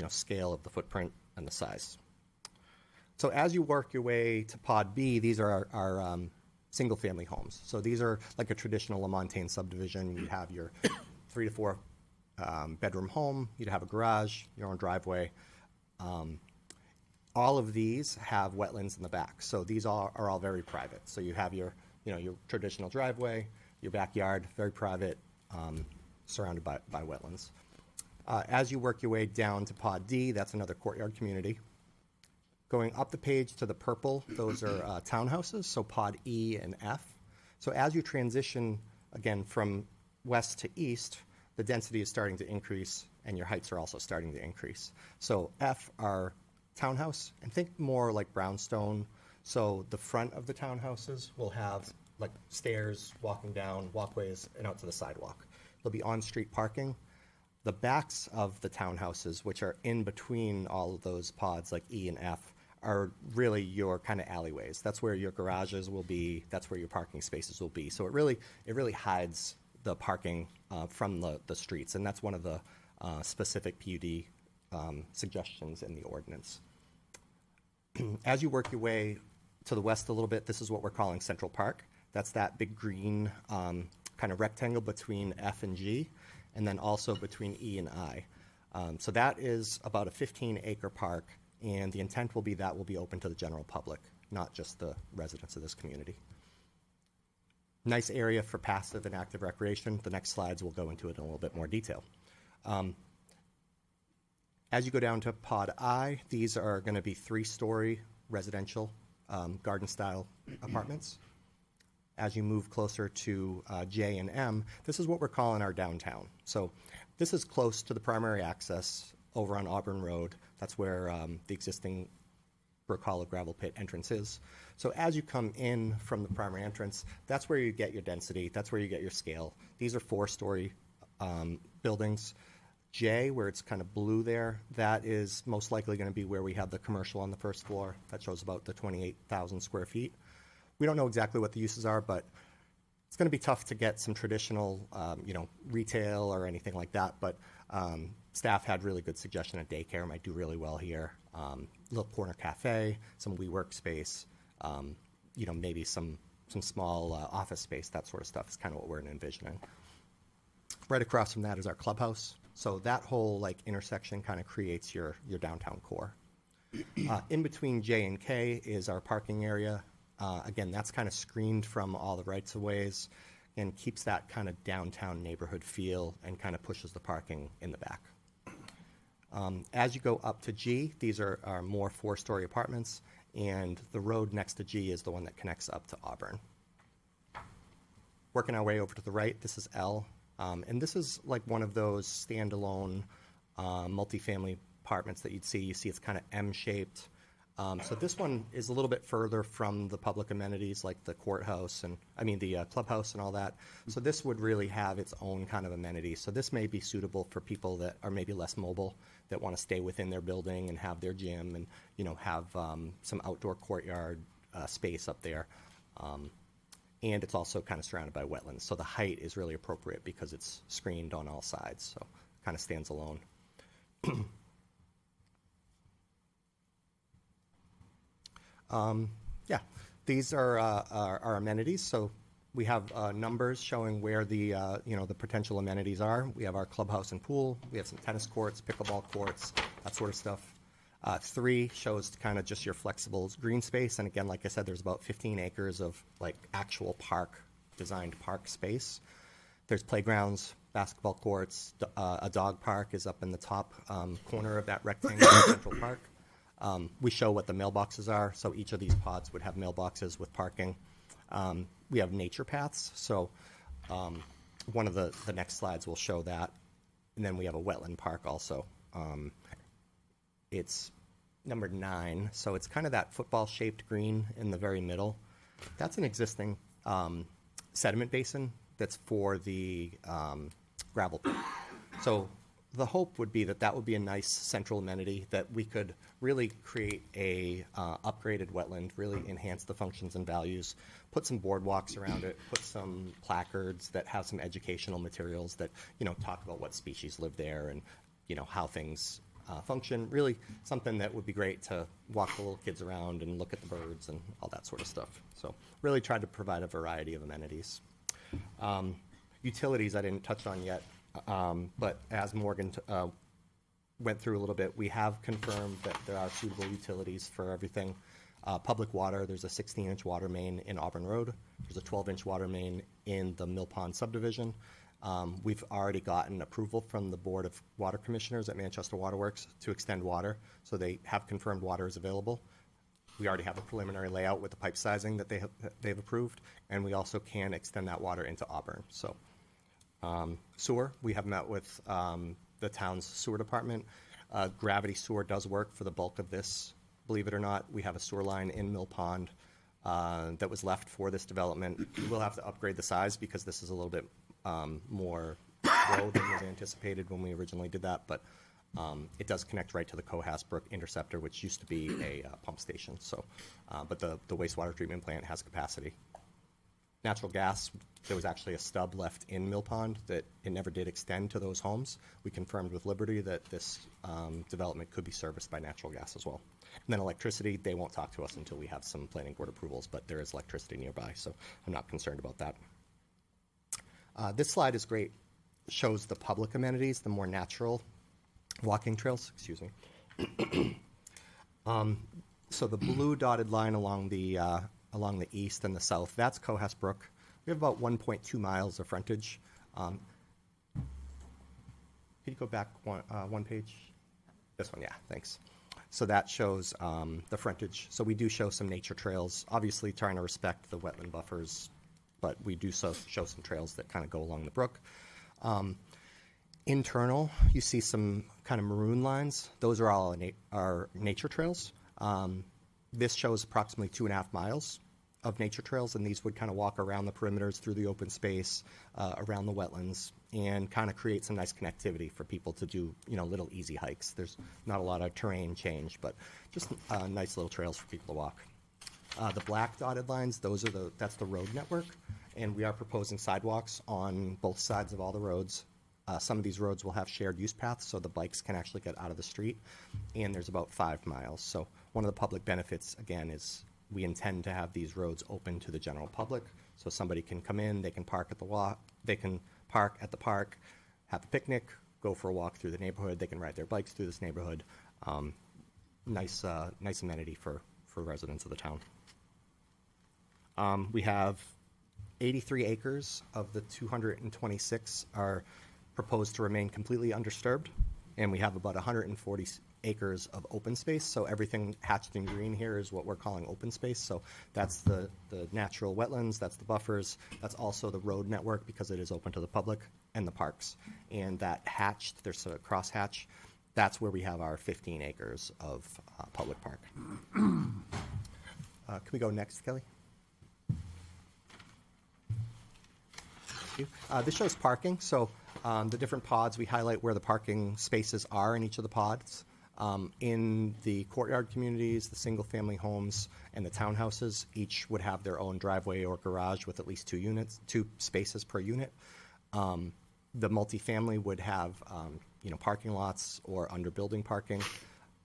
scale of the footprint and the size. So as you work your way to pod B, these are our single-family homes. So these are like a traditional LaMontagne subdivision. You have your 3 to 4 bedroom home. You'd have a garage, your own driveway. All of these have wetlands in the back. So these are all very private. So you have your traditional driveway, your backyard, very private, surrounded by wetlands. As you work your way down to pod D, that's another courtyard community. Going up the page to the purple, those are townhouses, so pod E and F. So as you transition, again, from west to east, the density is starting to increase, and your heights are also starting to increase. So F are townhouse, and think more like brownstone. So the front of the townhouses will have like stairs, walking down, walkways, and out to the sidewalk. There'll be on-street parking. The backs of the townhouses, which are in between all of those pods like E and F, are really your kind of alleyways. That's where your garages will be. That's where your parking spaces will be. So it really hides the parking from the streets, and that's one of the specific PUD suggestions in the ordinance. As you work your way to the west a little bit, this is what we're calling Central Park. That's that big green kind of rectangle between F and G, and then also between E and I. So that is about a 15-acre park, and the intent will be that will be open to the general public, not just the residents of this community. Nice area for passive and active recreation. The next slides will go into it in a little bit more detail. As you go down to pod I, these are going to be 3-story residential garden-style apartments. As you move closer to J and M, this is what we're calling our downtown. So this is close to the primary access over on Auburn Road. That's where the existing Brook Hollow gravel pit entrance is. So as you come in from the primary entrance, that's where you get your density. That's where you get your scale. These are 4-story buildings. J, where it's kind of blue there, that is most likely going to be where we have the commercial on the first floor. That shows about the 28,000 square feet. We don't know exactly what the uses are, but it's going to be tough to get some traditional, retail or anything like that. But staff had really good suggestion that daycare might do really well here. Little corner cafe, some WeWork space, maybe some small office space, that sort of stuff is kind of what we're envisioning. Right across from that is our clubhouse. So that whole intersection kind of creates your downtown core. In between J and K is our parking area. Again, that's kind of screened from all the rights-of-ways and keeps that kind of downtown neighborhood feel and kind of pushes the parking in the back. As you go up to G, these are more 4-story apartments, and the road next to G is the one that connects up to Auburn. Working our way over to the right, this is L. And this is like one of those standalone multifamily apartments that you'd see. You see it's kind of M-shaped. So this one is a little bit further from the public amenities like the courthouse and, the clubhouse and all that. So this would really have its own kind of amenities. So this may be suitable for people that are maybe less mobile, that want to stay within their building and have their gym and, have some outdoor courtyard space up there. And it's also kind of surrounded by wetlands. So the height is really appropriate because it's screened on all sides. So it kind of stands alone. Yeah, these are our amenities. So we have numbers showing where the the potential amenities are. We have our clubhouse and pool. We have some tennis courts, pickleball courts, that sort of stuff. 3 shows kind of just your flexible green space. And again, like I said, there's about 15 acres of like actual designed park space. There's playgrounds, basketball courts. A dog park is up in the top corner of that rectangle in Central Park. We show what the mailboxes are, so each of these pods would have mailboxes with parking. We have nature paths, so one of the next slides will show that. And then we have a wetland park also. It's number 9, so it's kind of that football-shaped green in the very middle. That's an existing sediment basin that's for the gravel pit. So the hope would be that would be a nice central amenity that we could really create a upgraded wetland, really enhance the functions and values, put some boardwalks around it, put some placards that have some educational materials that, talk about what species live there and, how things function. Really something that would be great to walk the little kids around and look at the birds and all that sort of stuff. So really tried to provide a variety of amenities. Utilities I didn't touch on yet. But as Morgan went through a little bit, we have confirmed that there are suitable utilities for everything. Public water, there's a 16-inch water main in Auburn Road. There's a 12-inch water main in the Mill Pond subdivision. We've already gotten approval from the Board of Water Commissioners at Manchester Waterworks to extend water, so they have confirmed water is available. We already have a preliminary layout with the pipe sizing that they've approved, and we also can extend that water into Auburn. So. Sewer, we have met with the town's sewer department. Gravity sewer does work for the bulk of this. Believe it or not, we have a sewer line in Mill Pond that was left for this development. We will have to upgrade the size because this is a little bit more flow than was anticipated when we originally did that, but it does connect right to the Cohas Brook Interceptor, which used to be a pump station. So, but the wastewater treatment plant has capacity. Natural gas, there was actually a stub left in Mill Pond that it never did extend to those homes. We confirmed with Liberty that this development could be serviced by natural gas as well. And then electricity, they won't talk to us until we have some planning board approvals, but there is electricity nearby, so I'm not concerned about that. This slide is great. Shows the public amenities, the more natural walking trails, excuse me. So the blue dotted line along the east and the south, that's Cohas Brook. We have about 1.2 miles of frontage. Could you go back one page? This one, yeah, thanks. So that shows the frontage. So we do show some nature trails, obviously trying to respect the wetland buffers, but we do show some trails that kind of go along the brook. Internal, you see some kind of maroon lines. Those are all our nature trails. This shows approximately 2.5 miles of nature trails, and these would kind of walk around the perimeters through the open space, around the wetlands, and kind of create some nice connectivity for people to do, little easy hikes. There's not a lot of terrain change, but just nice little trails for people to walk. The black dotted lines, that's the road network, and we are proposing sidewalks on both sides of all the roads. Some of these roads will have shared use paths, so the bikes can actually get out of the street, and there's about 5 miles. So one of the public benefits, again, is we intend to have these roads open to the general public, so somebody can come in, they can park at the park, have a picnic, go for a walk through the neighborhood, they can ride their bikes through this neighborhood. Nice amenity for residents of the town. We have 83 acres of the 226 are proposed to remain completely undisturbed, and we have about 140 acres of open space. So everything hatched in green here is what we're calling open space. So that's the natural wetlands, that's the buffers, that's also the road network because it is open to the public, and the parks. And that hatched, there's a crosshatch, that's where we have our 15 acres of public park. Can we go next, Kelly? Thank you. This shows parking. So the different pods, we highlight where the parking spaces are in each of the pods. In the courtyard communities, the single-family homes, and the townhouses, each would have their own driveway or garage with at least 2 spaces per unit. The multifamily would have, parking lots or under-building parking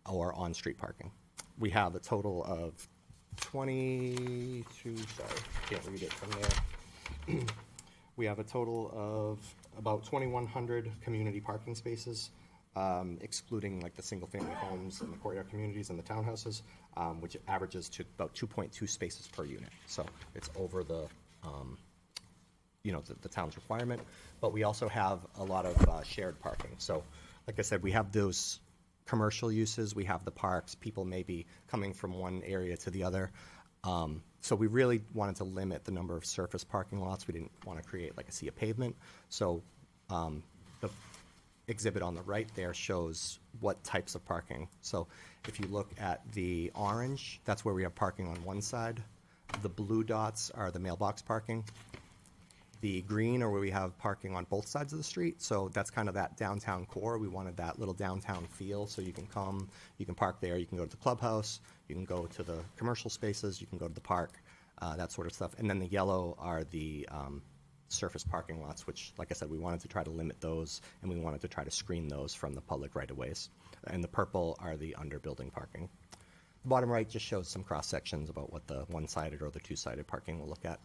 or on-street parking. We have a total of 22, sorry, can't read it from there. We have a total of about 2,100 community parking spaces, excluding like the single-family homes and the courtyard communities and the townhouses, which averages to about 2.2 spaces per unit. So it's over the town's requirement. But we also have a lot of shared parking. So like I said, we have those commercial uses, we have the parks, people may be coming from one area to the other. So we really wanted to limit the number of surface parking lots. We didn't want to create like a sea of pavement. So the exhibit on the right there shows what types of parking. So if you look at the orange, that's where we have parking on one side. The blue dots are the mailbox parking. The green are where we have parking on both sides of the street. So that's kind of that downtown core. We wanted that little downtown feel. So you can come, you can park there, you can go to the clubhouse, you can go to the commercial spaces, you can go to the park, that sort of stuff. And then the yellow are the surface parking lots, which, like I said, we wanted to try to limit those, and we wanted to try to screen those from the public right-of-ways. And the purple are the under-building parking. The bottom right just shows some cross-sections about what the one-sided or the two-sided parking will look at.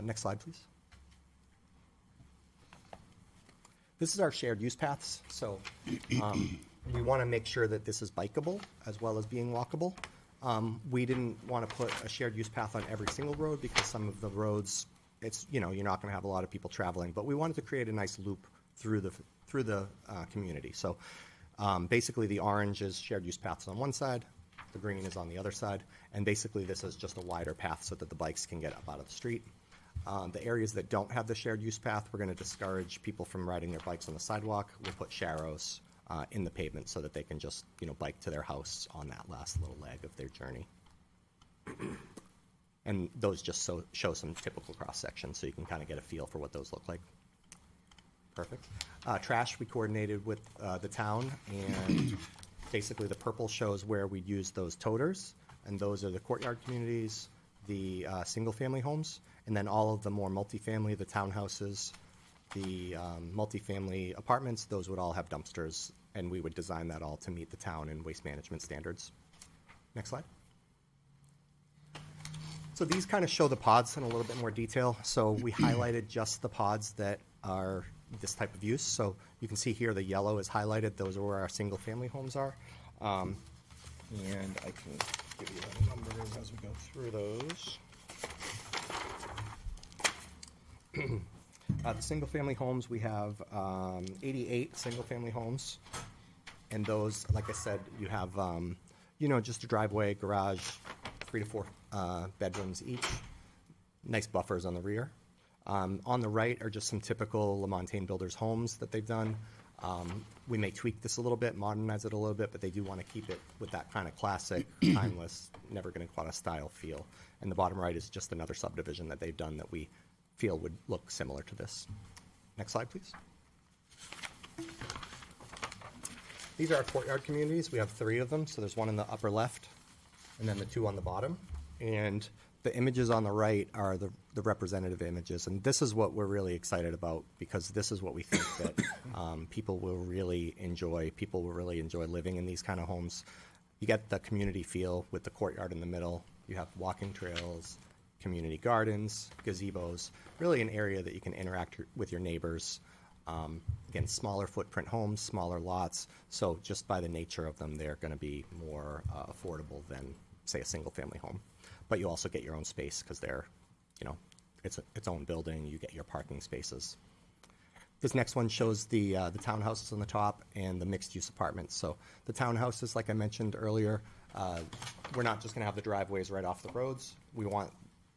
Next slide, please. This is our shared use paths. So we want to make sure that this is bikeable as well as being walkable. We didn't want to put a shared use path on every single road because some of the roads, you're not going to have a lot of people traveling, but we wanted to create a nice loop through the community. So basically the orange is shared use paths on one side, the green is on the other side, and basically this is just a wider path so that the bikes can get up out of the street. The areas that don't have the shared use path, we're going to discourage people from riding their bikes on the sidewalk. We'll put sharrows in the pavement so that they can just, bike to their house on that last little leg of their journey. And those just show some typical cross-sections so you can kind of get a feel for what those look like. Perfect. Trash, we coordinated with the town, and basically the purple shows where we use those toters, and those are the courtyard communities, the single-family homes, and then all of the more multifamily, the townhouses, the multifamily apartments, those would all have dumpsters, and we would design that all to meet the town and waste management standards. Next slide. So these kind of show the pods in a little bit more detail. So we highlighted just the pods that are this type of use. So you can see here the yellow is highlighted. Those are where our single-family homes are. And I can give you the numbers as we go through those. The single-family homes, we have 88 single-family homes. And those, like I said, you have, just a driveway, garage, 3 to 4 bedrooms each. Nice buffers on the rear. On the right are just some typical LaMontagne Builders homes that they've done. We may tweak this a little bit, modernize it a little bit, but they do want to keep it with that kind of classic, timeless, never going to quite a style feel. And the bottom right is just another subdivision that they've done that we feel would look similar to this. Next slide, please. These are our courtyard communities. We have 3 of them. So there's one in the upper left and then the 2 on the bottom. And the images on the right are the representative images. And this is what we're really excited about because this is what we think that people will really enjoy. People will really enjoy living in these kind of homes. You get the community feel with the courtyard in the middle. You have walking trails, community gardens, gazebos, really an area that you can interact with your neighbors. Again, smaller footprint homes, smaller lots. So just by the nature of them, they're going to be more affordable than, say, a single-family home. But you also get your own space because they're, it's its own building. You get your parking spaces. This next one shows the townhouses on the top and the mixed-use apartments. So the townhouses, like I mentioned earlier, we're not just going to have the driveways right off the roads. We want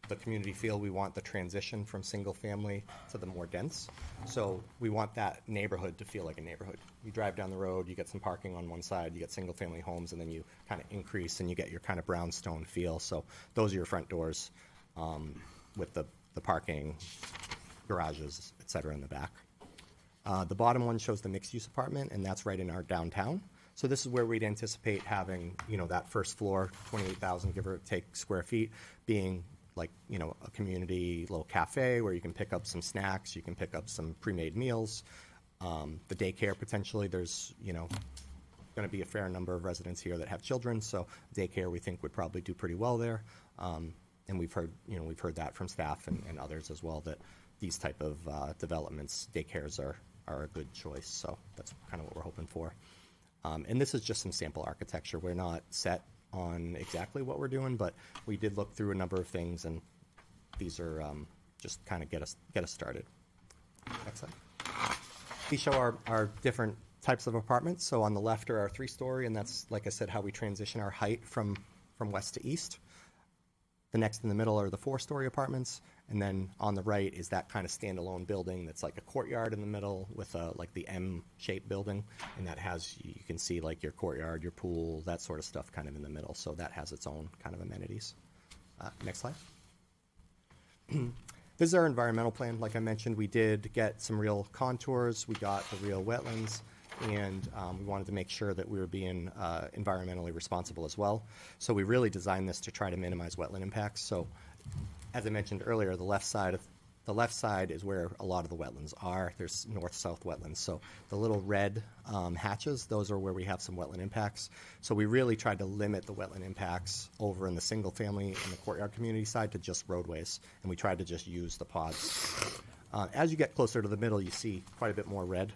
the community feel. We want the transition from single family to the more dense. So we want that neighborhood to feel like a neighborhood. You drive down the road, you get some parking on one side, you get single family homes, and then you kind of increase and you get your kind of brownstone feel. So those are your front doors with the parking, garages, et cetera, in the back. The bottom one shows the mixed-use apartment, and that's right in our downtown. So this is where we'd anticipate having, that first floor, 28,000 give or take square feet, being like, a community little cafe where you can pick up some snacks, you can pick up some pre-made meals. The daycare, potentially, there's, going to be a fair number of residents here that have children, so daycare we think would probably do pretty well there. And we've heard that from staff and others as well, that these type of developments, daycares are a good choice. So that's kind of what we're hoping for. And this is just some sample architecture. We're not set on exactly what we're doing, but we did look through a number of things, and these are just kind of get us started. Next slide. These show our different types of apartments. So on the left are our 3-story, and that's, like I said, how we transition our height from west to east. The next in the middle are the 4-story apartments, and then on the right is that kind of standalone building that's like a courtyard in the middle with like the M-shaped building, and that has, you can see like your courtyard, your pool, that sort of stuff kind of in the middle. So that has its own kind of amenities. Next slide. This is our environmental plan. Like I mentioned, we did get some real contours. We got the real wetlands. And we wanted to make sure that we were being environmentally responsible as well. So we really designed this to try to minimize wetland impacts. So as I mentioned earlier, the left side is where a lot of the wetlands are. There's north-south wetlands. So the little red hatches, those are where we have some wetland impacts. So we really tried to limit the wetland impacts over in the single family and the courtyard community side to just roadways. And we tried to just use the pods. As you get closer to the middle, you see quite a bit more red.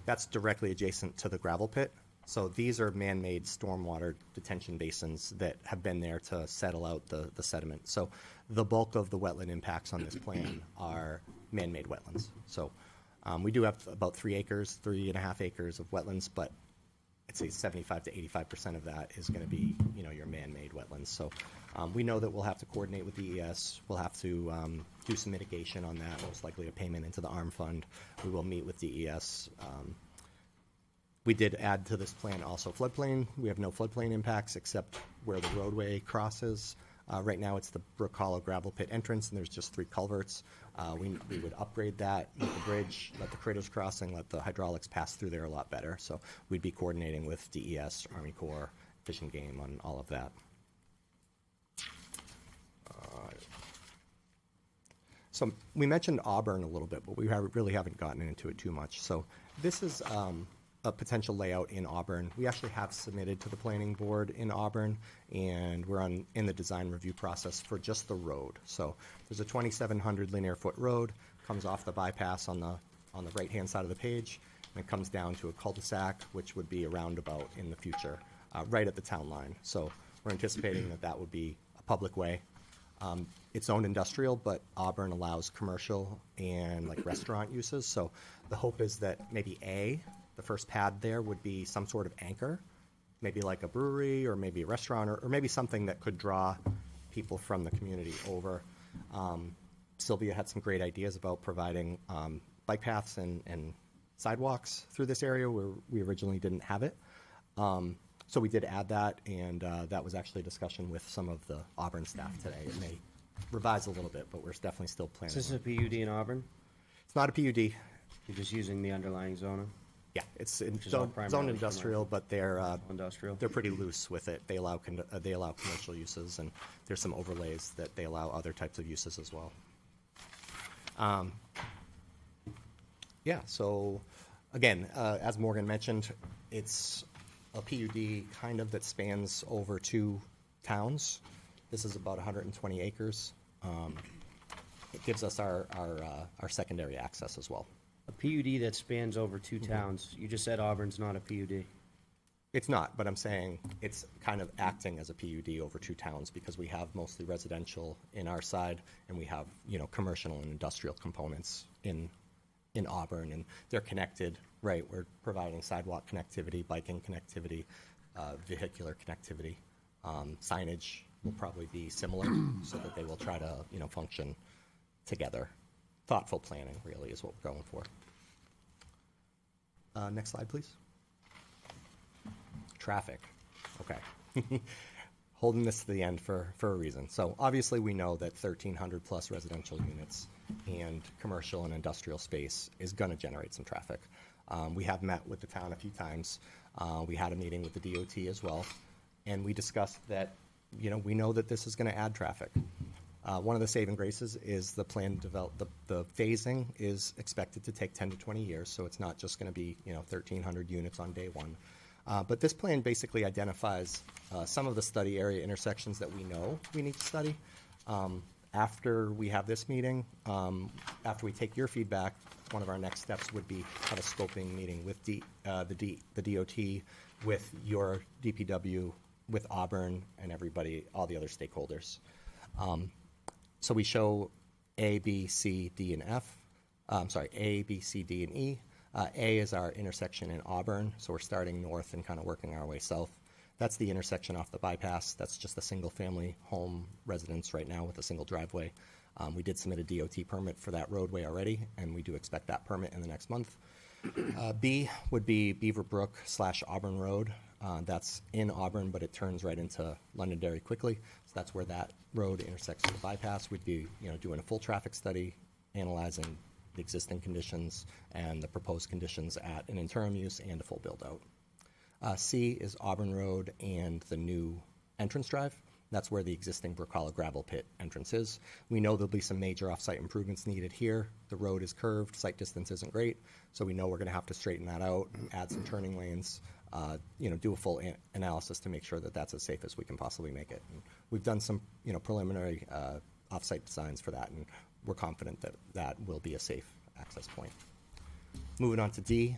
That's directly adjacent to the gravel pit. So these are man-made stormwater detention basins that have been there to settle out the sediment. So the bulk of the wetland impacts on this plan are man-made wetlands. So we do have about 3.5 acres of wetlands, but I'd say 75 to 85% of that is going to be, your man-made wetlands. So we know that we'll have to coordinate with DES. We'll have to do some mitigation on that, most likely a payment into the ARM fund. We will meet with DES. We did add to this plan also floodplain. We have no floodplain impacts except where the roadway crosses. Right now it's the Brook Hollow gravel pit entrance, and there's just 3 culverts. We would upgrade that, make the bridge, let the critters crossing, let the hydraulics pass through there a lot better. So we'd be coordinating with DES, Army Corps, Fish and Game on all of that. So we mentioned Auburn a little bit, but we really haven't gotten into it too much. So this is a potential layout in Auburn. We actually have submitted to the planning board in Auburn, and we're in the design review process for just the road. So there's a 2,700 linear foot road, comes off the bypass on the right-hand side of the page, and it comes down to a cul-de-sac, which would be a roundabout in the future, right at the town line. So we're anticipating that would be a public way. It's owned industrial, but Auburn allows commercial and like restaurant uses. So the hope is that maybe the first pad there would be some sort of anchor, maybe like a brewery or maybe a restaurant or maybe something that could draw people from the community over. Sylvia had some great ideas about providing bike paths and sidewalks through this area where we originally didn't have it. So we did add that, and that was actually a discussion with some of the Auburn staff today. It may revise a little bit, but we're definitely still planning. Is this a PUD in Auburn? It's not a PUD. You're just using the underlying zoning? Yeah, it's zone industrial, but they're pretty loose with it. They allow commercial uses, and there's some overlays that they allow other types of uses as well. So again, as Morgan mentioned, it's a PUD kind of that spans over 2 towns. This is about 120 acres. It gives us our secondary access as well. A PUD that spans over 2 towns. You just said Auburn's not a PUD. It's not, but I'm saying it's kind of acting as a PUD over 2 towns because we have mostly residential in our side, and we have commercial and industrial components in Auburn, and they're connected. Right, we're providing sidewalk connectivity, biking connectivity, vehicular connectivity, signage, will probably be similar, so that they will try to, you know, function together. Thoughtful planning really is what we're going for. Next slide, please. Traffic. Okay. Holding this to the end for a reason. So obviously we know that 1,300 plus residential units and commercial and industrial space is going to generate some traffic. We have met with the town a few times. We had a meeting with the DOT as well, and we discussed that, you know, we know that this is going to add traffic. One of the saving graces is the plan the phasing is expected to take 10 to 20 years, so it's not just going to be, you know, 1,300 units on day one. But this plan basically identifies some of the study area intersections that we know we need to study. After we have this meeting, after we take your feedback, one of our next steps would be have a scoping meeting with the DOT, with your DPW, with Auburn, and everybody, all the other stakeholders. So we show A, B, C, D, and F. A, B, C, D, and E. A is our intersection in Auburn, so we're starting north and kind of working our way south. That's the intersection off the bypass. That's just a single-family home residence right now with a single driveway. We did submit a DOT permit for that roadway already, and we do expect that permit in the next month. B would be Beaver Brook / Auburn Road. That's in Auburn, but it turns right into Londonderry quickly. So that's where that road intersects with the bypass. We'd be, you know, doing a full traffic study, analyzing the existing conditions and the proposed conditions at an interim use and a full build-out. C is Auburn Road and the new entrance drive. That's where the existing Brook Hollow gravel pit entrance is. We know there'll be some major off-site improvements needed here. The road is curved, site distance isn't great, so we know we're going to have to straighten that out, add some turning lanes, you know, do a full analysis to make sure that that's as safe as we can possibly make it. And we've done some, you know, preliminary off-site designs for that, and we're confident that that will be a safe access point. Moving on to D,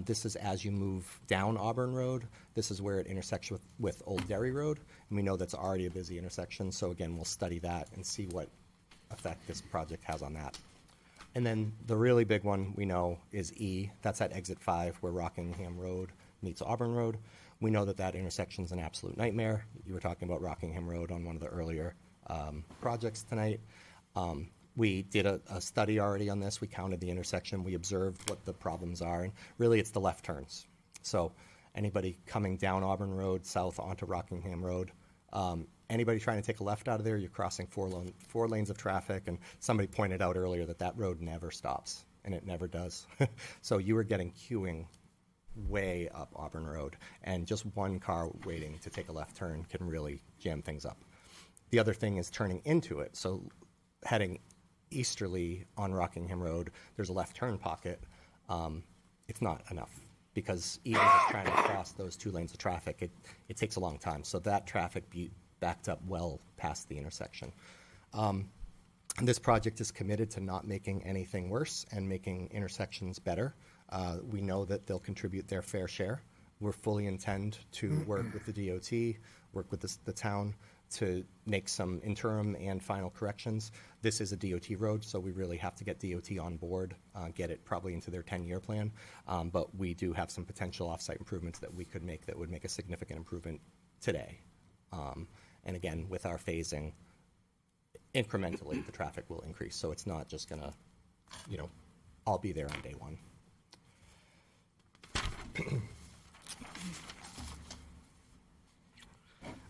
this is as you move down Auburn Road. This is where it intersects with Old Derry Road, and we know that's already a busy intersection, so again, we'll study that and see what effect this project has on that. And then the really big one we know is E. That's at Exit 5 where Rockingham Road meets Auburn Road. We know that that intersection's an absolute nightmare. You were talking about Rockingham Road on one of the earlier projects tonight. We did a study already on this. We counted the intersection. We observed what the problems are, and really it's the left turns. So anybody coming down Auburn Road south onto Rockingham Road, anybody trying to take a left out of there, you're crossing four lanes of traffic, and somebody pointed out earlier that that road never stops, and it never does. So you were getting queuing way up Auburn Road, and just one car waiting to take a left turn can really jam things up. The other thing is turning into it. So heading easterly on Rockingham Road, there's a left turn pocket. It's not enough because even just trying to cross those 2 lanes of traffic, it takes a long time. So that traffic backed up well past the intersection. This project is committed to not making anything worse and making intersections better. We know that they'll contribute their fair share. We're fully intend to work with the DOT, work with the town to make some interim and final corrections. This is a DOT road, so we really have to get DOT on board, get it probably into their 10-year plan. But we do have some potential off-site improvements that we could make that would make a significant improvement today. And again, with our phasing, incrementally, the traffic will increase. So it's not just going to, you know, all be there on day one.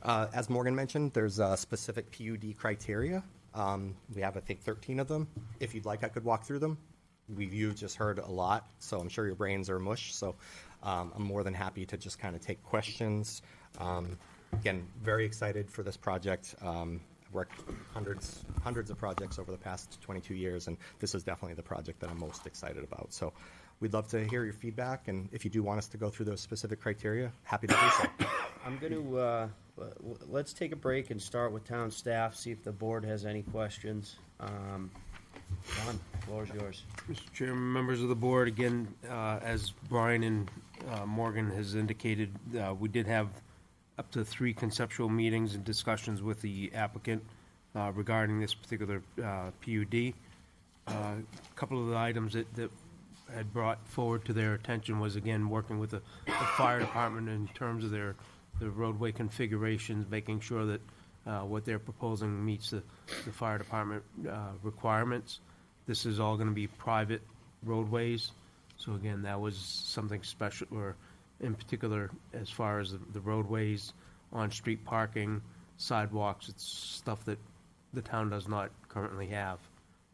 As Morgan mentioned, there's specific PUD criteria. We have, I think, 13 of them. If you'd like, I could walk through them. You've just heard a lot, so I'm sure your brains are mush. So I'm more than happy to just kind of take questions. Again, very excited for this project. I've worked hundreds of projects over the past 22 years, and this is definitely the project that I'm most excited about. So we'd love to hear your feedback, and if you do want us to go through those specific criteria, happy to do so. I'm going to, let's take a break and start with town staff, see if the board has any questions. John, the floor is yours. Mr. Chairman, members of the board, again, as Brian and Morgan has indicated, we did have up to 3 conceptual meetings and discussions with the applicant regarding this particular PUD. A couple of the items that had brought forward to their attention was, again, working with the fire department in terms of the roadway configurations, making sure that what they're proposing meets the fire department requirements. This is all going to be private roadways. So again, that was something special, or in particular, as far as the roadways, on-street parking, sidewalks, it's stuff that the town does not currently have,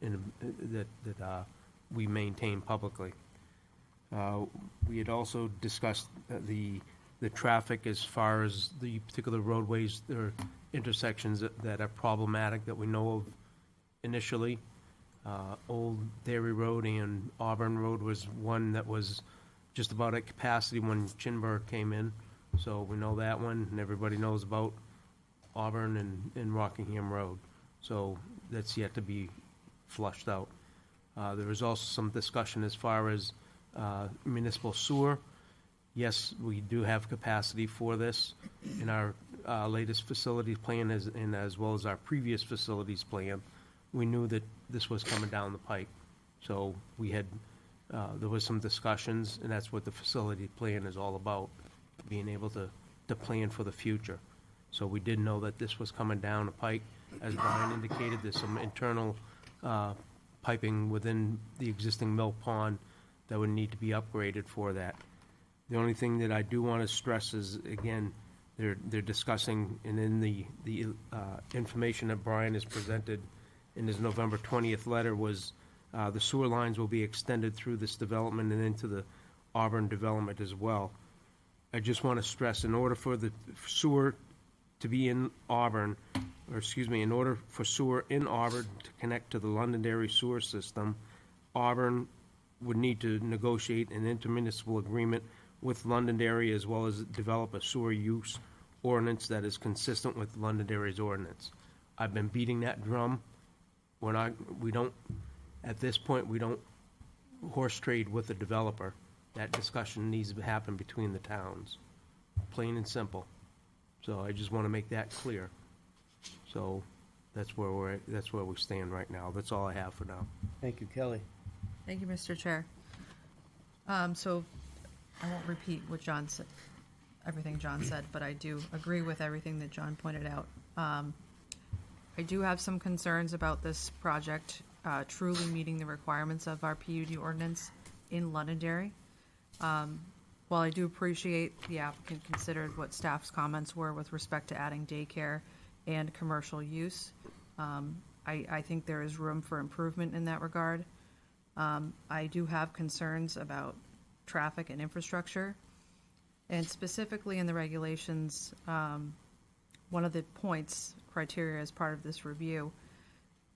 that we maintain publicly. We had also discussed the traffic as far as the particular roadways or intersections that are problematic that we know of initially. Old Dairy Road and Auburn Road was one that was just about at capacity when Chinburg came in. So we know that one, and everybody knows about Auburn and Rockingham Road. So that's yet to be flushed out. There was also some discussion as far as municipal sewer. Yes, we do have capacity for this in our latest facilities plan and as well as our previous facilities plan. We knew that this was coming down the pipe. So we had, there was some discussions, and that's what the facility plan is all about, being able to plan for the future. So we did know that this was coming down the pipe. As Brian indicated, there's some internal piping within the existing mill pond that would need to be upgraded for that. The only thing that I do want to stress is, again, they're discussing, and in the information that Brian has presented in his November 20th letter was the sewer lines will be extended through this development and into the Auburn development as well. I just want to stress, in order for the sewer to be in Auburn, or excuse me, in order for sewer in Auburn to connect to the Londonderry sewer system, Auburn would need to negotiate an intermunicipal agreement with Londonderry as well as develop a sewer use ordinance that is consistent with Londonderry's ordinance. I've been beating that drum. At this point, we don't horse trade with the developer. That discussion needs to happen between the towns, plain and simple. So I just want to make that clear. So that's where we stand right now. That's all I have for now. Thank you, Kelly. Thank you, Mr. Chair. So I won't repeat what John said, everything John said, but I do agree with everything that John pointed out. I do have some concerns about this project truly meeting the requirements of our PUD ordinance in Londonderry. While I do appreciate the applicant considered what staff's comments were with respect to adding daycare and commercial use, I think there is room for improvement in that regard. I do have concerns about traffic and infrastructure, and specifically in the regulations, one of the criteria as part of this review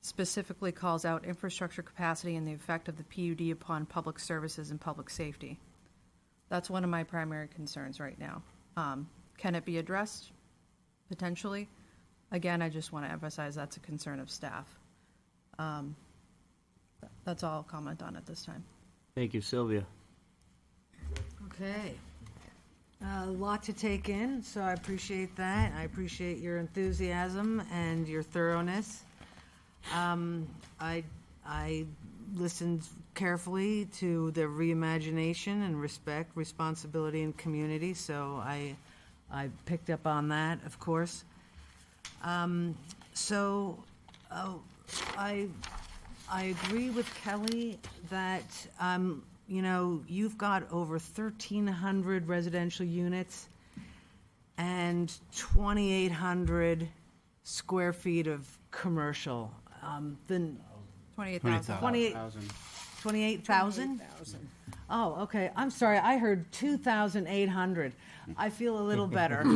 specifically calls out infrastructure capacity and the effect of the PUD upon public services and public safety. That's one of my primary concerns right now. Can it be addressed? Potentially. Again, I just want to emphasize that's a concern of staff. That's all I'll comment on at this time. Thank you, Sylvia. Okay. A lot to take in, so I appreciate that. I appreciate your enthusiasm and your thoroughness. I listened carefully to the reimagination and respect, responsibility, and community, so I picked up on that, of course. I agree with Kelly that you've got over 1,300 residential units and 2,800 square feet of commercial. 28,000. 28,000? Oh, okay. I'm sorry. I heard 2,800. I feel a little better.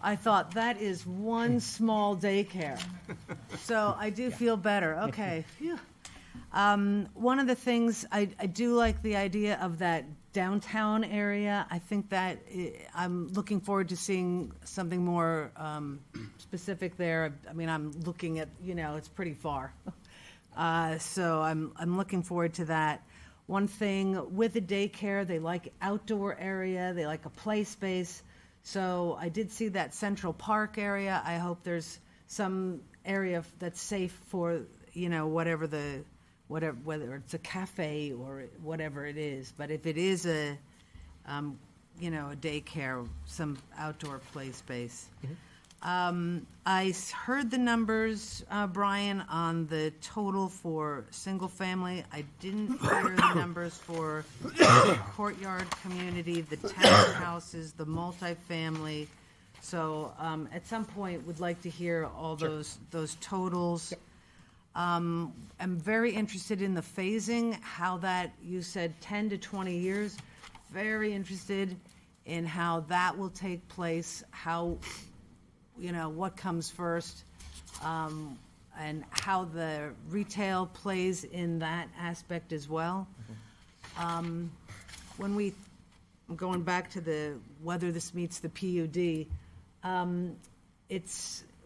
I thought that is one small daycare. So I do feel better. Okay. Phew. One of the things, I do like the idea of that downtown area. I think that I'm looking forward to seeing something more specific there. I mean, I'm looking at, it's pretty far. So I'm looking forward to that. One thing with the daycare, they like outdoor area, they like a play space. So I did see that Central Park area. I hope there's some area that's safe for, whether it's a cafe or whatever it is. But if it is a daycare, some outdoor play space. Heard the numbers, Brian, on the total for single-family. I didn't hear the numbers for the courtyard community, the townhouses, the multifamily. So at some point, would like to hear all those totals. I'm very interested in the phasing, how that, you said 10 to 20 years. Very interested in how that will take place, how, what comes first, and how the retail plays in that aspect as well. Going back to whether this meets the PUD,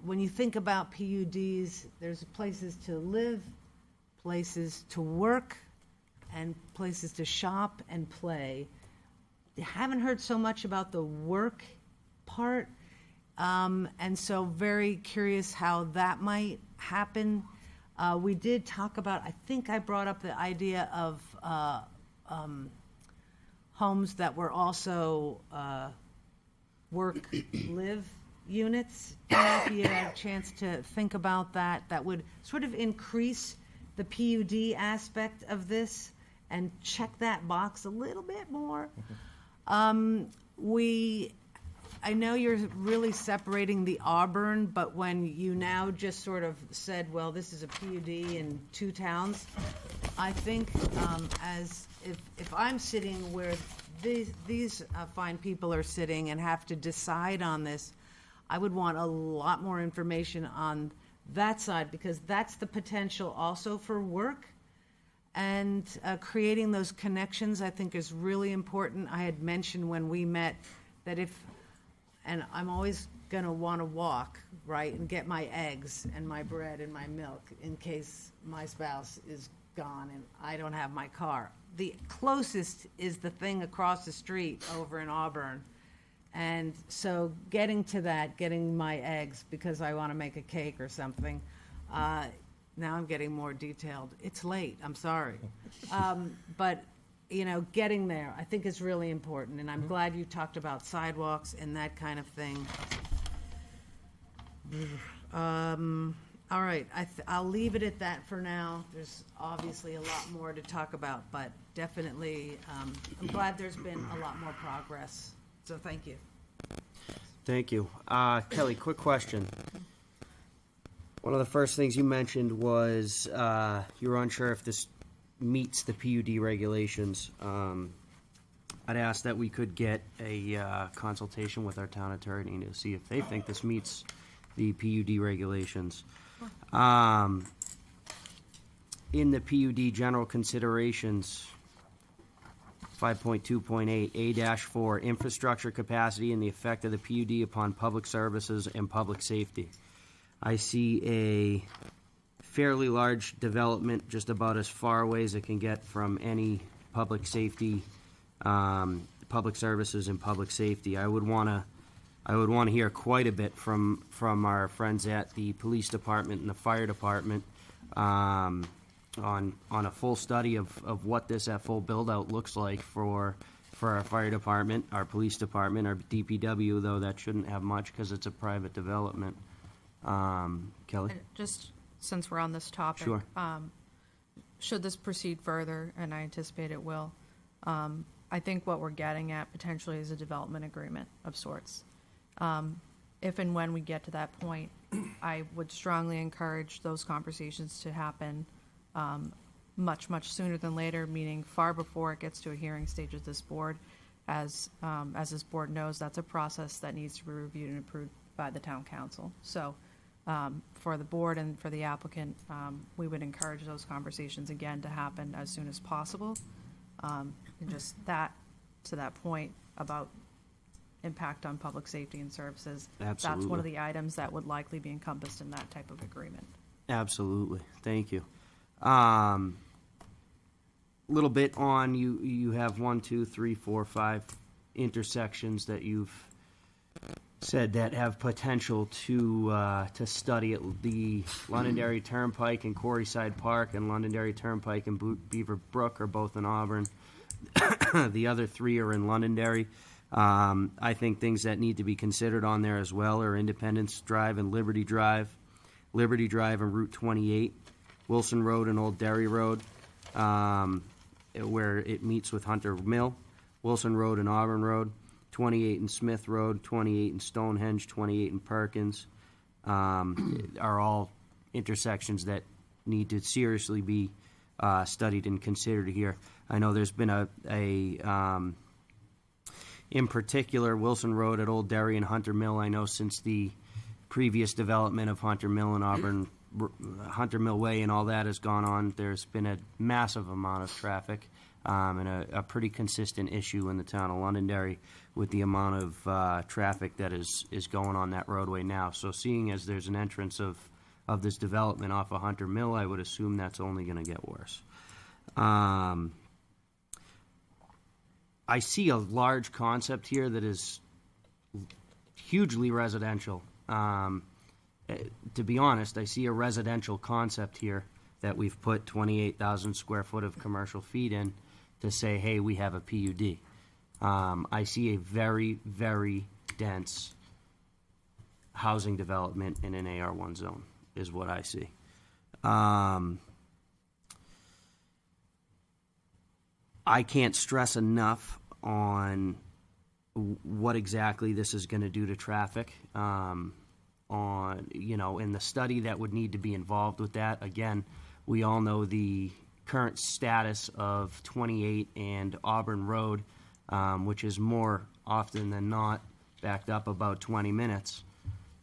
when you think about PUDs, there's places to live, places to work, and places to shop and play. You haven't heard so much about the work part, and so very curious how that might happen. We did talk about, I think I brought up the idea of homes that were also work-live units. If you had a chance to think about that, that would sort of increase the PUD aspect of this and check that box a little bit more. I know you're really separating the Auburn, but when you now just sort of said, well, this is a PUD in 2 towns, I think as if I'm sitting where these fine people are sitting and have to decide on this, I would want a lot more information on that side, because that's the potential also for work. And creating those connections, I think, is really important. I had mentioned when we met that and I'm always going to want to walk, right, and get my eggs and my bread and my milk in case my spouse is gone and I don't have my car. The closest is the thing across the street over in Auburn. And so getting to that, getting my eggs because I want to make a cake or something, now I'm getting more detailed. It's late, I'm sorry. But, getting there, I think is really important. And I'm glad you talked about sidewalks and that kind of thing. All right, I'll leave it at that for now. There's obviously a lot more to talk about, but definitely, I'm glad there's been a lot more progress. So thank you. Thank you. Kelly, quick question. One of the first things you mentioned was you were unsure if this meets the PUD regulations. I'd ask that we could get a consultation with our town attorney to see if they think this meets the PUD regulations. In the PUD general considerations, 5.2.8, A-4, infrastructure capacity and the effect of the PUD upon public services and public safety. I see a fairly large development just about as far away as it can get from any public safety, public services and public safety. I would want to hear quite a bit from our friends at the police department and the fire department on a full study of what this at full build-out looks like for our fire department, our police department, our DPW, though that shouldn't have much because it's a private development. Kelly? And just since we're on this topic, Sure. Should this proceed further, and I anticipate it will, I think what we're getting at potentially is a development agreement of sorts. If and when we get to that point, I would strongly encourage those conversations to happen much, much sooner than later, meaning far before it gets to a hearing stage of this board. As this board knows, that's a process that needs to be reviewed and approved by the town council. So for the board and for the applicant, we would encourage those conversations again to happen as soon as possible. And just that, to that point about impact on public safety and services. Absolutely. That's one of the items that would likely be encompassed in that type of agreement. Absolutely. Thank you. Little bit on you have 1, 2, 3, 4, 5 intersections that you've said that have potential to study at the Londonderry Turnpike and Quarryside Park, and Londonderry Turnpike and Beaver Brook are both in Auburn. The other 3 are in Londonderry. I think things that need to be considered on there as well are Independence Drive and Liberty Drive and Route 28, Wilson Road and Old Derry Road, where it meets with Hunter Mill, Wilson Road and Auburn Road, 28 and Smith Road, 28 and Stonehenge, 28 and Perkins, are all intersections that need to seriously be studied and considered here. I know there's been in particular, Wilson Road at Old Derry and Hunter Mill, I know since the previous development of Hunter Mill and Auburn, Hunter Mill Way and all that has gone on, there's been a massive amount of traffic and a pretty consistent issue in the town of Londonderry with the amount of traffic that is going on that roadway now. So seeing as there's an entrance of this development off of Hunter Mill, I would assume that's only going to get worse. I see a large concept here that is hugely residential. To be honest, I see a residential concept here that we've put 28,000 square foot of commercial feet in to say, hey, we have a PUD. I see a very, very dense housing development in an AR1 zone, is what I see. I can't stress enough on what exactly this is going to do to traffic. In the study that would need to be involved with that. Again, we all know the current status of 28 and Auburn Road, which is more often than not backed up about 20 minutes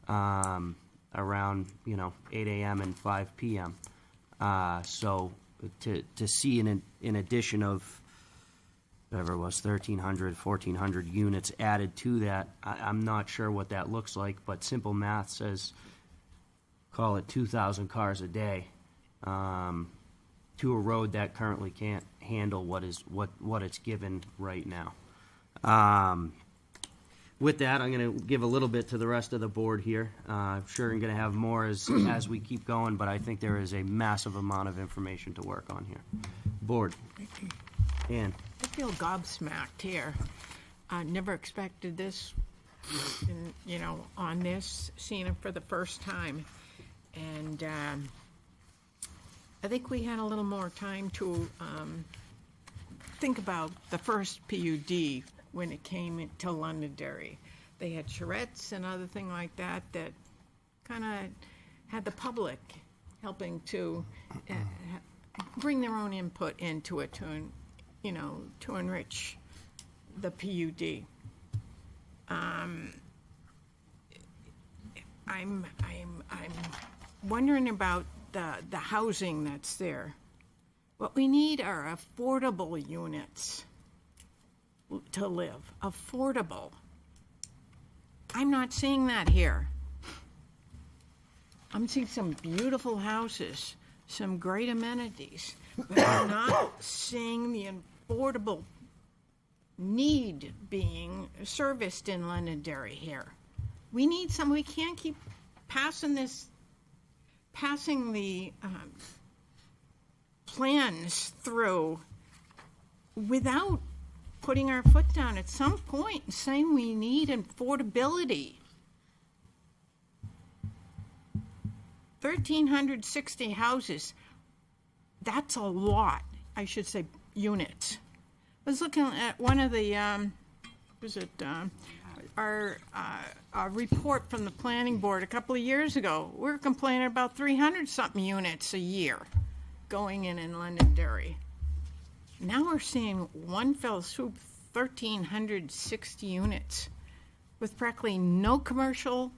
around 8 a.m. and 5 p.m. So to see in addition of whatever it was, 1,300, 1,400 units added to that, I'm not sure what that looks like, but simple math says, call it 2,000 cars a day to a road that currently can't handle what it's given right now. With that, I'm going to give a little bit to the rest of the board here. I'm sure I'm going to have more as we keep going, but I think there is a massive amount of information to work on here. Board. Ann. I feel gobsmacked here. I never expected this, on this, seeing it for the first time. And I think we had a little more time to think about the first PUD when it came to Londonderry. They had charrettes and other thing like that kind of had the public helping to bring their own input into it to enrich the PUD. I'm wondering about the housing that's there. What we need are affordable units to live. Affordable. I'm not seeing that here. I'm seeing some beautiful houses, some great amenities, but I'm not seeing the affordable need being serviced in Londonderry here. We need some. We can't keep passing the plans through without putting our foot down at some point and saying we need affordability. 1,360 houses, that's a lot. I should say units. I was looking at one of the, our report from the planning board a couple of years ago. We were complaining about 300-something units a year going in Londonderry. Now we're seeing one fell swoop, 1,360 units with practically no commercial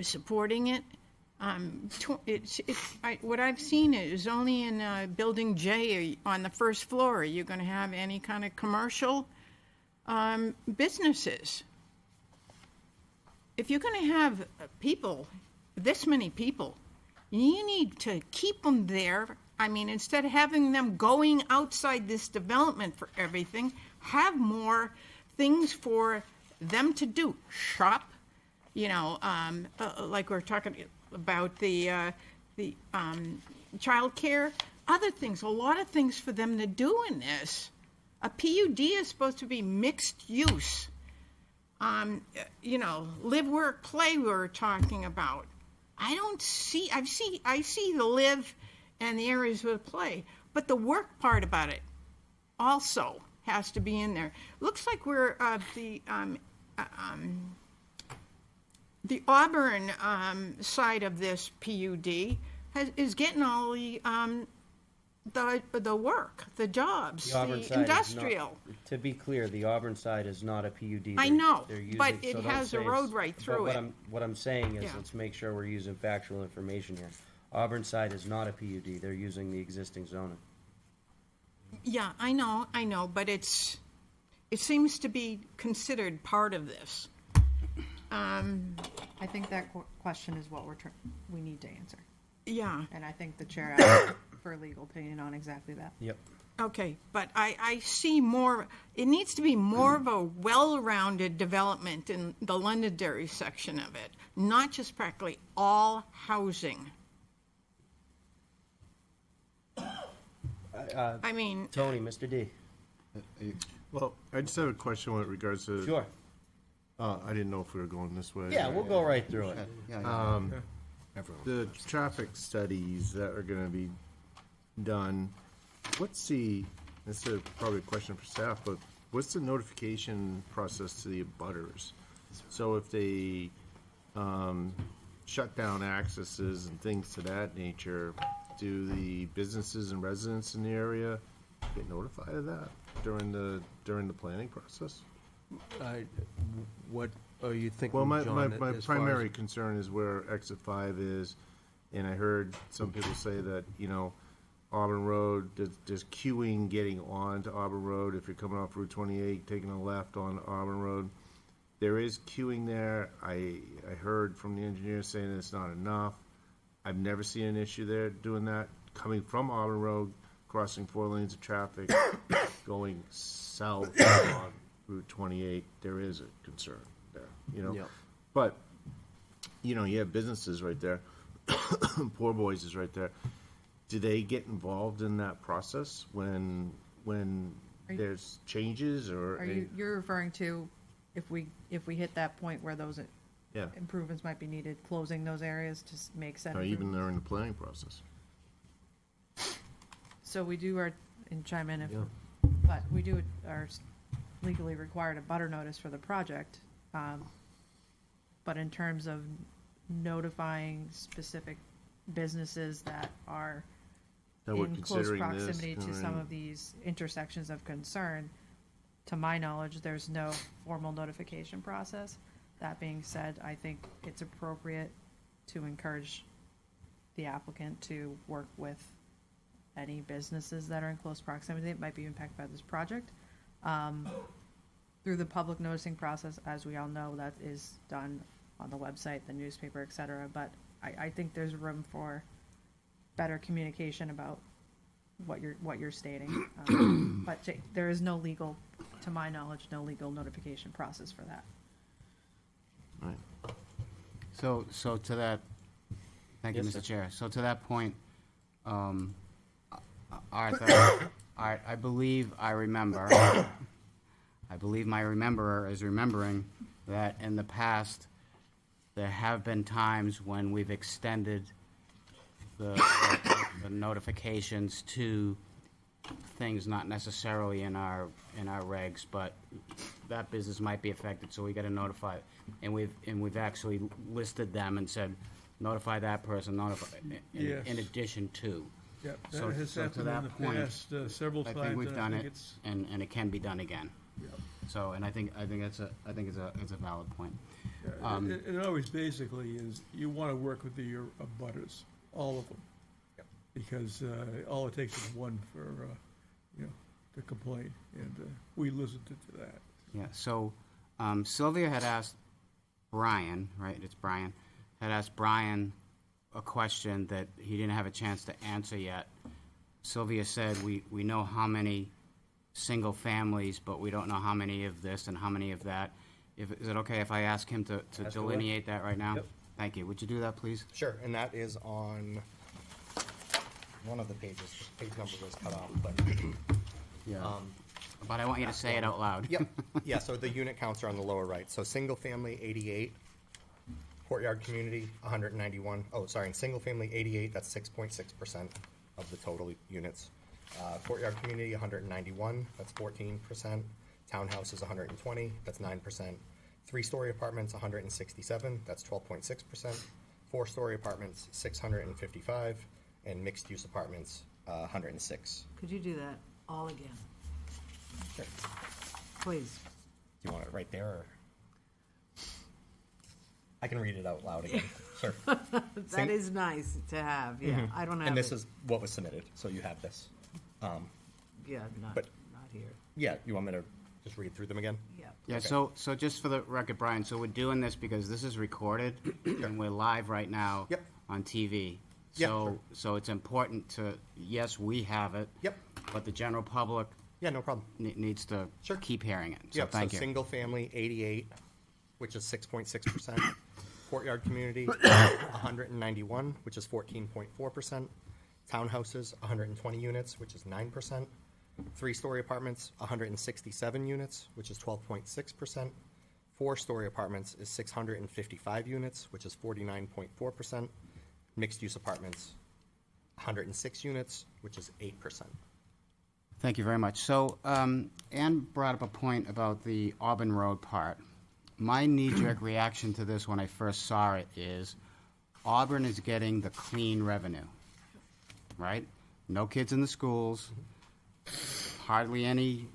supporting it. What I've seen is only in Building J on the first floor are you going to have any kind of commercial businesses. If you're going to have people, this many people, you need to keep them there. I mean, instead of having them going outside this development for everything, have more things for them to do. Shop, like we're talking about the child care, other things, a lot of things for them to do in this. A PUD is supposed to be mixed use. Live, work, play we're talking about. I see the live and the areas with play, but the work part about it also has to be in there. Looks like we're the Auburn side of this PUD is getting all the work, the jobs, The Auburn the side is not- industrial. To be clear, the Auburn side is not a PUD. I They're- know, they're using- but so it don't has a say it's- road right but through what it. What I'm saying is, Yeah. let's make sure we're using factual information here. Auburn side is not a PUD. They're using the existing zoning. Yeah, I know, but it seems to be considered part of this. I think that question is what we need to answer. Yeah. And I think the chair asked for a legal opinion on exactly that. Yep. Okay, but I see more, it needs to be more of a well-rounded development in the Londonderry section of it, not just practically all housing. I mean. Tony, Mr. D. Well, I just have a question with regards to. Sure. I didn't know if we were going this way. Yeah, we'll go right through it. The traffic studies that are gonna be done, this is probably a question for staff, but what's the notification process to the abutters? So if they, shut down accesses and things to that nature, do the businesses and residents in the area get notified of that during the planning process? What are you thinking, Well, my John, as far primary as- concern is where exit 5 is, and I heard some people say that, Auburn Road, there's queuing getting on to Auburn Road. If you're coming off Route 28, taking a left on Auburn Road, there is queuing there. I heard from the engineer saying it's not enough. I've never seen an issue there doing that. Coming from Auburn Road, crossing 4 lanes of traffic, going south on Route 28, there is a concern there, Yep. But, you have businesses right there. Poor Boys is right there. Do they get involved in that process when there's changes or? You're referring to if we hit that point where those Yeah. improvements might be needed, closing those areas to make sense? Or even during the planning process? So we do and chime in if, Yeah. but we are legally required a butter notice for the project. But in terms of notifying specific businesses that are That we're in close considering this, proximity to some of these intersections of concern, to my knowledge, there's no formal notification process. That being said, I think it's appropriate to encourage the applicant to work with any businesses that are in close proximity that might be impacted by this project. Through the public noticing process, as we all know, that is done on the website, the newspaper, et cetera. But I think there's room for better communication about what you're stating. But there is no legal, to my knowledge, no legal notification process for that. Right. So to that, thank you, Yes, Mr. sir. Chair. So to that point, Arthur, I believe I remember, I believe my rememberer is remembering that in the past, there have been times when we've extended the notifications to things not necessarily in our regs, but that business might be affected, so we got to notify. And we've actually listed them and said, notify that person, notify, Yes. in addition to. Yep, So- that has so to happened in that the point, past several I times. think we've and done think it, it's- and it can be done again. Yep. So, and I think it's a valid point. Yeah, it always basically is, you want to work with your abutters, all of them. Because all it takes is one for, to complain, and we listened to that. Yeah, so Sylvia had asked Brian, right, it's Brian, had asked Brian a question that he didn't have a chance to answer yet. Sylvia said, we know how many single families, but we don't know how many of this and how many of that. Is it okay if I ask him to Ask delineate that right now? Yep. Thank you. Would you do that, please? Sure, and that is on one of the pages. Page number was cut off, but Yeah. But I want you to say it out loud. Yep. Yeah, so the unit counts are on the lower right. So single family, 88. Courtyard community, 191. Oh, sorry, in single family, 88, that's 6.6% of the total units. Courtyard community, 191, that's 14%. Townhouse is 120, that's 9%. Three-story apartments, 167, that's 12.6%. Four-story apartments, 655, and mixed-use apartments, 106. Could you do that all again? Sure. Please. Do you want it right there, or? I can read it out loud again. Sure. That is nice to have, yeah. Mhm. I don't have And this it. is what was submitted, so you have this. Yeah, not but- here. Yeah, you want me to just read through them again? Yeah. Yeah, Okay. so just for the record, Brian, so we're doing this because this is recorded and we're live right now on TV. Yeah, So, sure. so it's important to, yes, we have it. Yep. But the general public. Yeah, no problem. Needs to keep hearing it. So Yep, thank so you. single family, 88, which is 6.6%. Courtyard community, 191, which is 14.4%. Townhouses, 120 units, which is 9%. Three-story apartments, 167 units, which is 12.6%. Four-story apartments is 655 units, which is 49.4%. Mixed-use apartments, 106 units, which is 8%. Thank you very much. So, Ann brought up a point about the Auburn Road part. My knee-jerk reaction to this when I first saw it is Auburn is getting the clean revenue, right? No kids in the schools, hardly any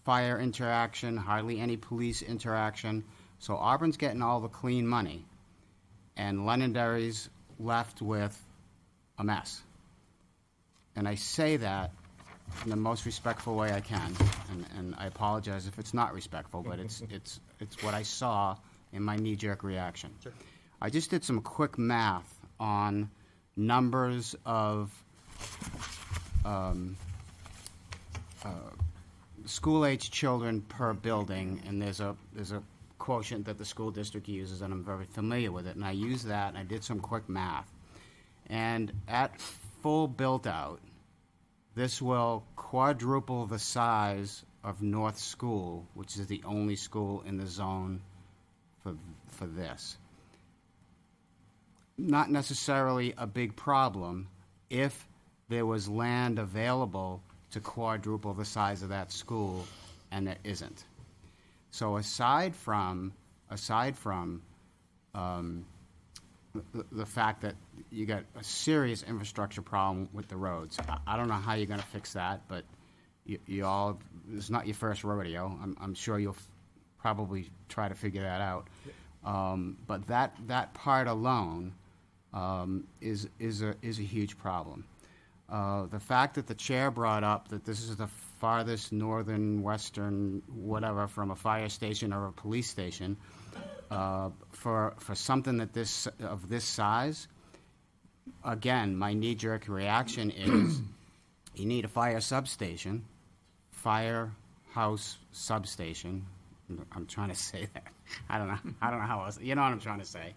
fire interaction, hardly any police interaction. So Auburn's getting all the clean money, and Londonderry's left with a mess. And I say that in the most respectful way I can, and I apologize if it's not respectful, but it's what I saw in my knee-jerk reaction. Sure. I just did some quick math on numbers of school-age children per building, and there's a quotient that the school district uses, and I'm very familiar with it, and I used that, and I did some quick math. And at full built-out, this will quadruple the size of North School, which is the only school in the zone for this. Not necessarily a big problem if there was land available to quadruple the size of that school, and there isn't. So aside from the fact that you got a serious infrastructure problem with the roads, I don't know how you're going to fix that, but you all, it's not your first rodeo. I'm sure you'll probably try to figure that out. But that part alone is a huge problem. The fact that the chair brought up that this is the farthest northern, western, whatever, from a fire station or a police station, for something that of this size, again, my knee-jerk reaction is you need a fire substation, firehouse substation. I'm trying to say that. I don't know how else. You know what I'm trying to say.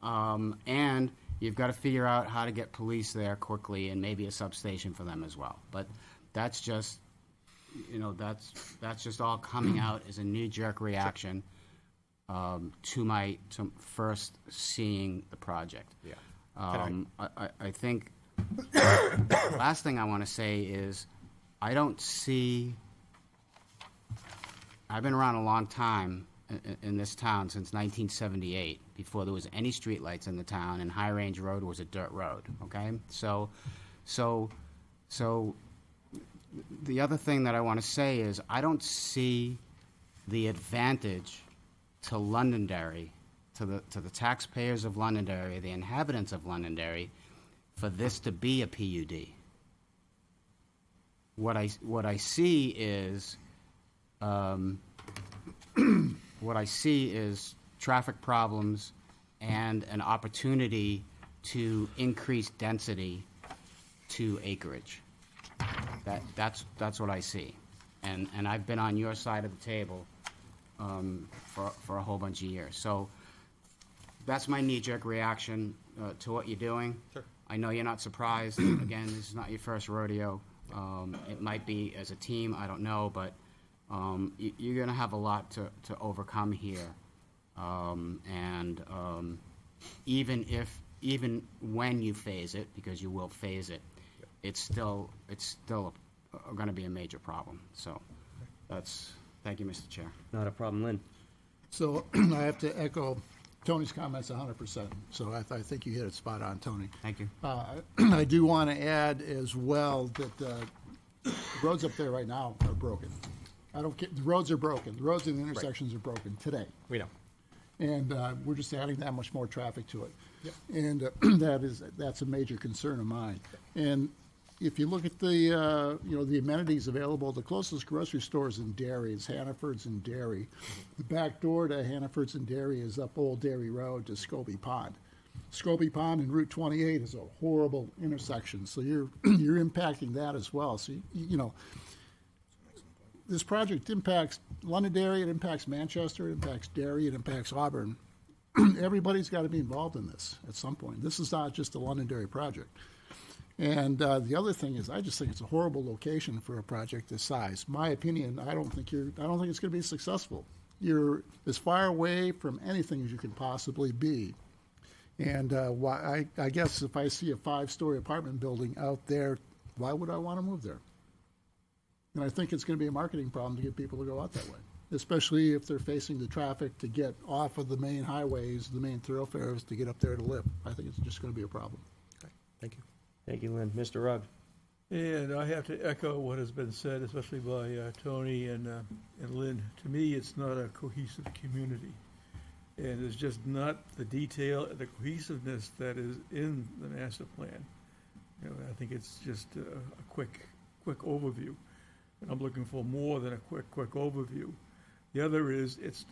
And you've got to figure out how to get police there quickly, and maybe a substation for them as well. But that's just, that's just all coming out as a knee-jerk reaction to first seeing the project. Yeah. I think the last thing I want to say is I don't see. I've been around a long time in this town since 1978, before there was any streetlights in the town, and High Range Road was a dirt road. Okay, so the other thing that I want to say is I don't see the advantage to Londonderry, to the taxpayers of Londonderry, the inhabitants of Londonderry, for this to be a PUD. What I see is traffic problems and an opportunity to increase density to acreage. That's what I see, and I've been on your side of the table for a whole bunch of years. So that's my knee-jerk reaction to what you're doing. Sure. I know you're not surprised. Again, this is not your first rodeo. It might be as a team, I don't know, but you're going to have a lot to overcome here. Even when you phase it, because you will phase it, it's still going to be a major problem. So thank you, Mr. Chair. Not a problem, Lynn. So I have to echo Tony's comments 100%. So I think you hit it spot on, Tony. Thank you. I do want to add as well that the roads up there right now are broken. I don't care, the roads are broken. The roads and the intersections are broken today. We know. And we're just adding that much more traffic to it. Yep. And that's a major concern of mine. And if you look at the the amenities available, the closest grocery store is in Derry. It's Hannaford's in Derry. The back door to Hannaford's in Derry is up Old Derry Road to Scobie Pond. Scobie Pond and Route 28 is a horrible intersection, so you're impacting that as well. So this project impacts Londonderry, it impacts Manchester, it impacts Derry, it impacts Auburn. Everybody's got to be involved in this at some point. This is not just a Londonderry project. And the other thing is, I just think it's a horrible location for a project this size. My opinion, I don't think it's going to be successful. You're as far away from anything as you can possibly be. And I guess if I see a 5-story apartment building out there, why would I want to move there? And I think it's going to be a marketing problem to get people to go out that way, especially if they're facing the traffic to get off of the main highways, the main thoroughfares, to get up there to live. I think it's just going to be a problem. Okay. Thank you. Thank you, Lynn. Mr. Rugg. And I have to echo what has been said, especially by Tony and Lynn. To me, it's not a cohesive community. And it's just not the detail, the cohesiveness that is in the master plan. I think it's just a quick overview. And I'm looking for more than a quick overview. The other is it's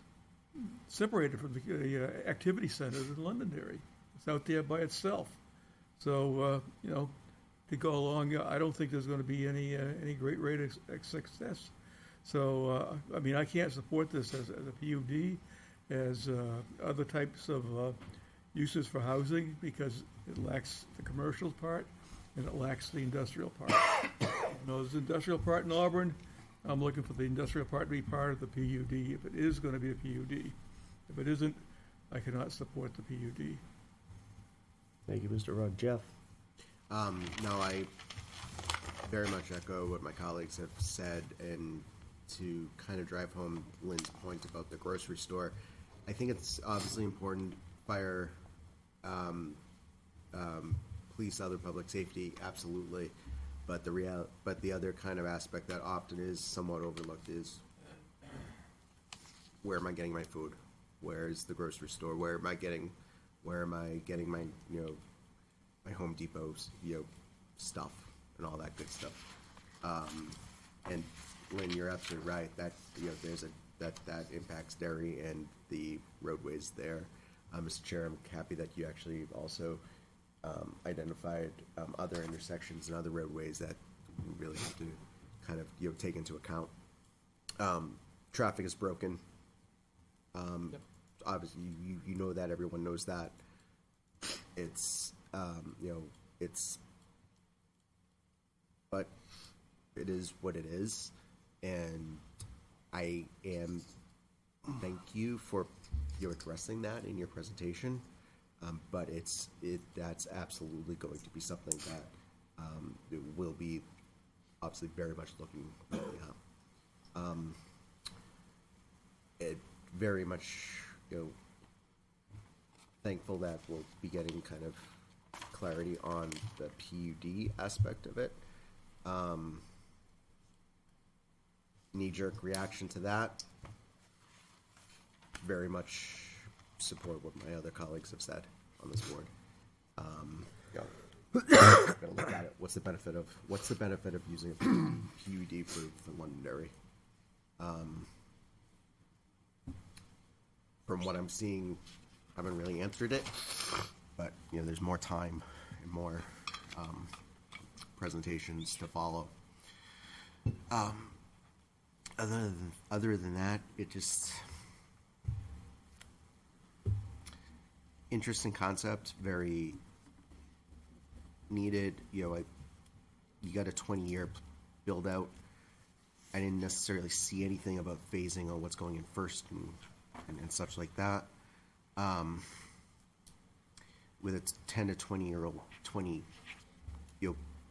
separated from the activity centers in Londonderry. It's out there by itself. So, to go along, I don't think there's going to be any great rate of success. So, I can't support this as a PUD, as other types of uses for housing, because it lacks the commercial part and it lacks the industrial part. There's the industrial part in Auburn. I'm looking for the industrial part to be part of the PUD, if it is going to be a PUD. If it isn't, I cannot support the PUD. Thank you, Mr. Rugg. Jeff? No, I very much echo what my colleagues have said, and to kind of drive home Lynn's point about the grocery store, I think it's obviously important. Fire, police, other public safety, absolutely. But the other kind of aspect that often is somewhat overlooked is, where am I getting my food? Where is the grocery store? Where am I getting my my Home Depot's stuff and all that good stuff? And Lynn, you're absolutely right that that impacts Derry and the roadways there. Mr. Chair, I'm happy that you actually also identified other intersections and other roadways that we really have to kind of take into account. Traffic is broken. Yep. Obviously, you know that, everyone knows that. It's but it is what it is, and I am. Thank you for addressing that in your presentation. But that's absolutely going to be something that it will be obviously very much looking at. It very much, thankful that we'll be getting kind of clarity on the PUD aspect of it. Knee-jerk reaction to that. Very much support what my other colleagues have said on this board. Gotta look at it. What's the benefit of using a PUD for Londonderry? From what I'm seeing, I haven't really answered it, but there's more time and more presentations to follow. Other than that, it just interesting concept, very needed. You got a 20-year build out. I didn't necessarily see anything about phasing or what's going in first and such like that. With its 10 to 20-year-old,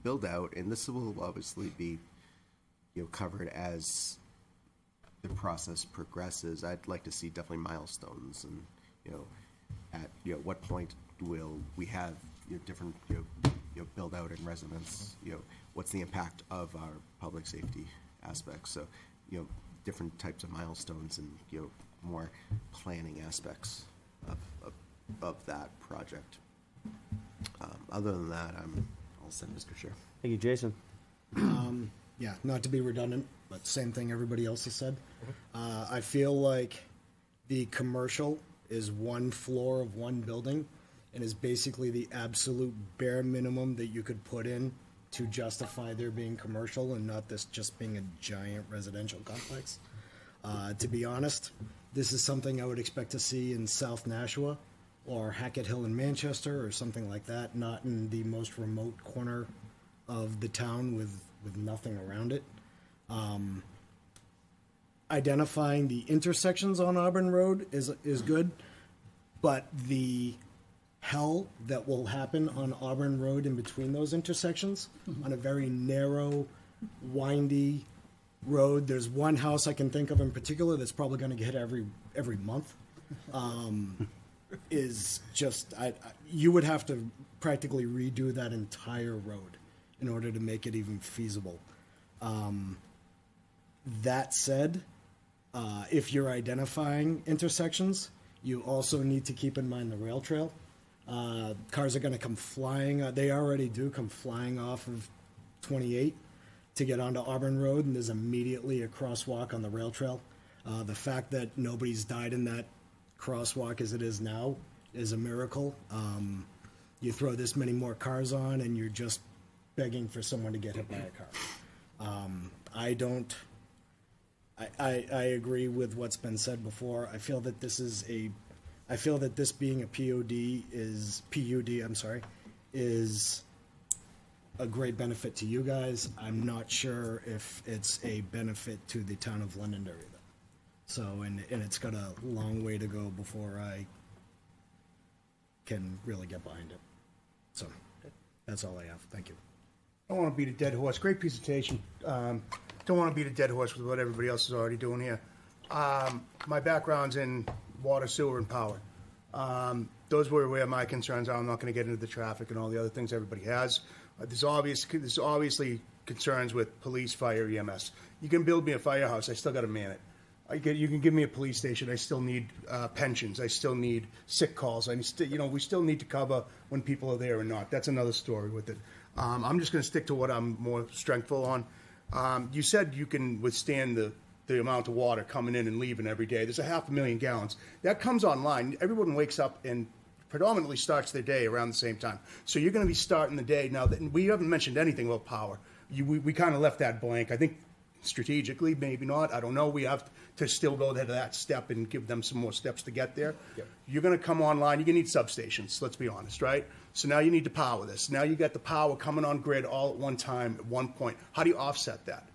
build out, and this will obviously be, covered as the process progresses. I'd like to see definitely milestones, and at what point will we have different build out and residents? What's the impact of our public safety aspects? So different types of milestones and more planning aspects of that project. Other than that, I'll send Mr. Chair. Thank you, Jason. Yeah, not to be redundant, but same thing everybody else has said. I feel like the commercial is one floor of one building and is basically the absolute bare minimum that you could put in to justify there being commercial and not this just being a giant residential complex. To be honest, this is something I would expect to see in South Nashua or Hackett Hill in Manchester or something like that, not in the most remote corner of the town with nothing around it. Identifying the intersections on Auburn Road is good, but the hell that will happen on Auburn Road in between those intersections on a very narrow, windy road. There's one house I can think of in particular that's probably going to get hit every month. Is just you would have to practically redo that entire road in order to make it even feasible. That said, if you're identifying intersections, you also need to keep in mind the rail trail. Cars are going to come flying. They already do come flying off of 28 to get onto Auburn Road, and there's immediately a crosswalk on the rail trail. The fact that nobody's died in that crosswalk as it is now is a miracle. You throw this many more cars on, and you're just begging for someone to get hit by a car. I agree with what's been said before. I feel that this being a PUD is a great benefit to you guys. I'm not sure if it's a benefit to the town of Londonderry though. So, and it's got a long way to go before I can really get behind it. So, that's all I have. Thank you. I don't want to beat a dead horse. Great presentation. Don't want to beat a dead horse with what everybody else is already doing here. My background's in water, sewer, and power. Those were where my concerns are. I'm not going to get into the traffic and all the other things everybody has. There's obviously concerns with police, fire, EMS. You can build me a firehouse. I still got to man it. You can give me a police station. I still need pensions. I still need sick calls. We still need to cover when people are there or not. That's another story with it. I'm just going to stick to what I'm more strengthful on. You said you can withstand the amount of water coming in and leaving every day. There's 500,000 gallons. That comes online. Everyone wakes up and predominantly starts their day around the same time. So you're going to be starting the day. Now, we haven't mentioned anything about power. We kind of left that blank. I think strategically, maybe not. I don't know. We have to still go to that step and give them some more steps to get there. Yep. You're going to come online. You're going to need substations, let's be honest, right? So now you need to power this. Now you got the power coming on grid all at one time at one point. How do you offset that?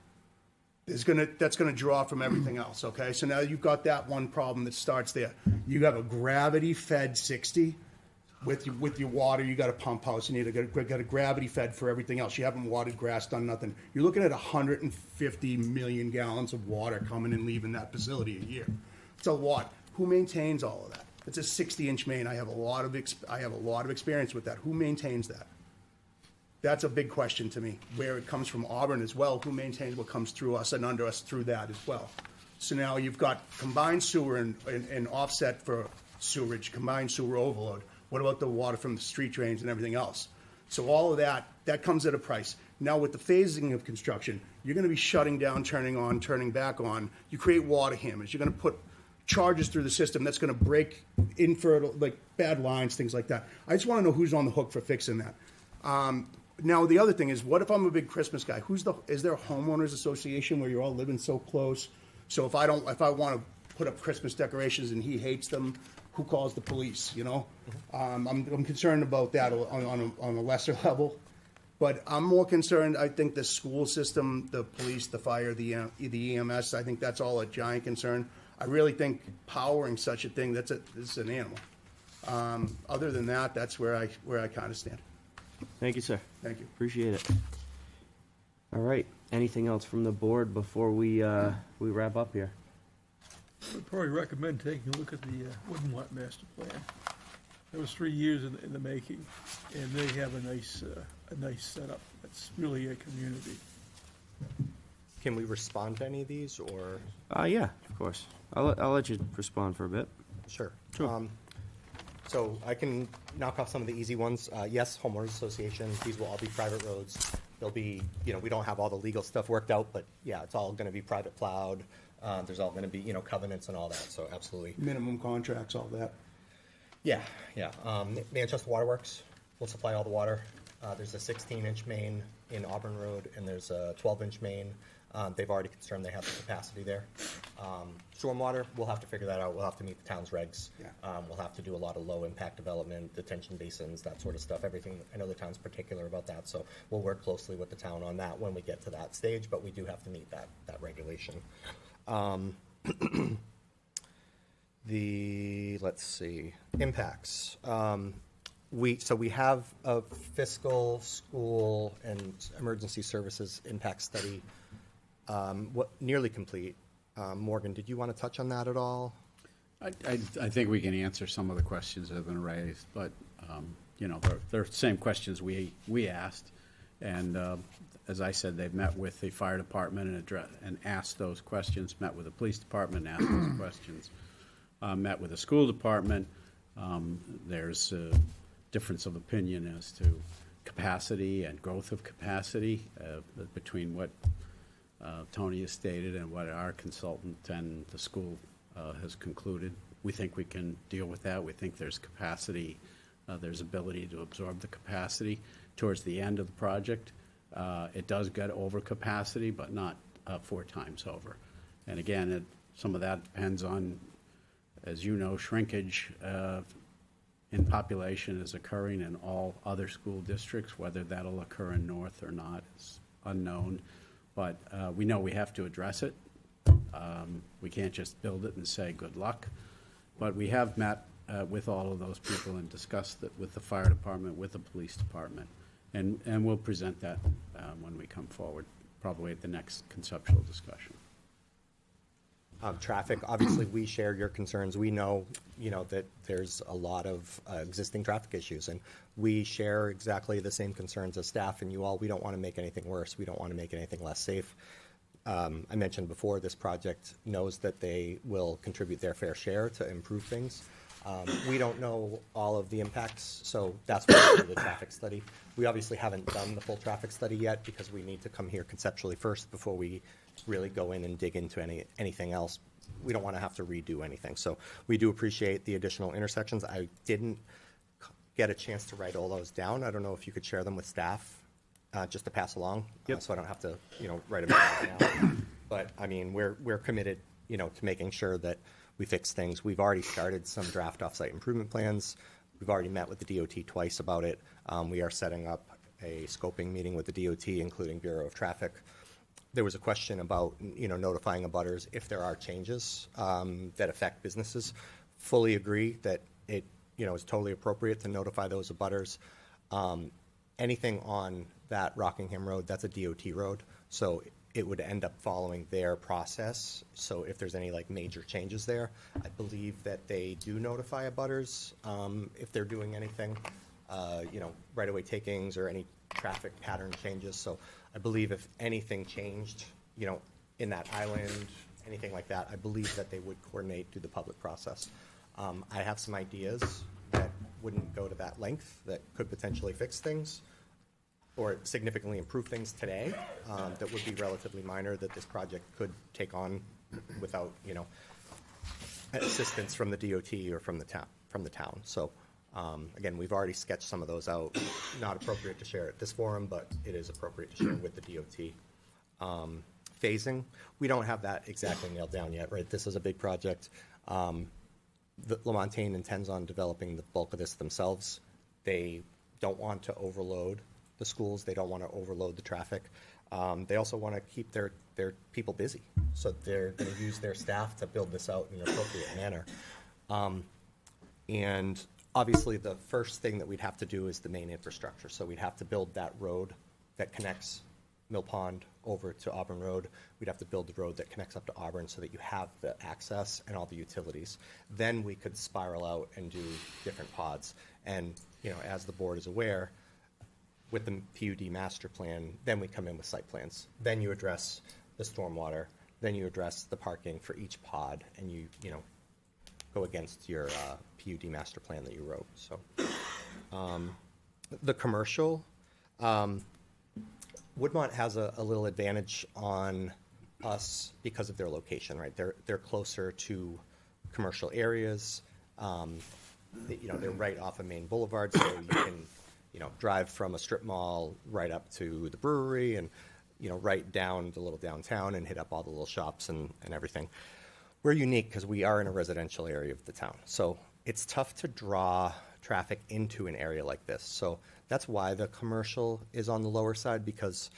That's going to draw from everything else, okay? So now you've got that one problem that starts there. You have a gravity-fed 60 with your water. You got a pump house. You got a gravity-fed for everything else. You haven't watered grass, done nothing. You're looking at 150 million gallons of water coming and leaving that facility a year. It's a lot. Who maintains all of that? It's a 60-inch main. I have a lot of experience with that. Who maintains that? That's a big question to me. Where it comes from Auburn as well, who maintains what comes through us and under us through that as well? So now you've got combined sewer and offset for sewerage, combined sewer overload. What about the water from the street drains and everything else? So all of that comes at a price. Now with the phasing of construction, you're going to be shutting down, turning on, turning back on. You create water hammers. You're going to put charges through the system that's going to break infertile, like bad lines, things like that. I just want to know who's on the hook for fixing that. Now, the other thing is, what if I'm a big Christmas guy? Is there a homeowners association where you're all living so close? So if I want to put up Christmas decorations and he hates them, who calls the police, I'm concerned about that on a lesser level. But I'm more concerned, I think the school system, the police, the fire, the EMS, I think that's all a giant concern. I really think powering such a thing, this is an animal. Other than that, that's where I kind of stand. Thank you, sir. Thank you. Appreciate it. All right. Anything else from the board before we wrap up here? I'd probably recommend taking a look at the Wooden Lot Master Plan. It was 3 years in the making, and they have a nice setup. It's really a community. Can we respond to any of these, or? Yeah, of course. I'll let you respond for a bit. Sure. So I can knock off some of the easy ones. Yes, homeowners association, these will all be private roads. They'll be, we don't have all the legal stuff worked out, but yeah, it's all gonna be private plowed. There's all gonna be, covenants and all that, so absolutely. Minimum contracts, all that. Yeah. Manchester Waterworks will supply all the water. There's a 16-inch main in Auburn Road, and there's a 12-inch main. They've already confirmed they have the capacity there. Stormwater, we'll have to figure that out. We'll have to meet the town's regs. We'll have to do a lot of low-impact development, detention basins, that sort of stuff. Everything, I know the town's particular about that, so we'll work closely with the town on that when we get to that stage, but we do have to meet that regulation. Let's see, impacts. We have a fiscal, school, and emergency services impact study nearly complete. Morgan, did you want to touch on that at all? I think we can answer some of the questions that have been raised, but, they're the same questions we asked. And as I said, they've met with the fire department and asked those questions, met with the police department, asked those questions, met with the school department. There's a difference of opinion as to capacity and growth of capacity between what Tony has stated and what our consultant and the school has concluded. We think we can deal with that. We think there's capacity, there's ability to absorb the capacity. Towards the end of the project, it does get over capacity, but not 4 times over. And again, some of that depends on, as you know, shrinkage in population is occurring in all other school districts. Whether that'll occur in North or not is unknown. But we know we have to address it. We can't just build it and say good luck. But we have met with all of those people and discussed it with the fire department, with the police department. And we'll present that when we come forward, probably at the next conceptual discussion. Traffic, obviously, we share your concerns. We know, that there's a lot of existing traffic issues, and we share exactly the same concerns as staff and you all. We don't want to make anything worse. We don't want to make anything less safe. I mentioned before, this project knows that they will contribute their fair share to improve things. We don't know all of the impacts, so that's why we did the traffic study. We obviously haven't done the full traffic study yet because we need to come here conceptually first before we really go in and dig into anything else. We don't want to have to redo anything. So we do appreciate the additional intersections. I didn't get a chance to write all those down. I don't know if you could share them with staff just to pass along. So I don't have to, write them down. But I mean, we're committed, to making sure that we fix things. We've already started some draft offsite improvement plans. We've already met with the DOT twice about it. We are setting up a scoping meeting with the DOT, including Bureau of Traffic. There was a question about, notifying abutters if there are changes that affect businesses. Fully agree that it, is totally appropriate to notify those abutters. Anything on that Rockingham Road, that's a DOT road, so it would end up following their process. So if there's any major changes there, I believe that they do notify abutters if they're doing anything, right-of-way takings or any traffic pattern changes. So I believe if anything changed, in that island, anything like that, I believe that they would coordinate through the public process. I have some ideas that wouldn't go to that length that could potentially fix things or significantly improve things today that would be relatively minor that this project could take on without, assistance from the DOT or from the town. So again, we've already sketched some of those out. Not appropriate to share at this forum, but it is appropriate to share with the DOT. Phasing, we don't have that exactly nailed down yet, right? This is a big project. LaMontagne intends on developing the bulk of this themselves. They don't want to overload the schools. They don't want to overload the traffic. They also want to keep their people busy. So they're going to use their staff to build this out in an appropriate manner. And obviously, the first thing that we'd have to do is the main infrastructure. So we'd have to build that road that connects Mill Pond over to Auburn Road. We'd have to build the road that connects up to Auburn so that you have the access and all the utilities. Then we could spiral out and do different pods. And, you know, as the board is aware, with the PUD master plan, then we come in with site plans. Then you address the stormwater. Then you address the parking for each pod, and you know, go against your PUD master plan that you wrote. So, the commercial, Woodmont has a little advantage on us because of their location, right? They're closer to commercial areas. You know, they're right off of Main Boulevard, so you can, you know, drive from a strip mall right up to the brewery and, you know, right down the little downtown and hit up all the little shops and everything. We're unique because we are in a residential area of the town. So it's tough to draw traffic into an area like this. So that's why the commercial is on the lower side, because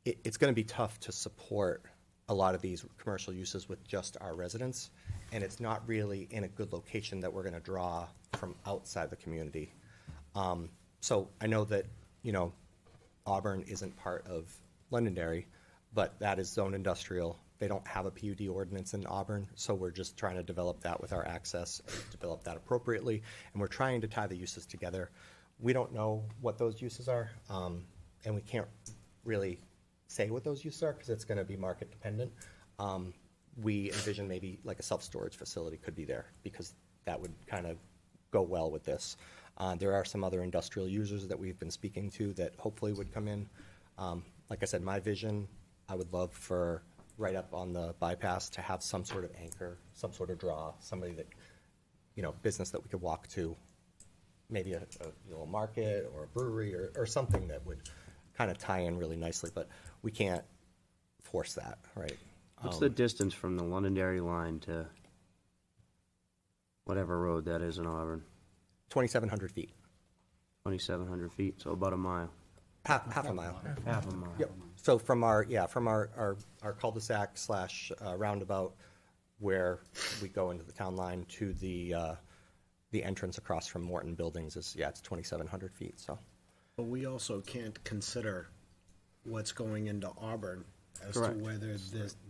it's going to be tough to support a lot of these commercial uses with just our residents. And it's not really in a good location that we're going to draw from outside the community. So I know that, you know, Auburn isn't part of Londonderry, but that is zone industrial. They don't have a PUD ordinance in Auburn, so we're just trying to develop that with our access, develop that appropriately, and we're trying to tie the uses together. We don't know what those uses are, and we can't really say what those uses are because it's going to be market dependent. We envision maybe like a self-storage facility could be there because that would kind of go well with this. There are some other industrial users that we've been speaking to that hopefully would come in. Like I said, my vision, I would love for right up on the bypass to have some sort of anchor, some sort of draw, somebody that, you know, business that we could walk to, maybe a little market or a brewery or something that would kind of tie in really nicely, but we can't force that, right? What's the distance from the Londonderry line to whatever road that is in Auburn? 2,700 feet. 2,700 feet, so about a mile. Half a mile. Half a mile. Yep. So from our cul-de-sac slash roundabout where we go into the town line to the entrance across from Morton Buildings is, it's 2,700 feet, so. But we also can't consider what's going into Auburn as Correct. to whether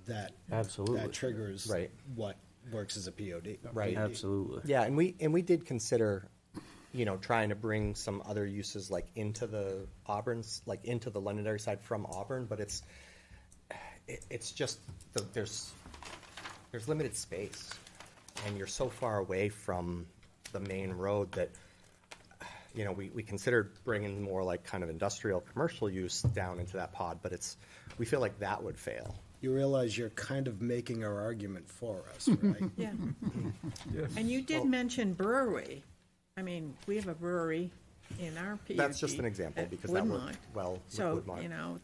that Absolutely. triggers Right. what works as a POD. Right. Absolutely. Yeah, and we did consider, you know, trying to bring some other uses like into the Auburn's, like into the Londonderry side from Auburn, but it's just there's limited space, and you're so far away from the main road that, you know, we considered bringing more like kind of industrial commercial use down into that pod, but we feel like that would fail. You realize you're kind of making our argument for us, right? Yeah. And you did mention brewery. I mean, we have a brewery in our PUD. That's just an example at because that Woodmont. worked well with So, Woodmont. you know,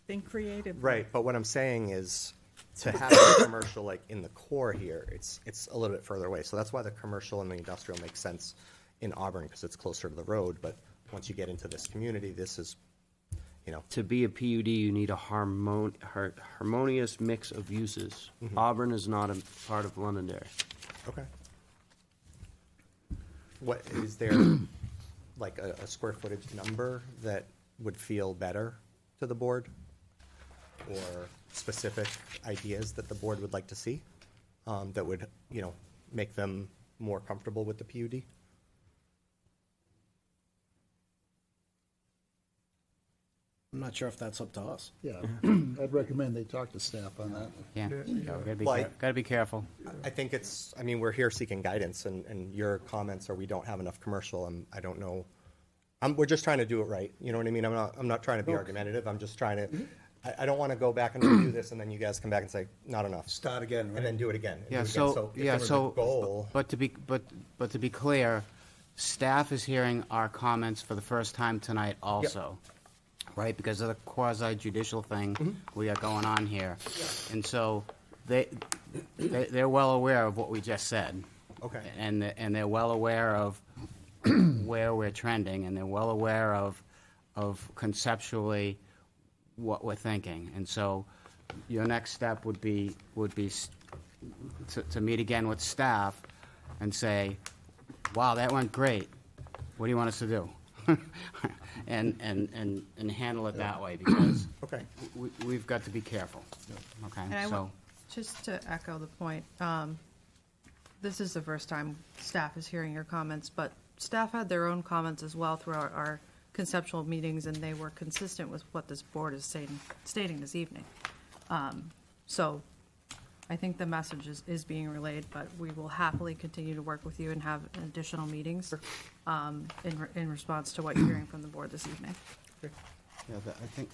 think creatively. Right, but what I'm saying is to have a commercial like in the core here, it's a little bit further away. So that's why the commercial and the industrial makes sense in Auburn because it's closer to the road. But once you get into this community, this is, you know. To be a PUD, you need a harmonious mix of uses. Mhm. Auburn is not a part of Londonderry. Okay. What is there like a square footage number that would feel better to the board, or specific ideas that the board would like to see that would, you know, make them more comfortable with the PUD? I'm not sure if that's up to us. Yeah, I'd recommend they talk to staff on that. Yeah, gotta be, Well, gotta be careful. I think I mean, we're here seeking guidance, and your comments are we don't have enough commercial, and I don't know. We're just trying to do it right. You know what I mean? I'm not trying to be argumentative. I'm just trying to. I don't want to go back and redo this, and then you guys come back and say not enough. Start again, right? And then do it again. and Yeah, do it again. so, if yeah, there was a so, goal. but to be clear, staff is hearing our comments for the first time tonight also, right? Because of the quasi-judicial thing we got going on here. And so they're well aware of what we just said. Okay. And they're well aware of where we're trending, and they're well aware of of conceptually what we're thinking. And so your next step would be to meet again with staff and say, wow, that went great. What do you want us to do? and handle it that way, because Okay. we've got to be careful. Okay, And I so. just to echo the point, this is the first time staff is hearing your comments, but staff had their own comments as well throughout our conceptual meetings, and they were consistent with what this board is stating this evening. So I think the message is being relayed, but we will happily continue to work with you and have additional meetings in response to what you're hearing from the board this evening. Yeah, I think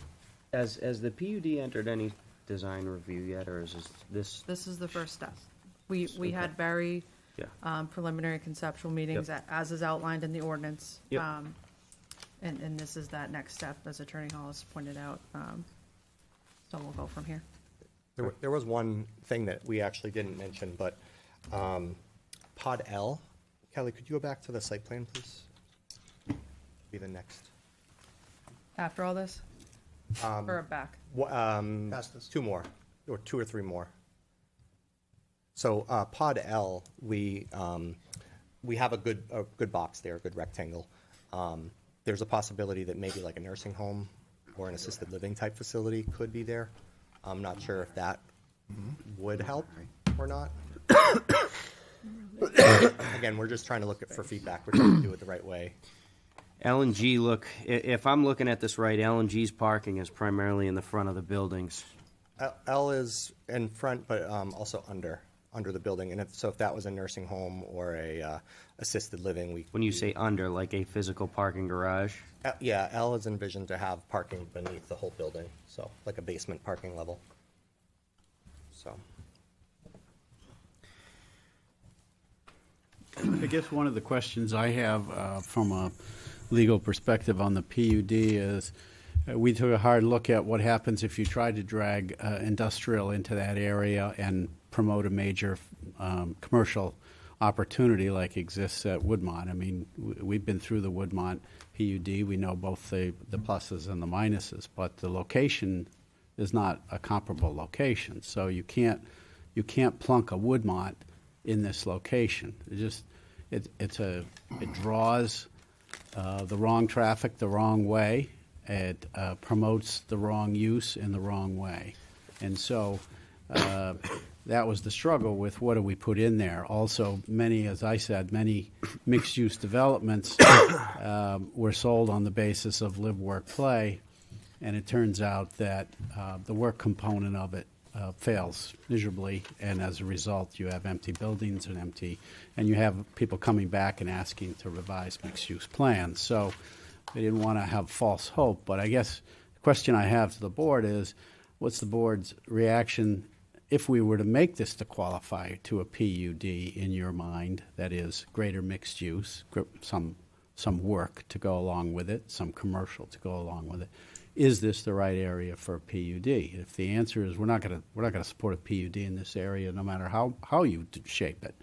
Has the PUD entered any design review yet, or is this? This is the first step. We had very Yeah. preliminary conceptual meetings, as is outlined in the ordinance. Yep. And this is that next step, as Attorney Hollis pointed out. So we'll go from here. There was one thing that we actually didn't mention, but Pod L, Kelly, could you go back to the site plan, please? Be the next. After all this? Or back? Two more, or two or three more. So Pod L, we have a good box there, a good rectangle. There's a possibility that maybe like a nursing home or an assisted living type facility could be there. I'm not sure if that would help or not. Again, we're just trying to look for feedback. We're trying to do it the right way. L&G, look, if I'm looking at this right, L&G's parking is primarily in the front of the buildings. L is in front, but also under the building. And if that was a nursing home or a assisted living, When you say under, like a physical parking garage? Yeah, L is envisioned to have parking beneath the whole building, so like a basement parking level. So. I guess one of the questions I have from a legal perspective on the PUD is we took a hard look at what happens if you try to drag industrial into that area and promote a major commercial opportunity like exists at Woodmont. I mean, we've been through the Woodmont PUD. We know both the pluses and the minuses, but the location is not a comparable location. So you can't plunk a Woodmont in this location. It draws the wrong traffic the wrong way. It promotes the wrong use in the wrong way. And so that was the struggle with what do we put in there. Also, as I said, many mixed-use developments were sold on the basis of live, work, play, and it turns out that the work component of it fails miserably, and as a result, you have empty buildings and you have people coming back and asking to revise mixed-use plans. So I didn't want to have false hope, but I guess the question I have to the board is, what's the board's reaction if we were to make this to qualify to a PUD in your mind, that is greater mixed use, some work to go along with it, some commercial to go along with it? Is this the right area for a PUD? If the answer is we're not going to support a PUD in this area, no matter how you shape it,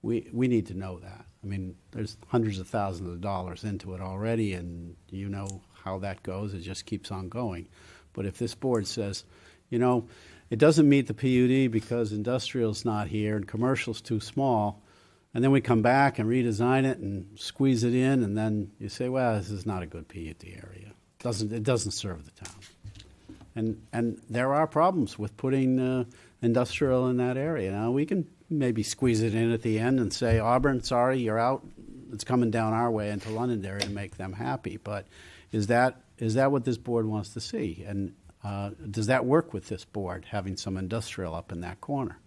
we need to know that. I mean, there's hundreds of thousands of dollars into it already, and you know how that goes. It just keeps on going. But if this board says, it doesn't meet the PUD because industrial's not here and commercial's too small, and then we come back and redesign it and squeeze it in, and then you say, well, this is not a good PUD area. It doesn't serve the town. And there are problems with putting industrial in that area. Now, we can maybe squeeze it in at the end and say, Auburn, sorry, you're out. It's coming down our way into Londonderry to make them happy. But is that what this board wants to see? And does that work with this board, having some industrial up in that corner?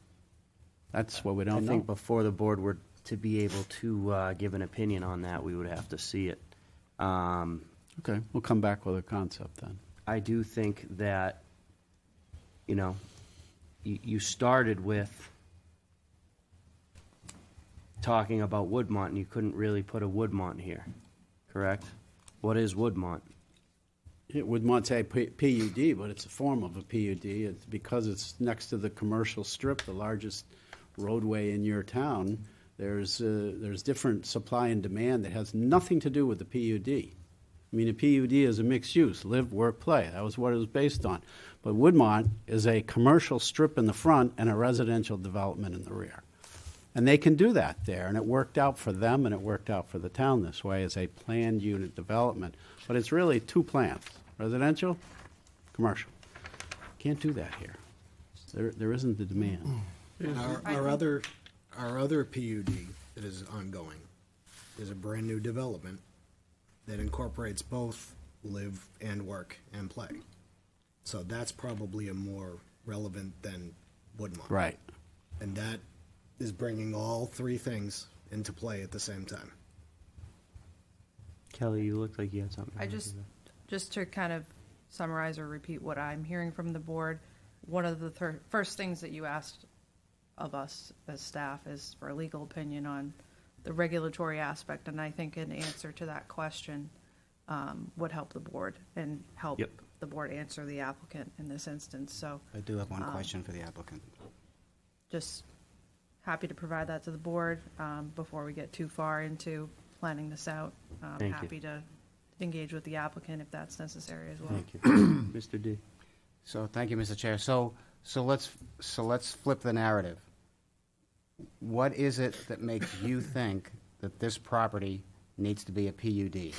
That's what we don't know. I think before the board were to be able to give an opinion on that, we would have to see it. Okay, we'll come back with a concept then. I do think that, you started with talking about Woodmont, and you couldn't really put a Woodmont here, correct? What is Woodmont? Woodmont's a PUD, but it's a form of a PUD. It's because it's next to the commercial strip, the largest roadway in your town. There's different supply and demand that has nothing to do with the PUD. I mean, a PUD is a mixed use, live, work, play. That was what it was based on. But Woodmont is a commercial strip in the front and a residential development in the rear. And they can do that there, and it worked out for them and it worked out for the town this way as a planned unit development. But it's really two plans, residential, commercial. Can't do that here. There isn't the demand. Our other PUD that is ongoing is a brand-new development that incorporates both live and work and play. So that's probably a more relevant than Woodmont. Right. And that is bringing all three things into play at the same time. Kelly, you look like you had something. Just to kind of summarize or repeat what I'm hearing from the board, one of the first things that you asked of us as staff is for a legal opinion on the regulatory aspect, and I think an answer to that question would help the board and help the board answer the applicant in this instance. So I do have one question for the applicant. just happy to provide that to the board before we get too far into planning this out. Thank you. Happy to engage with the applicant if that's necessary as well. Thank you. Mr. D. So, thank you, Mr. Chair. So let's flip the narrative. What is it that makes you think that this property needs to be a PUD?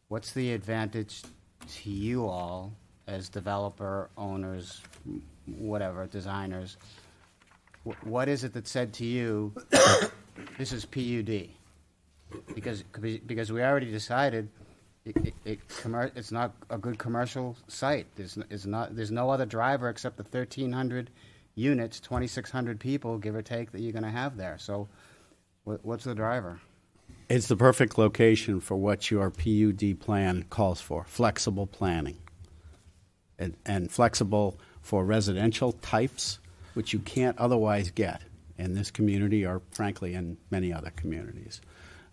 What's the advantage to you all as developer, owners, whatever, designers? What is it that said to you, this is PUD? Because we already decided it's not a good commercial site. There's no other driver except the 1,300 units, 2,600 people, give or take, that you're going to have there. So what's the driver? It's the perfect location for what your PUD plan calls for, flexible planning. And flexible for residential types, which you can't otherwise get in this community or, frankly, in many other communities.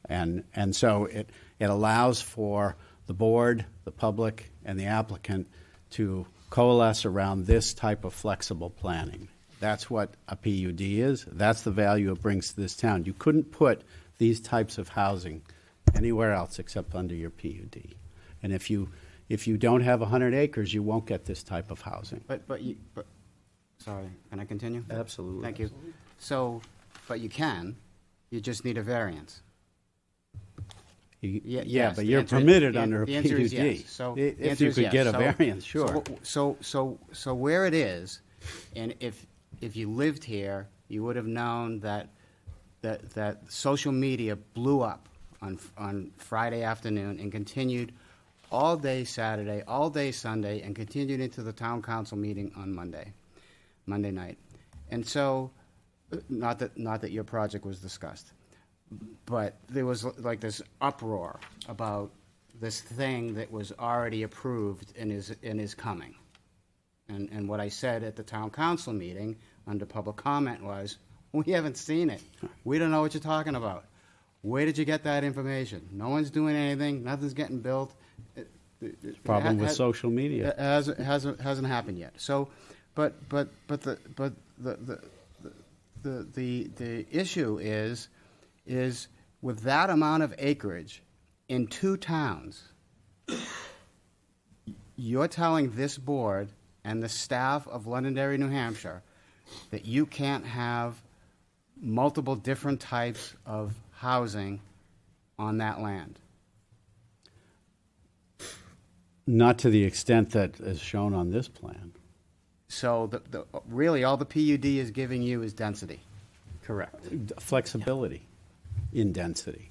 And so it allows for the board, the public, and the applicant to coalesce around this type of flexible planning. That's what a PUD is. That's the value it brings to this town. You couldn't put these types of housing anywhere else except under your PUD. And if you don't have 100 acres, you won't get this type of housing. But sorry, can I continue? Absolutely. Thank you. So, but you can. You just need a variance. Yeah, but you're permitted under a PUD. Yes. So if you could get a variance, sure. So where it is, and if you lived here, you would have known that social media blew up on Friday afternoon and continued all day Saturday, all day Sunday, and continued into the town council meeting on Monday night. And so, not that your project was discussed, but there was like this uproar about this thing that was already approved and is coming. And what I said at the town council meeting under public comment was, we haven't seen it. We don't know what you're talking about. Where did you get that information? No one's doing anything. Nothing's getting built. Problem with social media. It hasn't happened yet. So, but the issue is with that amount of acreage in two towns, you're telling this board and the staff of Londonderry, New Hampshire, that you can't have multiple different types of housing on that land. Not to the extent that is shown on this plan. So really all the PUD is giving you is density. Correct. Flexibility in density.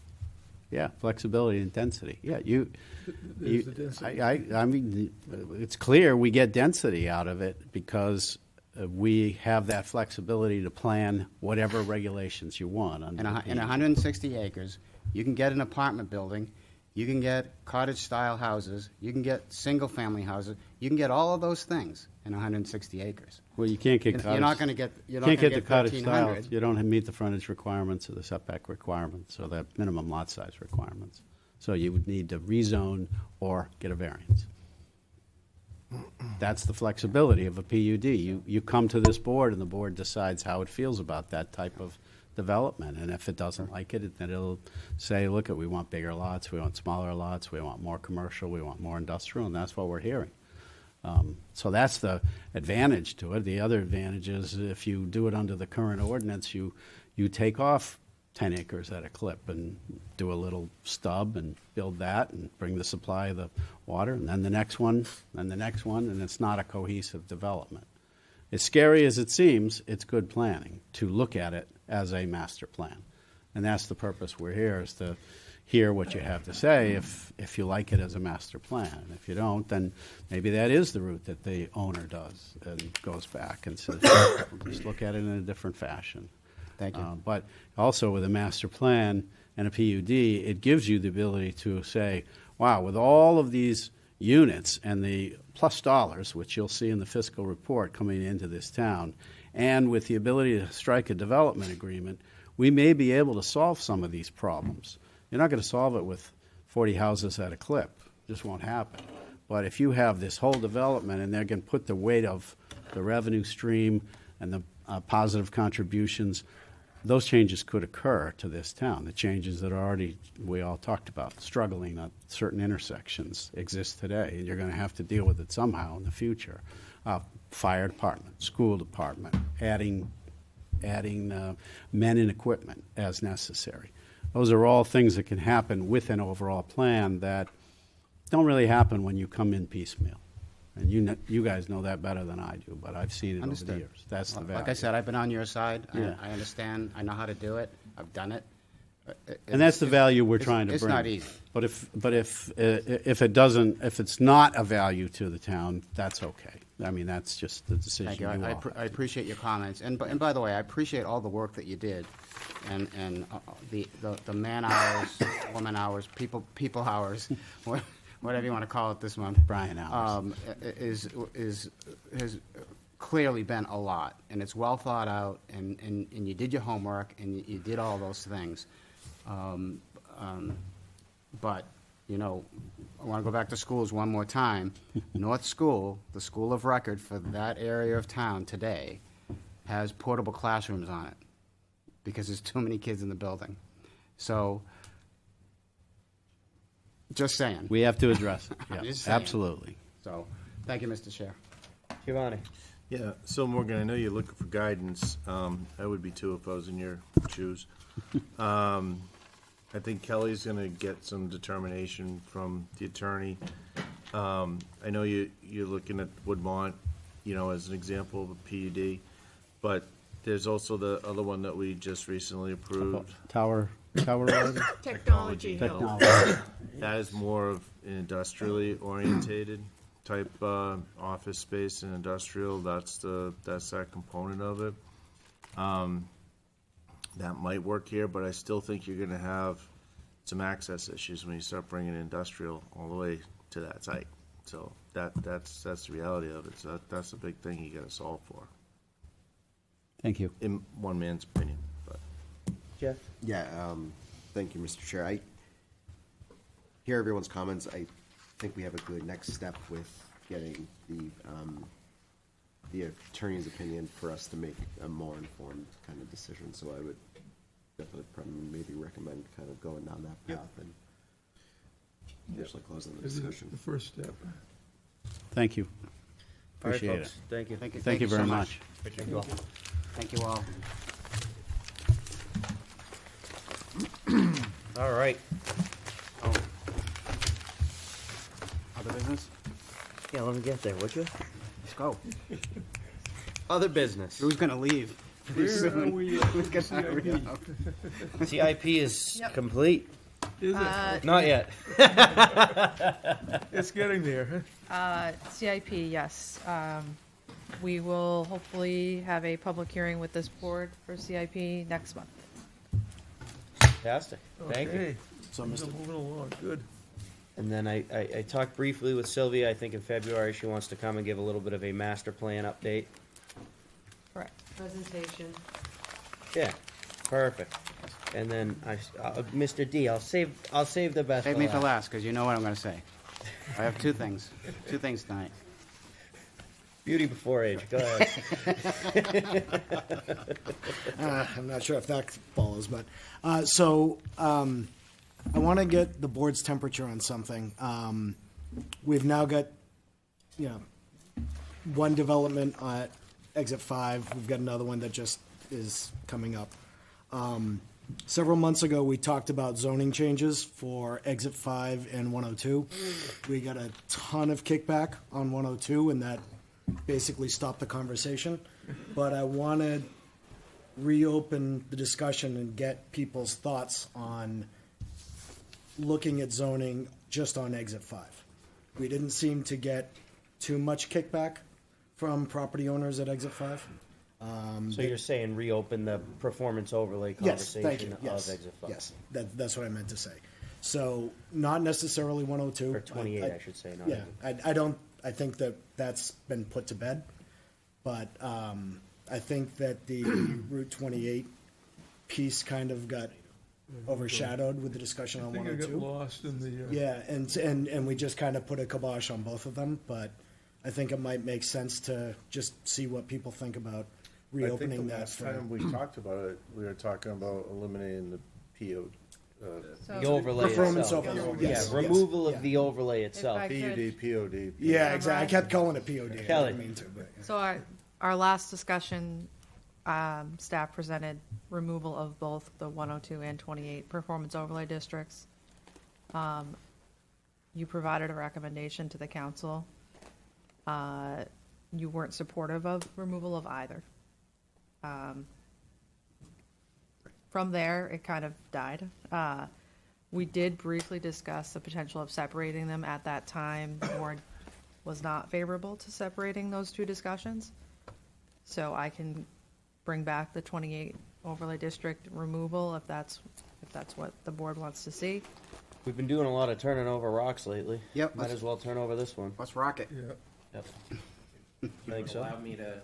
Yeah, flexibility and density. Yeah, There's the density. I mean, it's clear we get density out of it because we have that flexibility to plan whatever regulations you want. In 160 acres, you can get an apartment building, you can get cottage-style houses, you can get single-family houses, you can get all of those things in 160 acres. Well, you can't get cottage. You're not going to get. You can't get the cottage style. 1,300. You don't meet the frontage requirements or the setback requirements or the minimum lot size requirements. So you would need to rezone or get a variance. That's the flexibility of a PUD. You come to this board and the board decides how it feels about that type of development. And if it doesn't like it, then it'll say, look, we want bigger lots, we want smaller lots, we want more commercial, we want more industrial, and that's what we're hearing. So that's the advantage to it. The other advantage is if you do it under the current ordinance, you take off 10 acres at a clip and do a little stub and build that and bring the supply of the water, and then the next one, and the next one, and it's not a cohesive development. As scary as it seems, it's good planning to look at it as a master plan. And that's the purpose we're here, is to hear what you have to say if you like it as a master plan. If you don't, then maybe that is the route that the owner does and goes back and says, just look at it in a different fashion. Thank you. But also with a master plan and a PUD, it gives you the ability to say, wow, with all of these units and the plus dollars, which you'll see in the fiscal report coming into this town, and with the ability to strike a development agreement, we may be able to solve some of these problems. You're not going to solve it with 40 houses at a clip. It just won't happen. But if you have this whole development and they're going to put the weight of the revenue stream and the positive contributions, those changes could occur to this town. The changes that are already, we all talked about, struggling at certain intersections exist today. You're going to have to deal with it somehow in the future. Fire department, school department, adding men and equipment as necessary. Those are all things that can happen with an overall plan that don't really happen when you come in piecemeal. And you guys know that better than I do, but I've seen it over the years. That's the value. Like I said, I've been on your side. Yeah. I understand. I know how to do it. I've done it. And that's the value we're trying to bring. It's not easy. But if it doesn't, if it's not a value to the town, that's okay. I mean, that's just the decision. Thank you. you all I appreciate your comments, and by the way, I appreciate all the work that you did, and the man hours, woman hours, people hours, whatever you want to call it this month. Brian hours has clearly been a lot, and it's well thought out, and you did your homework, and you did all those things. But, you know, I want to go back to schools one more time. North School, the school of record for that area of town today, has portable classrooms on it because there's too many kids in the building. So, just saying. We have to address it. Yeah, Just saying. absolutely. So, thank you, Mr. Chair. Giovanni. Yeah, so Morgan, I know you're looking for guidance. I would be too if I was in your shoes. I think Kelly's gonna get some determination from the attorney. I know you're looking at Woodmont, you know, as an example of a PUD, but there's also the other one that we just recently approved. Tower Road? Technology Hill. Technology. That is more of an industrially orientated type office space and industrial. That's that component of it. That might work here, but I still think you're going to have some access issues when you start bringing industrial all the way to that site. So that's the reality of it. So that's a big thing you got to solve for. Thank you. In one man's opinion, but Jeff? Yeah, thank you, Mr. Chair. I hear everyone's comments. I think we have a good next step with getting the attorney's opinion for us to make a more informed kind of decision. So I would definitely probably maybe recommend kind of going down that path and actually closing the This is discussion. the first step. Thank you. All right, Appreciate folks. it. Thank you. Thank you very so much. Thank you all. Thank you all. All right. Other business? Yeah, let me get there, would you? Let's go. Other business. Who's going to leave? Where are we at Who's with gonna CIP? hurry up? CIP is Yep. complete. Is it? Not yet. It's getting there. CIP, yes. We will hopefully have a public hearing with this board for CIP next month. Fantastic. Thank you. Okay. So, Things are Mr. moving along, good. And then I talked briefly with Sylvia. I think in February she wants to come and give a little bit of a master plan update. Correct. Presentation. Yeah, perfect. And then Mr. D, I'll save the best. Save me for last, because you know what I'm going to say. I have two things. Two things tonight. Beauty before age. Go ahead. I'm not sure if that follows, but I want to get the board's temperature on something. We've now got, one development at Exit 5. We've got another one that just is coming up. Several months ago, we talked about zoning changes for Exit 5 and 102. We got a ton of kickback on 102, and that basically stopped the conversation. But I want to reopen the discussion and get people's thoughts on looking at zoning just on Exit 5. We didn't seem to get too much kickback from property owners at Exit 5. So you're saying reopen the performance overlay Yes, thank conversation you. of Yes, Exit 5? yes, that's what I meant to say. So not necessarily 102. Or 28, I should say, not Yeah, I think that that's been put to bed, but I think that the Route 28 piece kind of got overshadowed with the discussion on I think I 102. got lost in the. Yeah, and we just kind of put a kibosh on both of them, but I think it might make sense to just see what people think about reopening I think the that. last for- time we talked about it, we were talking about eliminating the PO. The overlay Performance itself. overlay, yes, Yeah, removal yes, of the overlay itself. I could- PUD, POD. Yeah, exactly. I kept calling it POD. I Kelly. didn't mean to, but. So our last discussion, staff presented removal of both the 102 and 28 performance overlay districts. You provided a recommendation to the council. You weren't supportive of removal of either. From there, it kind of died. We did briefly discuss the potential of separating them at that time. The board was not favorable to separating those two discussions. So I can bring back the 28 overlay district removal if that's what the board wants to see. We've been doing a lot of turning over rocks lately. Yep. Might as well turn over this one. Let's rock it. Yeah. Yep. You Think so? allow me to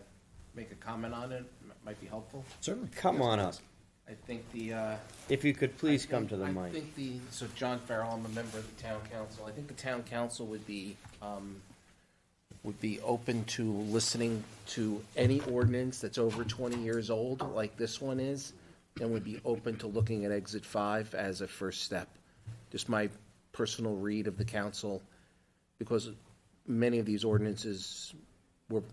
make a comment on it, might be helpful. Certainly. Come on up. I think If you could please come to the I mic. think so John Farrell, I'm a member of the town council. I think the town council would be open to listening to any ordinance that's over 20 years old, like this one is, and would be open to looking at Exit 5 as a first step. Just my personal read of the council, because many of these ordinances were,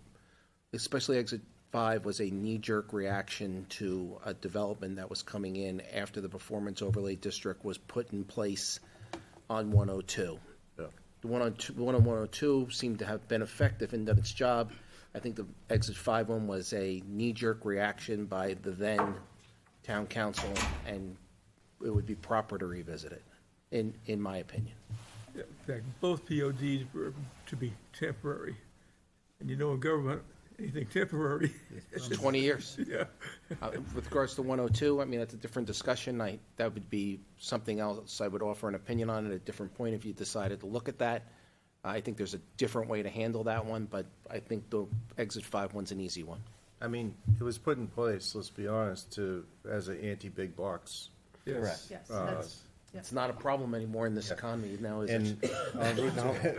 especially Exit 5, was a knee-jerk reaction to a development that was coming in after the performance overlay district was put in place on 102. Yeah. The one on 102 seemed to have been effective and done its job. I think the Exit 5 one was a knee-jerk reaction by the then town council, and it would be proper to revisit it, in my opinion. Yeah, in fact, both PODs were to be temporary. And in government, anything temporary. It's 20 years. Yeah. With regards to 102, I mean, that's a different discussion. That would be something else I would offer an opinion on at a different point if you decided to look at that. I think there's a different way to handle that one, but I think the Exit 5 one's an easy one. I mean, it was put in place, let's be honest, as an anti-big box. Yes. Correct. Yes, It's not a problem anymore in this economy now, is And it?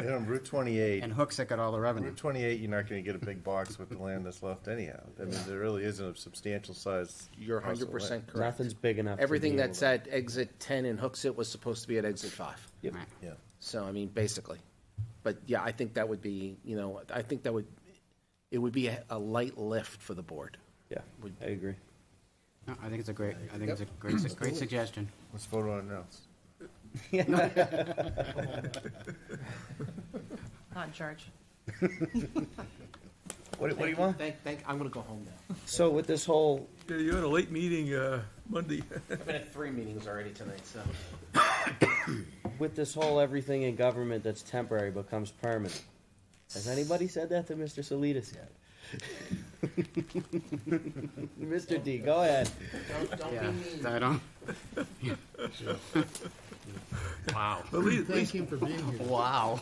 on Route 28. And Hooksett got all the revenue. Route 28, you're not going to get a big box with the land that's left anyhow. I mean, there really isn't a substantial size. You're parcel 100% of land. correct. Nothing's big enough. to Everything be able that's to- at Exit 10 in Hooksett was supposed to be at Exit 5. Yep. Yeah. So, I mean, basically. But yeah, I think that would be, I think it would be a light lift for the board. Yeah, I agree. No, I think it's a great great suggestion. Let's vote on it now. Not in charge. What do you want? I'm going to go home now. So with this whole, Yeah, you had a late meeting Monday. I've been at 3 meetings already tonight, so. with this whole everything in government that's temporary becomes permanent. Has anybody said that to Mr. Salidas yet? Mr. D, go ahead. Don't be mean. I don't. Wow. At least, Thank him for being here. Wow.